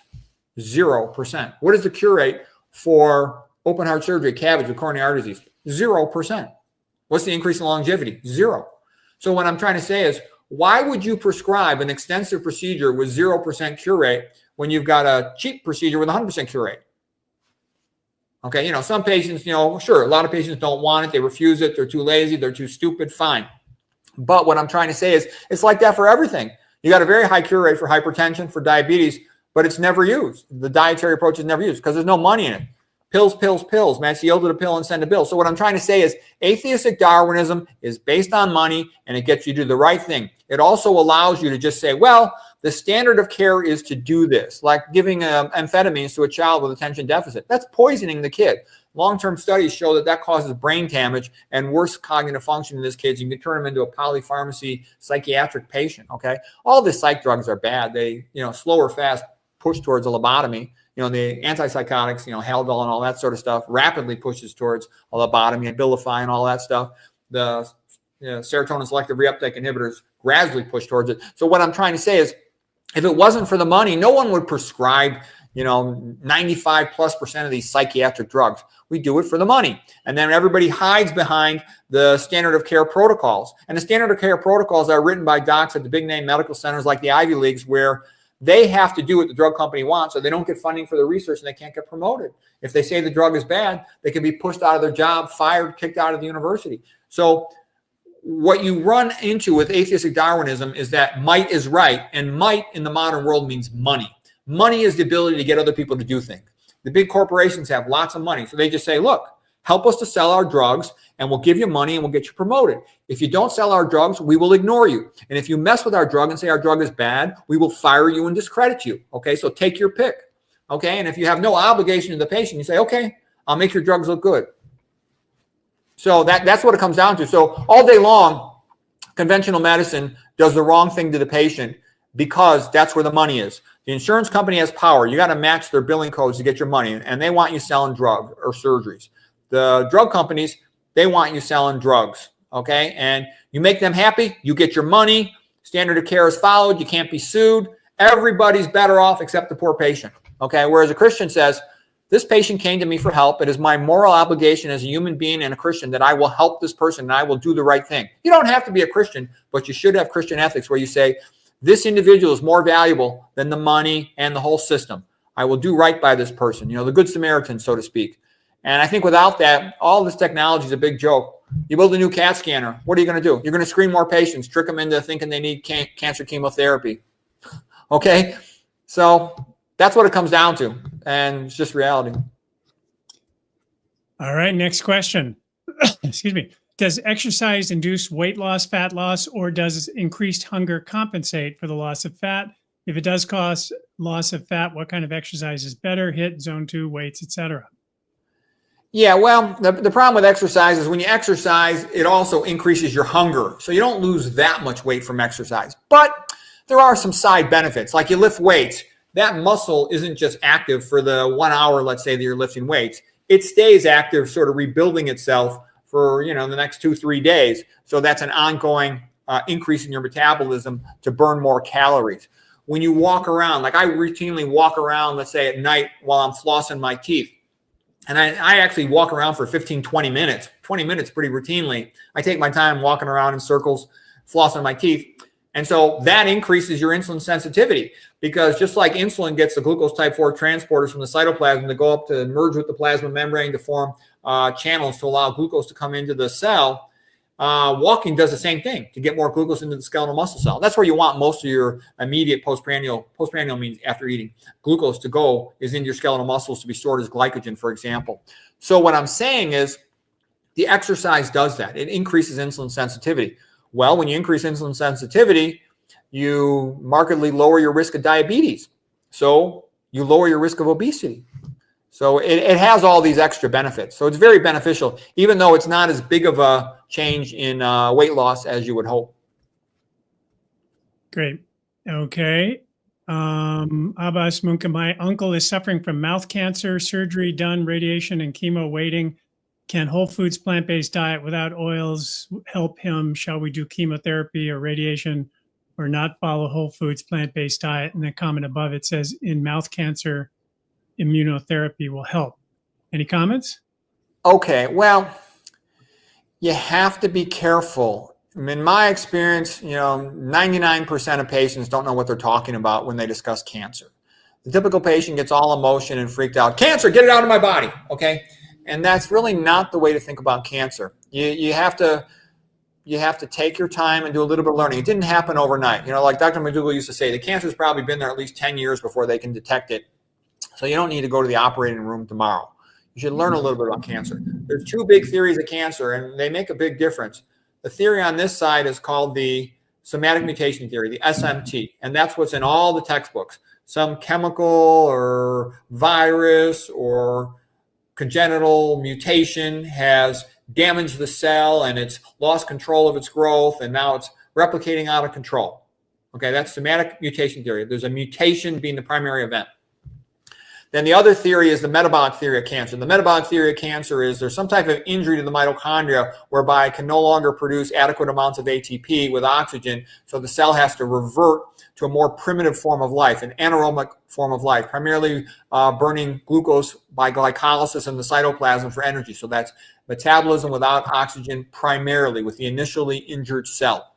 0%. What is the cure rate for open heart surgery, CABG with coronary artery disease? 0%. What's the increase in longevity? 0. So what I'm trying to say is, why would you prescribe an extensive procedure with 0% cure rate when you've got a cheap procedure with 100% cure rate? Okay, some patients, sure, a lot of patients don't want it. They refuse it. They're too lazy. They're too stupid. Fine. But what I'm trying to say is it's like that for everything. You got a very high cure rate for hypertension, for diabetes, but it's never used. The dietary approach is never used because there's no money in it. Pills, pills, pills, man. So yield to the pill and send a bill. So what I'm trying to say is atheistic Darwinism is based on money, and it gets you to do the right thing. It also allows you to just say, well, the standard of care is to do this, like giving amphetamines to a child with attention deficit. That's poisoning the kid. Long-term studies show that causes brain damage and worse cognitive function in this kid. You can turn them into a polypharmacy psychiatric patient, okay? All the psych drugs are bad. They, slow or fast push towards a lobotomy. The antipsychotics, Haldol and all that sort of stuff rapidly pushes towards a lobotomy and Abilify and all that stuff. The serotonin selective reuptake inhibitors gradually push towards it. So what I'm trying to say is, if it wasn't for the money, no one would prescribe, 95+% of these psychiatric drugs. We do it for the money. And then everybody hides behind the standard of care protocols. And the standard of care protocols are written by docs at the big name medical centers like the Ivy Leagues, where they have to do what the drug company wants, so they don't get funding for the research and they can't get promoted. If they say the drug is bad, they can be pushed out of their job, fired, kicked out of the university. So what you run into with atheistic Darwinism is that might is right, and might in the modern world means money. Money is the ability to get other people to do things. The big corporations have lots of money, so they just say, look, help us to sell our drugs, and we'll give you money and we'll get you promoted. If you don't sell our drugs, we will ignore you. And if you mess with our drug and say our drug is bad, we will fire you and discredit you. Okay, so take your pick. Okay, and if you have no obligation to the patient, you say, okay, I'll make your drugs look good. So that's what it comes down to. So all day long, conventional medicine does the wrong thing to the patient because that's where the money is. The insurance company has power. You got to match their billing codes to get your money, and they want you selling drugs or surgeries. The drug companies, they want you selling drugs, okay? And you make them happy, you get your money, standard of care is followed, you can't be sued. Everybody's better off except the poor patient. Okay, whereas a Christian says, this patient came to me for help. It is my moral obligation as a human being and a Christian that I will help this person and I will do the right thing. You don't have to be a Christian, but you should have Christian ethics where you say, this individual is more valuable than the money and the whole system. I will do right by this person, the Good Samaritan, so to speak. And I think without that, all this technology is a big joke. You build a new CAT scanner. What are you going to do? You're going to screen more patients, trick them into thinking they need cancer chemotherapy. Okay? So that's what it comes down to. And it's just reality. All right, next question. Excuse me. Does exercise induce weight loss, fat loss, or does increased hunger compensate for the loss of fat? If it does cause loss of fat, what kind of exercise is better? HIIT, zone 2, weights, etc. Yeah, well, the problem with exercise is when you exercise, it also increases your hunger. So you don't lose that much weight from exercise. But there are some side benefits. Like you lift weights, that muscle isn't just active for the 1 hour, let's say, that you're lifting weights. It stays active, sort of rebuilding itself for, the next 2-3 days. So that's an ongoing increase in your metabolism to burn more calories. When you walk around, like I routinely walk around, let's say at night while I'm flossing my teeth, and I actually walk around for 15, 20 minutes, pretty routinely. I take my time walking around in circles, flossing my teeth. And so that increases your insulin sensitivity because just like insulin gets the glucose type 4 transporters from the cytoplasm to go up to merge with the plasma membrane to form channels to allow glucose to come into the cell, walking does the same thing to get more glucose into the skeletal muscle cell. That's where you want most of your immediate postprandial means after eating, glucose to go is in your skeletal muscles to be stored as glycogen, for example. So what I'm saying is the exercise does that. It increases insulin sensitivity. Well, when you increase insulin sensitivity, you markedly lower your risk of diabetes. So you lower your risk of obesity. So it has all these extra benefits. So it's very beneficial, even though it's not as big of a change in weight loss as you would hope. Great. Okay. Abbas Munka, my uncle is suffering from mouth cancer, surgery done, radiation and chemo waiting. Can whole foods, plant-based diet without oils help him? Shall we do chemotherapy or radiation or not follow whole foods, plant-based diet? And the comment above it says in mouth cancer, immunotherapy will help. Any comments? Okay, well, you have to be careful. In my experience, 99% of patients don't know what they're talking about when they discuss cancer. The typical patient gets all emotion and freaked out. Cancer, get it out of my body, okay? And that's really not the way to think about cancer. You have to take your time and do a little bit of learning. It didn't happen overnight. Like Dr. McDougall used to say, the cancer's probably been there at least 10 years before they can detect it. So you don't need to go to the operating room tomorrow. You should learn a little bit about cancer. There's two big theories of cancer, and they make a big difference. The theory on this side is called the somatic mutation theory, the SMT, and that's what's in all the textbooks. Some chemical or virus or congenital mutation has damaged the cell and it's lost control of its growth, and now it's replicating out of control. Okay, that's somatic mutation theory. There's a mutation being the primary event. Then the other theory is the metabolic theory of cancer. The metabolic theory of cancer is there's some type of injury to the mitochondria whereby it can no longer produce adequate amounts of ATP with oxygen, so the cell has to revert to a more primitive form of life, an anaerobic form of life, primarily burning glucose by glycolysis in the cytoplasm for energy. So that's metabolism without oxygen primarily with the initially injured cell.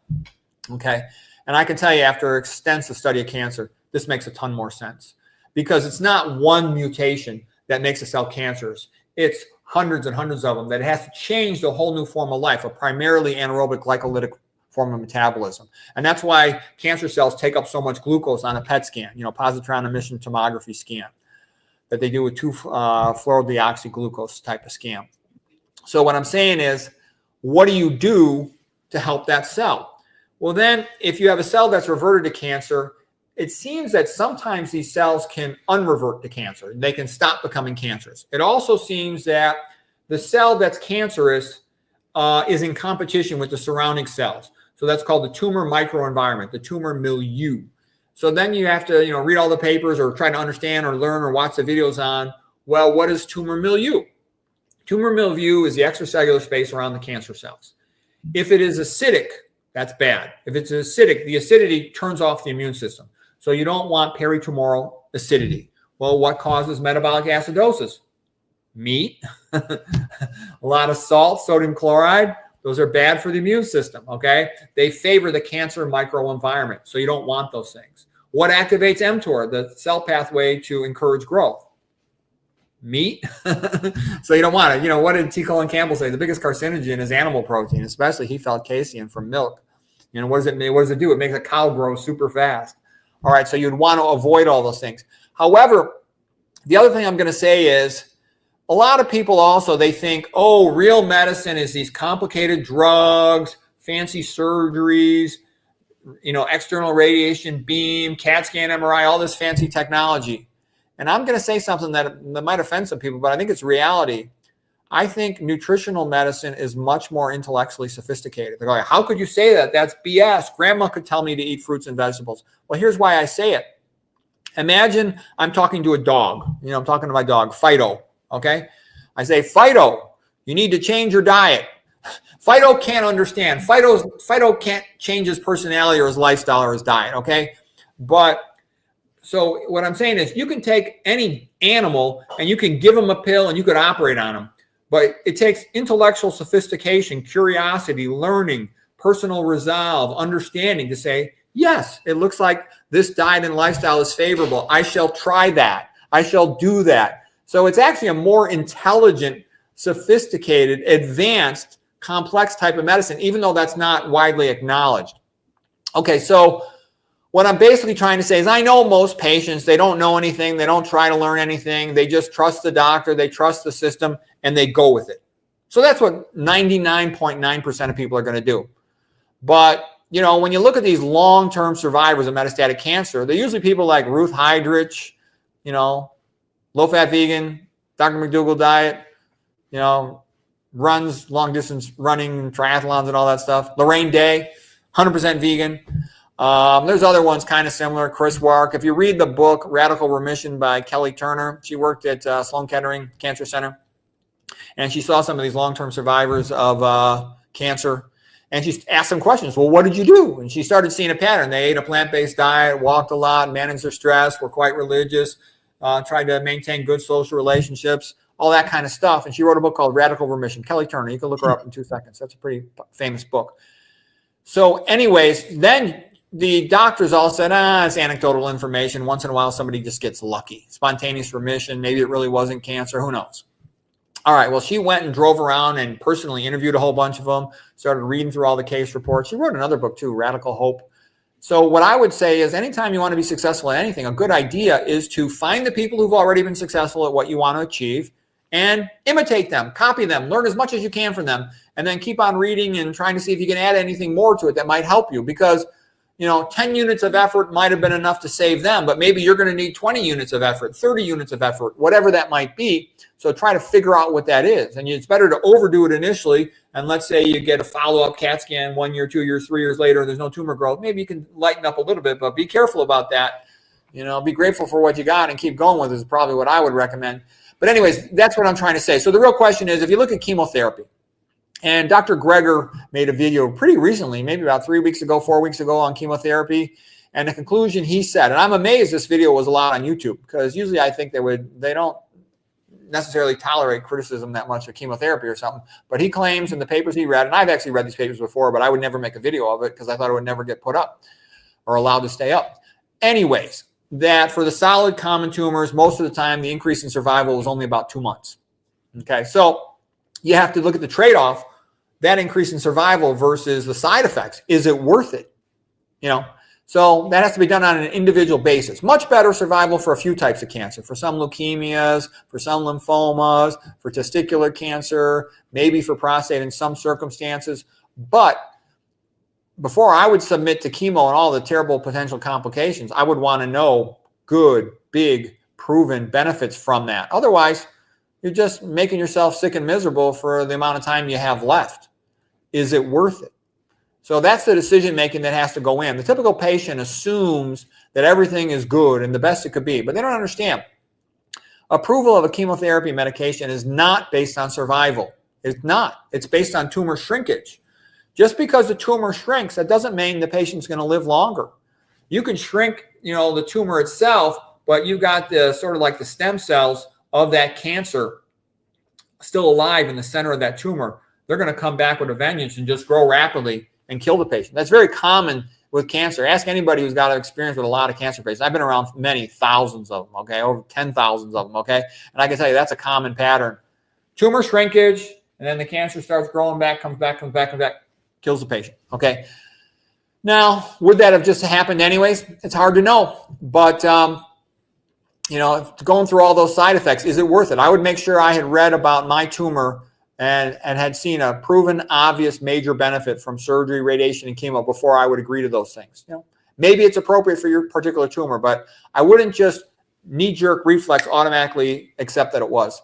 Okay, and I can tell you after extensive study of cancer, this makes a ton more sense. Because it's not one mutation that makes a cell cancerous. It's hundreds and hundreds of them that it has to change the whole new form of life, a primarily anaerobic glycolytic form of metabolism. And that's why cancer cells take up so much glucose on a PET scan, positron emission tomography scan that they do with 2,fluorodeoxyglucose type of scan. So what I'm saying is, what do you do to help that cell? Well, then if you have a cell that's reverted to cancer, it seems that sometimes these cells can unrevert to cancer. They can stop becoming cancerous. It also seems that the cell that's cancerous is in competition with the surrounding cells. So that's called the tumor microenvironment, the tumor milieu. So then you have to, read all the papers or try to understand or learn or watch the videos on, well, what is tumor milieu? Tumor milieu is the extracellular space around the cancer cells. If it is acidic, that's bad. If it's acidic, the acidity turns off the immune system. So you don't want peritumoral acidity. Well, what causes metabolic acidosis? Meat, a lot of salt, sodium chloride. Those are bad for the immune system, okay? They favor the cancer microenvironment, so you don't want those things. What activates mTOR, the cell pathway to encourage growth? Meat. So you don't want it. You know, what did T. Colin Campbell say? The biggest carcinogen is animal protein, especially he felt casein from milk. You know, what does it do? It makes a cow grow super fast. All right, so you'd want to avoid all those things. However, the other thing I'm going to say is a lot of people also, they think, oh, real medicine is these complicated drugs, fancy surgeries, you know, external radiation, beam, CAT scan, MRI, all this fancy technology. And I'm going to say something that might offend some people, but I think it's reality. I think nutritional medicine is much more intellectually sophisticated. They're going, how could you say that? That's BS. Grandma could tell me to eat fruits and vegetables. Well, here's why I say it. Imagine I'm talking to a dog. You know, I'm talking to my dog, Fido, okay? I say, Fido, you need to change your diet. Fido can't understand. Fido can't change his personality or his lifestyle or his diet, okay? But so what I'm saying is you can take any animal and you can give them a pill and you could operate on them. But it takes intellectual sophistication, curiosity, learning, personal resolve, understanding to say, yes, it looks like this diet and lifestyle is favorable. I shall try that. I shall do that. So it's actually a more intelligent, sophisticated, advanced, complex type of medicine, even though that's not widely acknowledged. Okay, so what I'm basically trying to say is I know most patients, they don't know anything. They don't try to learn anything. They just trust the doctor. They trust the system, and they go with it. So that's what 99.9% of people are going to do. But, you know, when you look at these long-term survivors of metastatic cancer, they're usually people like Ruth Heydrich, you know, low-fat vegan, Dr. McDougall diet, you know, runs long-distance running, triathlons and all that stuff. Lorraine Day, 100% vegan. There's other ones kind of similar. Chris Wark. If you read the book Radical Remission by Kelly Turner, she worked at Sloan Kettering Cancer Center, and she saw some of these long-term survivors of cancer, and she asked them questions. Well, what did you do? And she started seeing a pattern. They ate a plant-based diet, walked a lot, managed their stress, were quite religious, tried to maintain good social relationships, all that kind of stuff. And she wrote a book called Radical Remission. Kelly Turner. You can look her up in 2 seconds. That's a pretty famous book. So anyways, then the doctors all said, it's anecdotal information. Once in a while, somebody just gets lucky. Spontaneous remission. Maybe it really wasn't cancer. Who knows? All right. Well, she went and drove around and personally interviewed a whole bunch of them, started reading through all the case reports. She wrote another book too, Radical Hope. So what I would say is anytime you want to be successful at anything, a good idea is to find the people who've already been successful at what you want to achieve and imitate them, copy them, learn as much as you can from them, and then keep on reading and trying to see if you can add anything more to it that might help you. Because, you know, 10 units of effort might have been enough to save them, but maybe you're going to need 20 units of effort, 30 units of effort, whatever that might be. So try to figure out what that is. And it's better to overdo it initially. And let's say you get a follow-up CAT scan 1 year, 2 years, 3 years later, there's no tumor growth. Maybe you can lighten up a little bit, but be careful about that. You know, be grateful for what you got and keep going with it is probably what I would recommend. But anyways, that's what I'm trying to say. So the real question is, if you look at chemotherapy, and Dr. Greger made a video pretty recently, maybe about 3 weeks ago, 4 weeks ago on chemotherapy. And the conclusion he said, and I'm amazed this video was allowed on YouTube, because usually I think they don't necessarily tolerate criticism that much of chemotherapy or something. But he claims in the papers he read, and I've actually read these papers before, but I would never make a video of it because I thought it would never get put up or allowed to stay up. Anyways, that for the solid common tumors, most of the time, the increase in survival was only about 2 months. Okay, so you have to look at the trade-off, that increase in survival versus the side effects. Is it worth it? You know, so that has to be done on an individual basis. Much better survival for a few types of cancer, for some leukemias, for some lymphomas, for testicular cancer, maybe for prostate in some circumstances. But before I would submit to chemo and all the terrible potential complications, I would want to know good, big, proven benefits from that. Otherwise, you're just making yourself sick and miserable for the amount of time you have left. Is it worth it? So that's the decision making that has to go in. The typical patient assumes that everything is good and the best it could be, but they don't understand. Approval of a chemotherapy medication is not based on survival. It's not. It's based on tumor shrinkage. Just because the tumor shrinks, that doesn't mean the patient's going to live longer. You can shrink, you know, the tumor itself, but you got the sort of like the stem cells of that cancer still alive in the center of that tumor. They're going to come back with a vengeance and just grow rapidly and kill the patient. That's very common with cancer. Ask anybody who's got experience with a lot of cancer patients. I've been around many thousands of them, okay, over 10,000 of them, okay? And I can tell you that's a common pattern. Tumor shrinkage, and then the cancer starts growing back, comes back, kills the patient, okay? Now, would that have just happened anyways? It's hard to know, but you know, going through all those side effects, is it worth it? I would make sure I had read about my tumor and had seen a proven, obvious, major benefit from surgery, radiation, and chemo before I would agree to those things. You know, maybe it's appropriate for your particular tumor, but I wouldn't just knee-jerk reflex automatically accept that it was.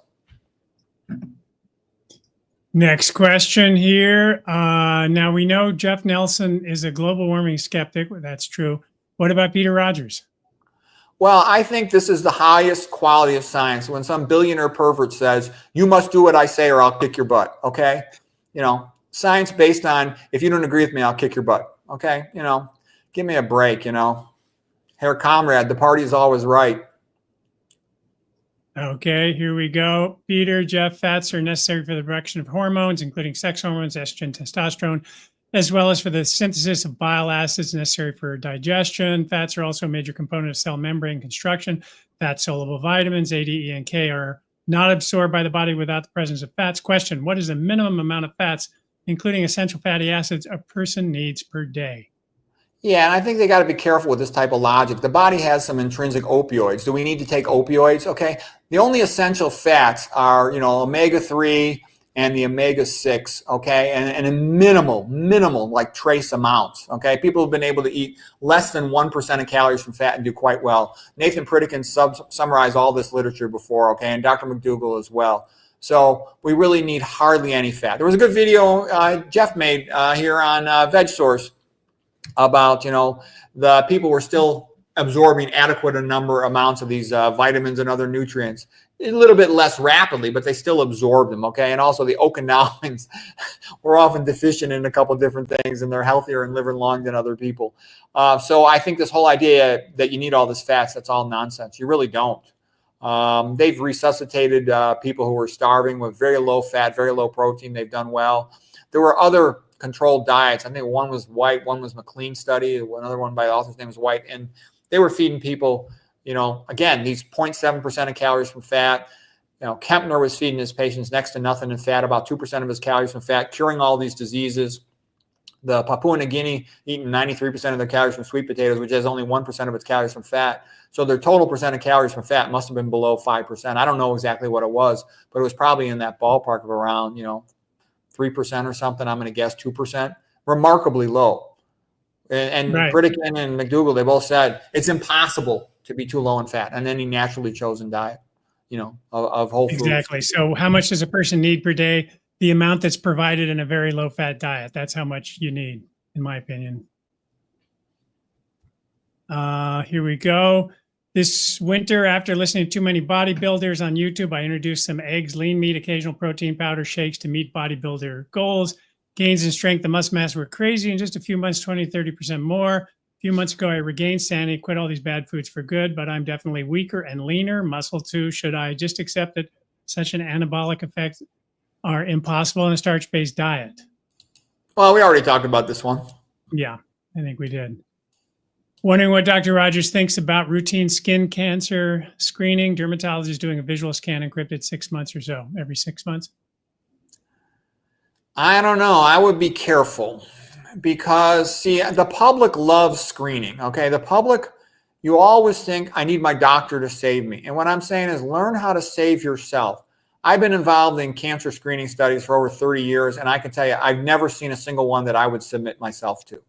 Next question here. Now we know Jeff Nelson is a global warming skeptic. That's true. What about Peter Rogers? Well, I think this is the highest quality of science. When some billionaire pervert says, you must do what I say or I'll kick your butt, okay? You know, science based on, if you don't agree with me, I'll kick your butt, okay? You know, give me a break, you know. Herr Comrade, the party is always right. Okay, here we go. Peter, Jeff, fats are necessary for the production of hormones, including sex hormones, estrogen, testosterone, as well as for the synthesis of bile acids necessary for digestion. Fats are also a major component of cell membrane construction. Fat-soluble vitamins, A, D, E, and K, are not absorbed by the body without the presence of fats. Question, what is the minimum amount of fats, including essential fatty acids, a person needs per day? Yeah, and I think they got to be careful with this type of logic. The body has some intrinsic opioids. Do we need to take opioids? Okay, the only essential fats are, you know, omega-3, and the omega-6, okay, and a minimal, like trace amounts, okay? People have been able to eat less than 1% of calories from fat and do quite well. Nathan Pritikin summarized all this literature before, okay, and Dr. McDougall as well. So we really need hardly any fat. There was a good video Jeff made here on VegSource about, you know, the people were still absorbing adequate amounts of these vitamins and other nutrients. A little bit less rapidly, but they still absorb them, okay? And also the Okinawans were often deficient in a couple of different things, and they're healthier in liver and lung than other people. So I think this whole idea that you need all this fats, that's all nonsense. You really don't. They've resuscitated people who were starving with very low fat, very low protein. They've done well. There were other controlled diets. I think one was White, one was McLean study, another one by the author's name is White, and they were feeding people, you know, again, these 0.7% of calories from fat. You know, Kempner was feeding his patients next to nothing in fat, about 2% of his calories from fat, curing all these diseases. The Papua New Guinea eating 93% of their calories from sweet potatoes, which has only 1% of its calories from fat. So their total percent of calories from fat must have been below 5%. I don't know exactly what it was, but it was probably in that ballpark of around, you know, 3% or something. I'm going to guess 2%. Remarkably low. And right. Pritikin and McDougall, they both said it's impossible to be too low in fat, and any naturally chosen diet, you know, of whole foods. Exactly. So how much does a person need per day? The amount that's provided in a very low fat diet. That's how much you need, in my opinion. Here we go. This winter, after listening to too many bodybuilders on YouTube, I introduced some eggs, lean meat, occasional protein powder shakes to meet bodybuilder goals. Gains in strength and muscle mass were crazy in just a few months, 20, 30% more. A few months ago, I regained sanity, quit all these bad foods for good, but I'm definitely weaker and leaner, muscle too. Should I just accept that such an anabolic effects are impossible in a starch-based diet? Well, we already talked about this one. Yeah, I think we did. Wondering what Dr. Rogers thinks about routine skin cancer screening. Dermatologist doing a visual scan encrypted 6 months or so, every 6 months. I don't know. I would be careful because, see, the public loves screening, okay? The public, you always think, I need my doctor to save me. And what I'm saying is learn how to save yourself. I've been involved in cancer screening studies for over 30 years, and I can tell you I've never seen a single one that I would submit myself to.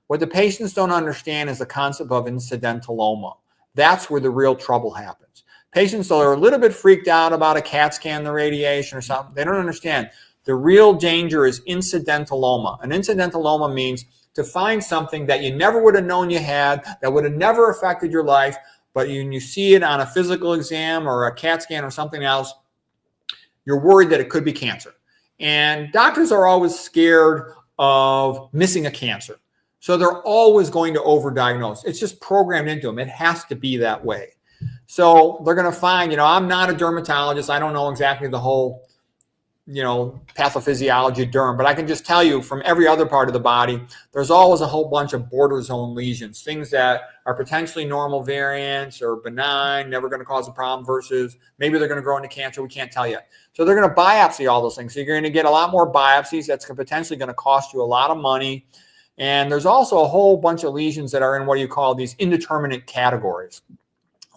What the patients don't understand is the concept of incidentaloma. That's where the real trouble happens. Patients are a little bit freaked out about a CAT scan, the radiation or something. They don't understand. The real danger is incidentaloma. An incidentaloma means to find something that you never would have known you had, that would have never affected your life, but you see it on a physical exam or a CAT scan or something else, you're worried that it could be cancer. And doctors are always scared of missing a cancer. So they're always going to overdiagnose. It's just programmed into them. It has to be that way. So they're going to find, I'm not a dermatologist. I don't know exactly the whole, pathophysiology of derm, but I can just tell you from every other part of the body, there's always a whole bunch of border zone lesions, things that are potentially normal variants or benign, never going to cause a problem versus maybe they're going to grow into cancer. We can't tell yet. So they're going to biopsy all those things. So you're going to get a lot more biopsies. That's potentially going to cost you a lot of money. And there's also a whole bunch of lesions that are in what you call these indeterminate categories.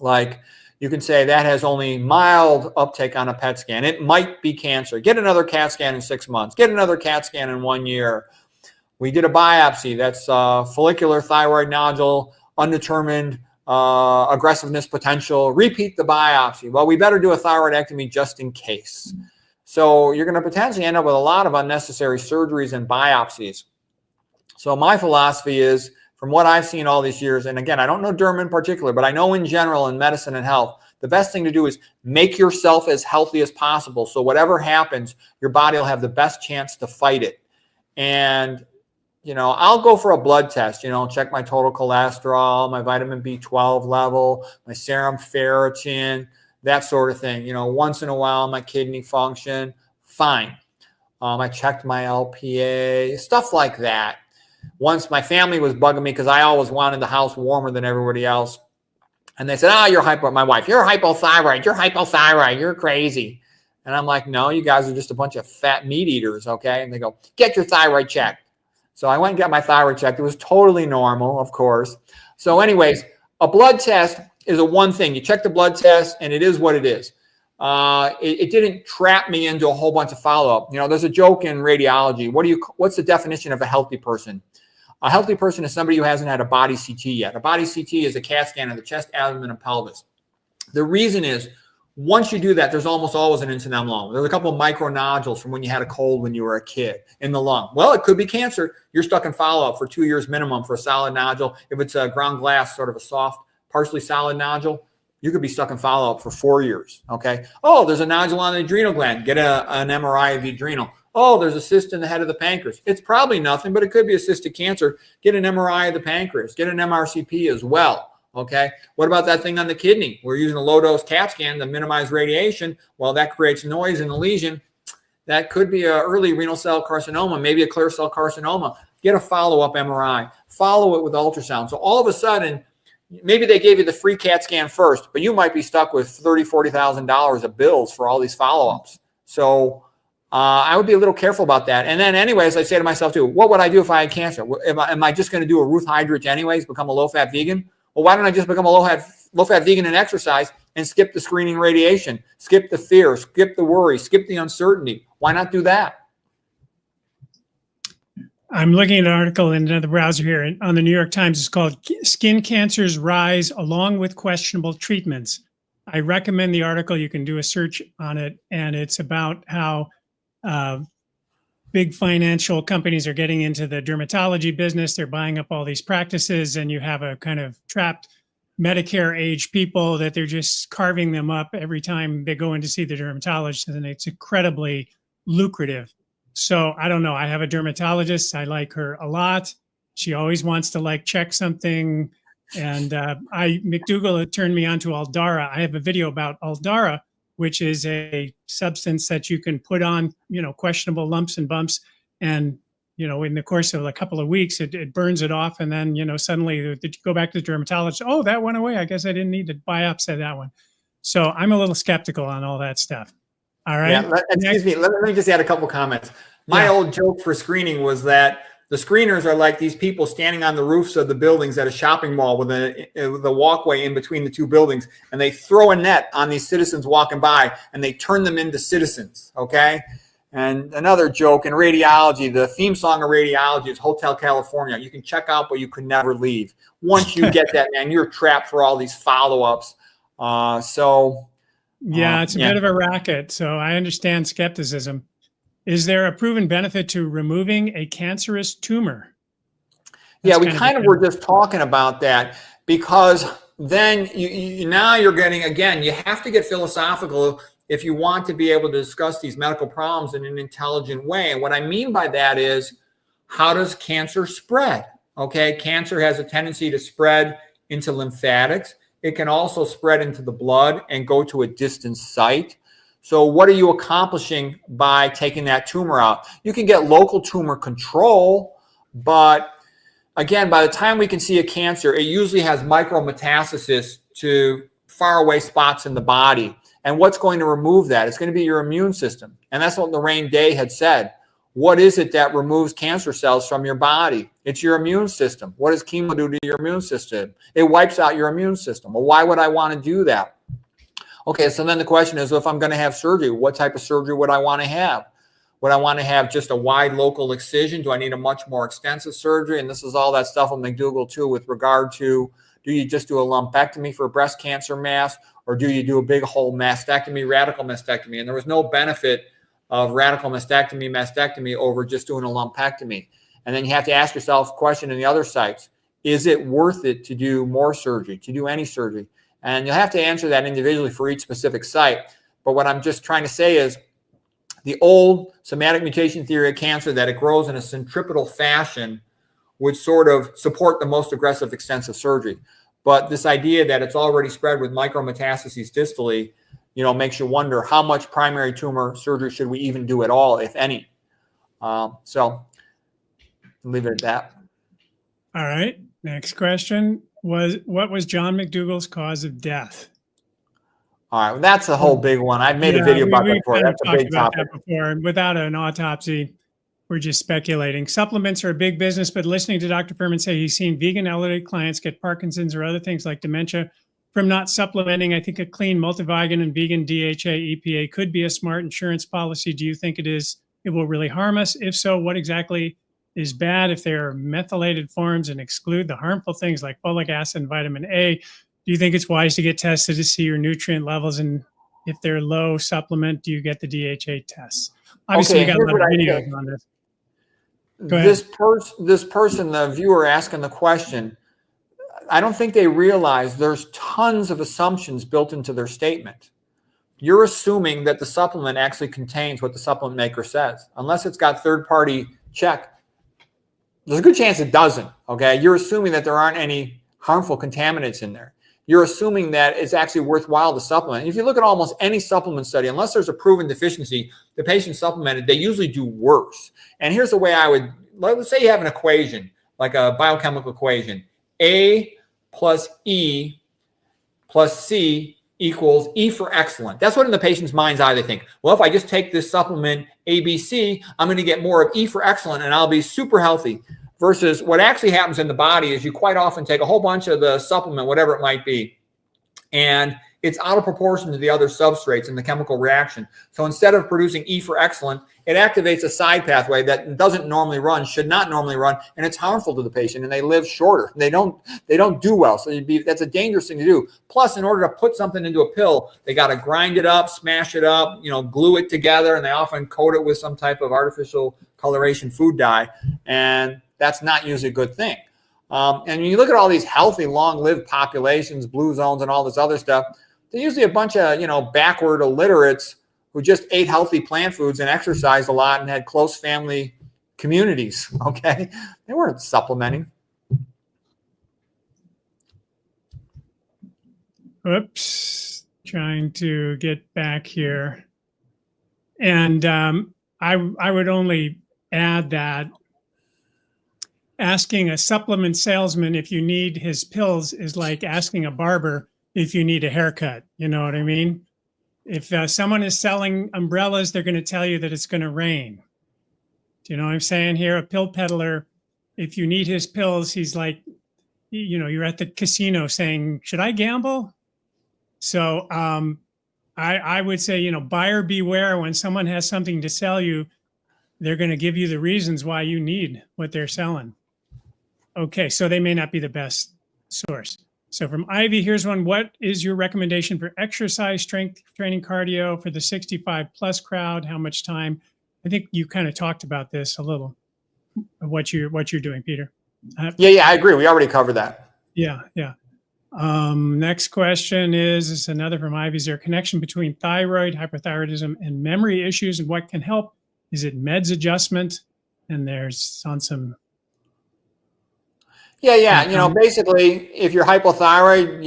Like you can say that has only mild uptake on a PET scan. It might be cancer. Get another CAT scan in 6 months. Get another CAT scan in 1 year. We did a biopsy. That's follicular thyroid nodule, undetermined aggressiveness potential. Repeat the biopsy. Well, we better do a thyroidectomy just in case. So you're going to potentially end up with a lot of unnecessary surgeries and biopsies. So my philosophy is, from what I've seen all these years, and again, I don't know derm in particular, but I know in general in medicine and health, the best thing to do is make yourself as healthy as possible. So whatever happens, your body will have the best chance to fight it. And, I'll go for a blood test, check my total cholesterol, my vitamin B12 level, my serum ferritin, that sort of thing. Once in a while, my kidney function, fine. I checked my LPA, stuff like that. Once my family was bugging me because I always wanted the house warmer than everybody else. And they said, my wife, you're hypothyroid, you're crazy. And I'm like, no, you guys are just a bunch of fat meat eaters, okay? And they go, get your thyroid checked. So I went and got my thyroid checked. It was totally normal, of course. So anyways, a blood test is a one thing. You check the blood test and it is what it is. It didn't trap me into a whole bunch of follow-up. There's a joke in radiology. What's the definition of a healthy person? A healthy person is somebody who hasn't had a body CT yet. A body CT is a CAT scan of the chest, abdomen, and pelvis. The reason is, once you do that, there's almost always an incident lung. There's a couple of micronodules from when you had a cold when you were a kid in the lung. Well, it could be cancer. You're stuck in follow-up for 2 years minimum for a solid nodule. If it's a ground glass, sort of a soft, partially solid nodule, you could be stuck in follow-up for 4 years, okay? Oh, there's a nodule on the adrenal gland. Get an MRI of the adrenal. Oh, there's a cyst in the head of the pancreas. It's probably nothing, but it could be a cystic cancer. Get an MRI of the pancreas. Get an MRCP as well, okay? What about that thing on the kidney? We're using a low-dose CAT scan to minimize radiation. Well, that creates noise in the lesion. That could be an early renal cell carcinoma, maybe a clear cell carcinoma. Get a follow-up MRI. Follow it with ultrasound. So all of a sudden, maybe they gave you the free CAT scan first, but you might be stuck with $30,000, $40,000 of bills for all these follow-ups. So I would be a little careful about that. And then anyways, I say to myself too, what would I do if I had cancer? Am I just going to do a Ruth Hydrich anyways, become a low-fat vegan? Well, why don't I just become a low-fat vegan and exercise and skip the screening radiation, skip the fear, skip the worry, skip the uncertainty? Why not do that? I'm looking at an article in another browser here on the New York Times. It's called Skin Cancers Rise Along with Questionable Treatments. I recommend the article. You can do a search on it. And it's about how big financial companies are getting into the dermatology business. They're buying up all these practices, and you have a kind of trapped Medicare age people that they're just carving them up every time they go in to see the dermatologist, and it's incredibly lucrative. So I don't know. I have a dermatologist. I like her a lot. She always wants to check something. And McDougall had turned me on to Aldara. I have a video about Aldara, which is a substance that you can put on, questionable lumps and bumps. And, in the course of a couple of weeks, it burns it off. And then, suddenly you go back to the dermatologist. Oh, that went away. I guess I didn't need to biopsy that one. So I'm a little skeptical on all that stuff. All right. Yeah, excuse me. Let me just add a couple comments. My old joke for screening was that the screeners are like these people standing on the roofs of the buildings at a shopping mall with a walkway in between the two buildings, and they throw a net on these citizens walking by, and they turn them into citizens, okay? And another joke, in radiology, the theme song of radiology is Hotel California. You can check out, but you could never leave. Once you get that, man, you're trapped for all these follow-ups. It's a bit of a racket, so I understand skepticism. Is there a proven benefit to removing a cancerous tumor? Yeah, we kind of were just talking about that, because then now you're getting, again, you have to get philosophical if you want to be able to discuss these medical problems in an intelligent way. And what I mean by that is, how does cancer spread? Okay, cancer has a tendency to spread into lymphatics. it can also spread into the blood and go to a distant site. So what are you accomplishing by taking that tumor out? You can get local tumor control, but again, by the time we can see a cancer, it usually has micrometastasis to faraway spots in the body. And what's going to remove that? It's going to be your immune system. And that's what Lorraine Day had said. What is it that removes cancer cells from your body? It's your immune system. What does chemo do to your immune system? It wipes out your immune system. Well, why would I want to do that? Okay, so then the question is, well, if I'm going to have surgery, what type of surgery would I want to have? Would I want to have just a wide local excision? Do I need a much more extensive surgery? And this is all that stuff on McDougall too with regard to, do you just do a lumpectomy for a breast cancer mass, or do you do a big whole mastectomy, radical mastectomy? And there was no benefit of radical mastectomy over just doing a lumpectomy. And then you have to ask yourself a question in the other sites. Is it worth it to do more surgery, to do any surgery? And you'll have to answer that individually for each specific site. But what I'm just trying to say is the old somatic mutation theory of cancer, that it grows in a centripetal fashion, would sort of support the most aggressive extensive surgery. But this idea that it's already spread with micrometastases distally, you know, makes you wonder how much primary tumor surgery should we even do at all, if any. So leave it at that. All right. Next question was, what was John McDougall's cause of death? All right. Well, that's a whole big one. I've made a video about that before. That's a big topic. Before. Without an autopsy, we're just speculating. Supplements are a big business, but listening to Dr. Furman say he's seen vegan elderly clients get Parkinson's or other things like dementia from not supplementing. I think a clean multivitamin and vegan DHA EPA could be a smart insurance policy. Do you think it is? It will really harm us? If so, what exactly is bad? If they are methylated forms and exclude the harmful things like folic acid and vitamin A, do you think it's wise to get tested to see your nutrient levels? And if they're low, supplement, do you get the DHA tests? Obviously, we got a lot of videos on this. Go ahead. This person, the viewer asking the question, I don't think they realize there's tons of assumptions built into their statement. You're assuming that the supplement actually contains what the supplement maker says. Unless it's got third-party check, there's a good chance it doesn't, okay? You're assuming that there aren't any harmful contaminants in there. You're assuming that it's actually worthwhile to supplement. And if you look at almost any supplement study, unless there's a proven deficiency, the patient supplemented, they usually do worse. And here's the way I would, let's say you have an equation, like a biochemical equation. A plus E plus C equals E for excellent. That's what in the patient's mind's eye they think. Well, if I just take this supplement ABC, I'm going to get more of E for excellent and I'll be super healthy. Versus what actually happens in the body is you quite often take a whole bunch of the supplement, whatever it might be, and it's out of proportion to the other substrates in the chemical reaction. So instead of producing E for excellent, it activates a side pathway that doesn't normally run, should not normally run, and it's harmful to the patient, and they live shorter. They don't do well. So that's a dangerous thing to do. Plus, in order to put something into a pill, they got to grind it up, smash it up, glue it together, and they often coat it with some type of artificial coloration food dye, and that's not usually a good thing. And when you look at all these healthy, long-lived populations, blue zones, and all this other stuff, they're usually a bunch of, backward illiterates who just ate healthy plant foods and exercised a lot and had close family communities, okay? They weren't supplementing. Oops, trying to get back here. And I would only add that asking a supplement salesman if you need his pills is like asking a barber if you need a haircut. You know what I mean? If someone is selling umbrellas, they're going to tell you that it's going to rain. Do you know what I'm saying here? A pill peddler, if you need his pills, he's like, you're at the casino saying, should I gamble? So I would say, buyer beware. When someone has something to sell you, they're going to give you the reasons why you need what they're selling. Okay, so they may not be the best source. So from Ivy, here's one. What is your recommendation for exercise, strength training, cardio for the 65 plus crowd? How much time? I think you kind of talked about this a little, what you're doing, Peter. Yeah, I agree. We already covered that. Yeah. Next question is another from Ivy. Is there a connection between thyroid, hypothyroidism, and memory issues, and what can help? Is it meds adjustment? And there's on some. Yeah. You know, basically, if you're hypothyroid,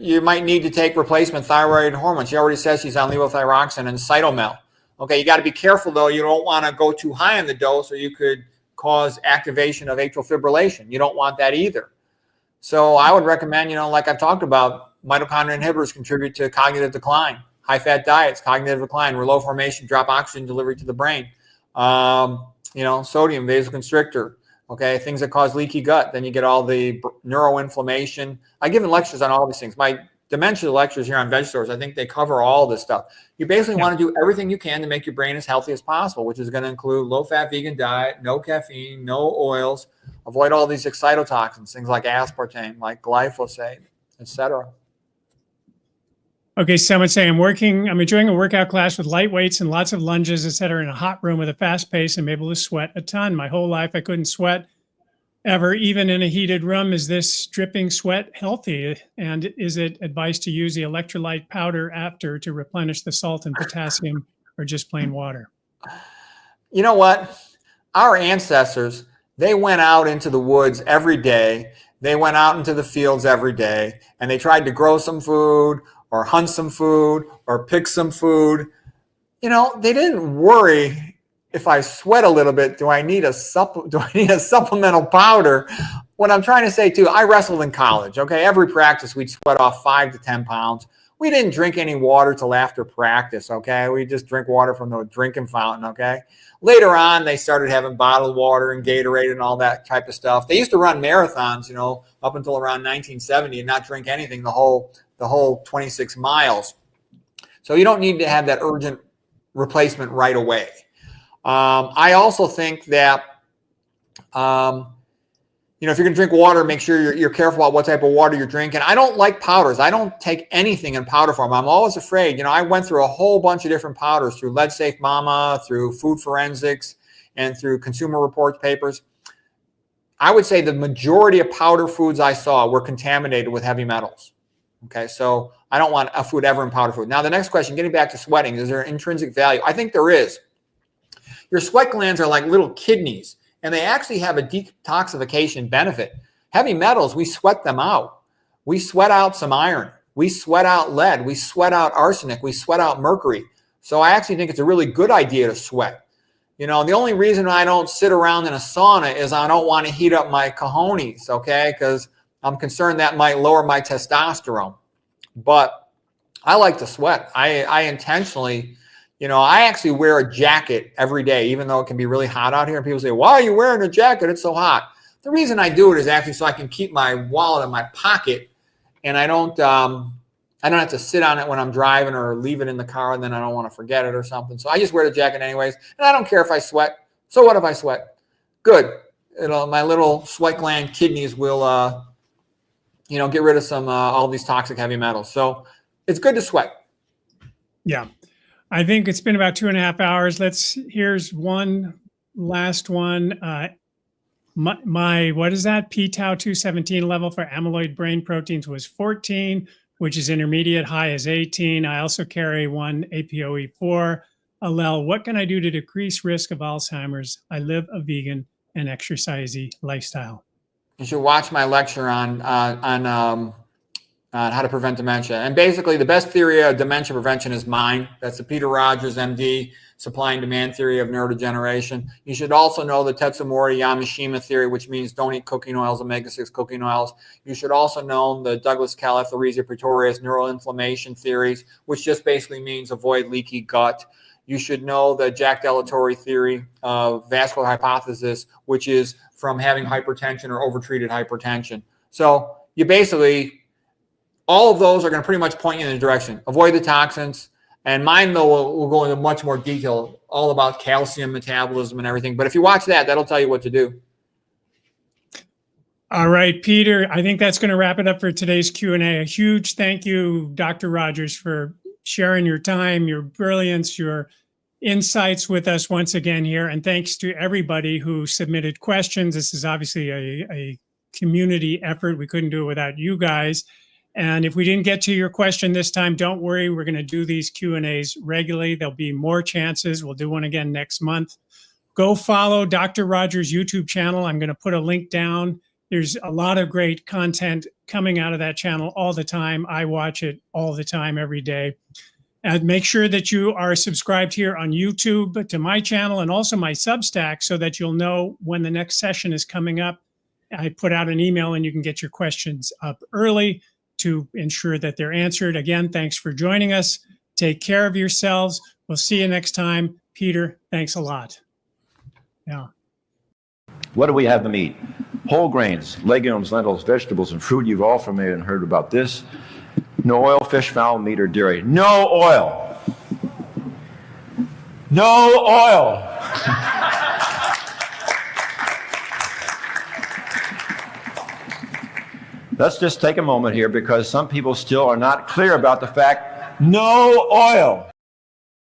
you might need to take replacement thyroid hormones. She already says she's on levothyroxine and cytomel. Okay, you got to be careful though. You don't want to go too high in the dose, or you could cause activation of atrial fibrillation. You don't want that either. So I would recommend, you know, like I've talked about, mitochondrial inhibitors contribute to cognitive decline. High-fat diets, cognitive decline, Rouleau formation, drop oxygen delivery to the brain. You know, sodium, vasoconstrictor. Okay, things that cause leaky gut. Then you get all the neuroinflammation. I've given lectures on all these things. My dementia lectures here on Veg Stores, I think they cover all this stuff. You basically want to do everything you can to make your brain as healthy as possible, which is going to include low-fat vegan diet, no caffeine, no oils, avoid all these excitotoxins, things like aspartame, like glyphosate, etc. Okay, someone saying I'm enjoying a workout class with light weights and lots of lunges, etc., in a hot room with a fast pace. I'm able to sweat a ton. My whole life, I couldn't sweat ever, even in a heated room. Is this dripping sweat healthy? And is it advice to use the electrolyte powder after to replenish the salt and potassium, or just plain water? You know what? Our ancestors, they went out into the woods every day. They went out into the fields every day, and they tried to grow some food or hunt some food or pick some food. You know, they didn't worry, if I sweat a little bit, do I need a supplemental powder? What I'm trying to say too, I wrestled in college. Okay, every practice we'd sweat off 5 to 10 pounds. We didn't drink any water till after practice. Okay, we just drink water from the drinking fountain. Okay, later on they started having bottled water and Gatorade and all that type of stuff. They used to run marathons, you know, up until around 1970 and not drink anything the whole 26 miles. So you don't need to have that urgent replacement right away. I also think that, you know, if you're going to drink water, make sure you're careful about what type of water you're drinking. I don't like powders. I don't take anything in powder form. I'm always afraid. You know, I went through a whole bunch of different powders through Lead Safe Mama, through Food Forensics, and through Consumer Reports papers. I would say the majority of powder foods I saw were contaminated with heavy metals. Okay, so I don't want a food ever in powder food. Now, the next question, getting back to sweating, is there intrinsic value? I think there is. Your sweat glands are like little kidneys, and they actually have a detoxification benefit. Heavy metals, we sweat them out. We sweat out some iron. We sweat out lead. We sweat out arsenic. We sweat out mercury. So I actually think it's a really good idea to sweat. You know, the only reason I don't sit around in a sauna is I don't want to heat up my cojones, okay, because I'm concerned that might lower my testosterone. But I like to sweat. I intentionally, you know, I actually wear a jacket every day, even though it can be really hot out here. And people say, why are you wearing a jacket? It's so hot. The reason I do it is actually so I can keep my wallet in my pocket, and I don't have to sit on it when I'm driving or leave it in the car, and then I don't want to forget it or something. So I just wear the jacket anyways, and I don't care if I sweat. So what if I sweat? Good. My little sweat gland kidneys will, you know, get rid of some all these toxic heavy metals. So it's good to sweat. Yeah. I think it's been about 2.5 hours. Here's one last one. My what is that? p-tau 217 level for amyloid brain proteins was 14, which is intermediate. High is 18. I also carry one APOE4 allele. What can I do to decrease risk of Alzheimer's? I live a vegan and exercisey lifestyle. You should watch my lecture on how to prevent dementia. And basically, the best theory of dementia prevention is mine. That's the Peter Rogers, MD, supply and demand theory of neurodegeneration. You should also know the Tetsumori Yamashima theory, which means don't eat cooking oils, omega-6 cooking oils. You should also know the Douglas Calethorrhea Pretorius neuroinflammation theories, which just basically means avoid leaky gut. You should know the Jack Delatorre theory of vascular hypothesis, which is from having hypertension or overtreated hypertension. So you basically, all of those are going to pretty much point you in the direction. Avoid the toxins. And mine, though, will go into much more detail, all about calcium metabolism and everything. But if you watch that, that'll tell you what to do. All right, Peter, I think that's going to wrap it up for today's Q&A. A huge thank you, Dr. Rogers, for sharing your time, your brilliance, your insights with us once again here. And thanks to everybody who submitted questions. This is obviously a community effort. We couldn't do it without you guys. And if we didn't get to your question this time, don't worry. We're going to do these Q&As regularly. There'll be more chances. We'll do one again next month. Go follow Dr. Rogers' YouTube channel. I'm going to put a link down There's a lot of great content coming out of that channel all the time. I watch it all the time, every day. And make sure that you are subscribed here on YouTube to my channel and also my Substack so that you'll know when the next session is coming up. I put out an email and you can get your questions up early to ensure that they're answered. Again, thanks for joining us. Take care of yourselves. We'll see you next time. Peter, thanks a lot. Yeah. What do we have them eat? Whole grains, legumes, lentils, vegetables, and fruit. You've all familiar and heard about this. No oil, fish, fowl, meat, or dairy. No oil. No oil. Let's just take a moment here because some people still are not clear about the fact, no oil.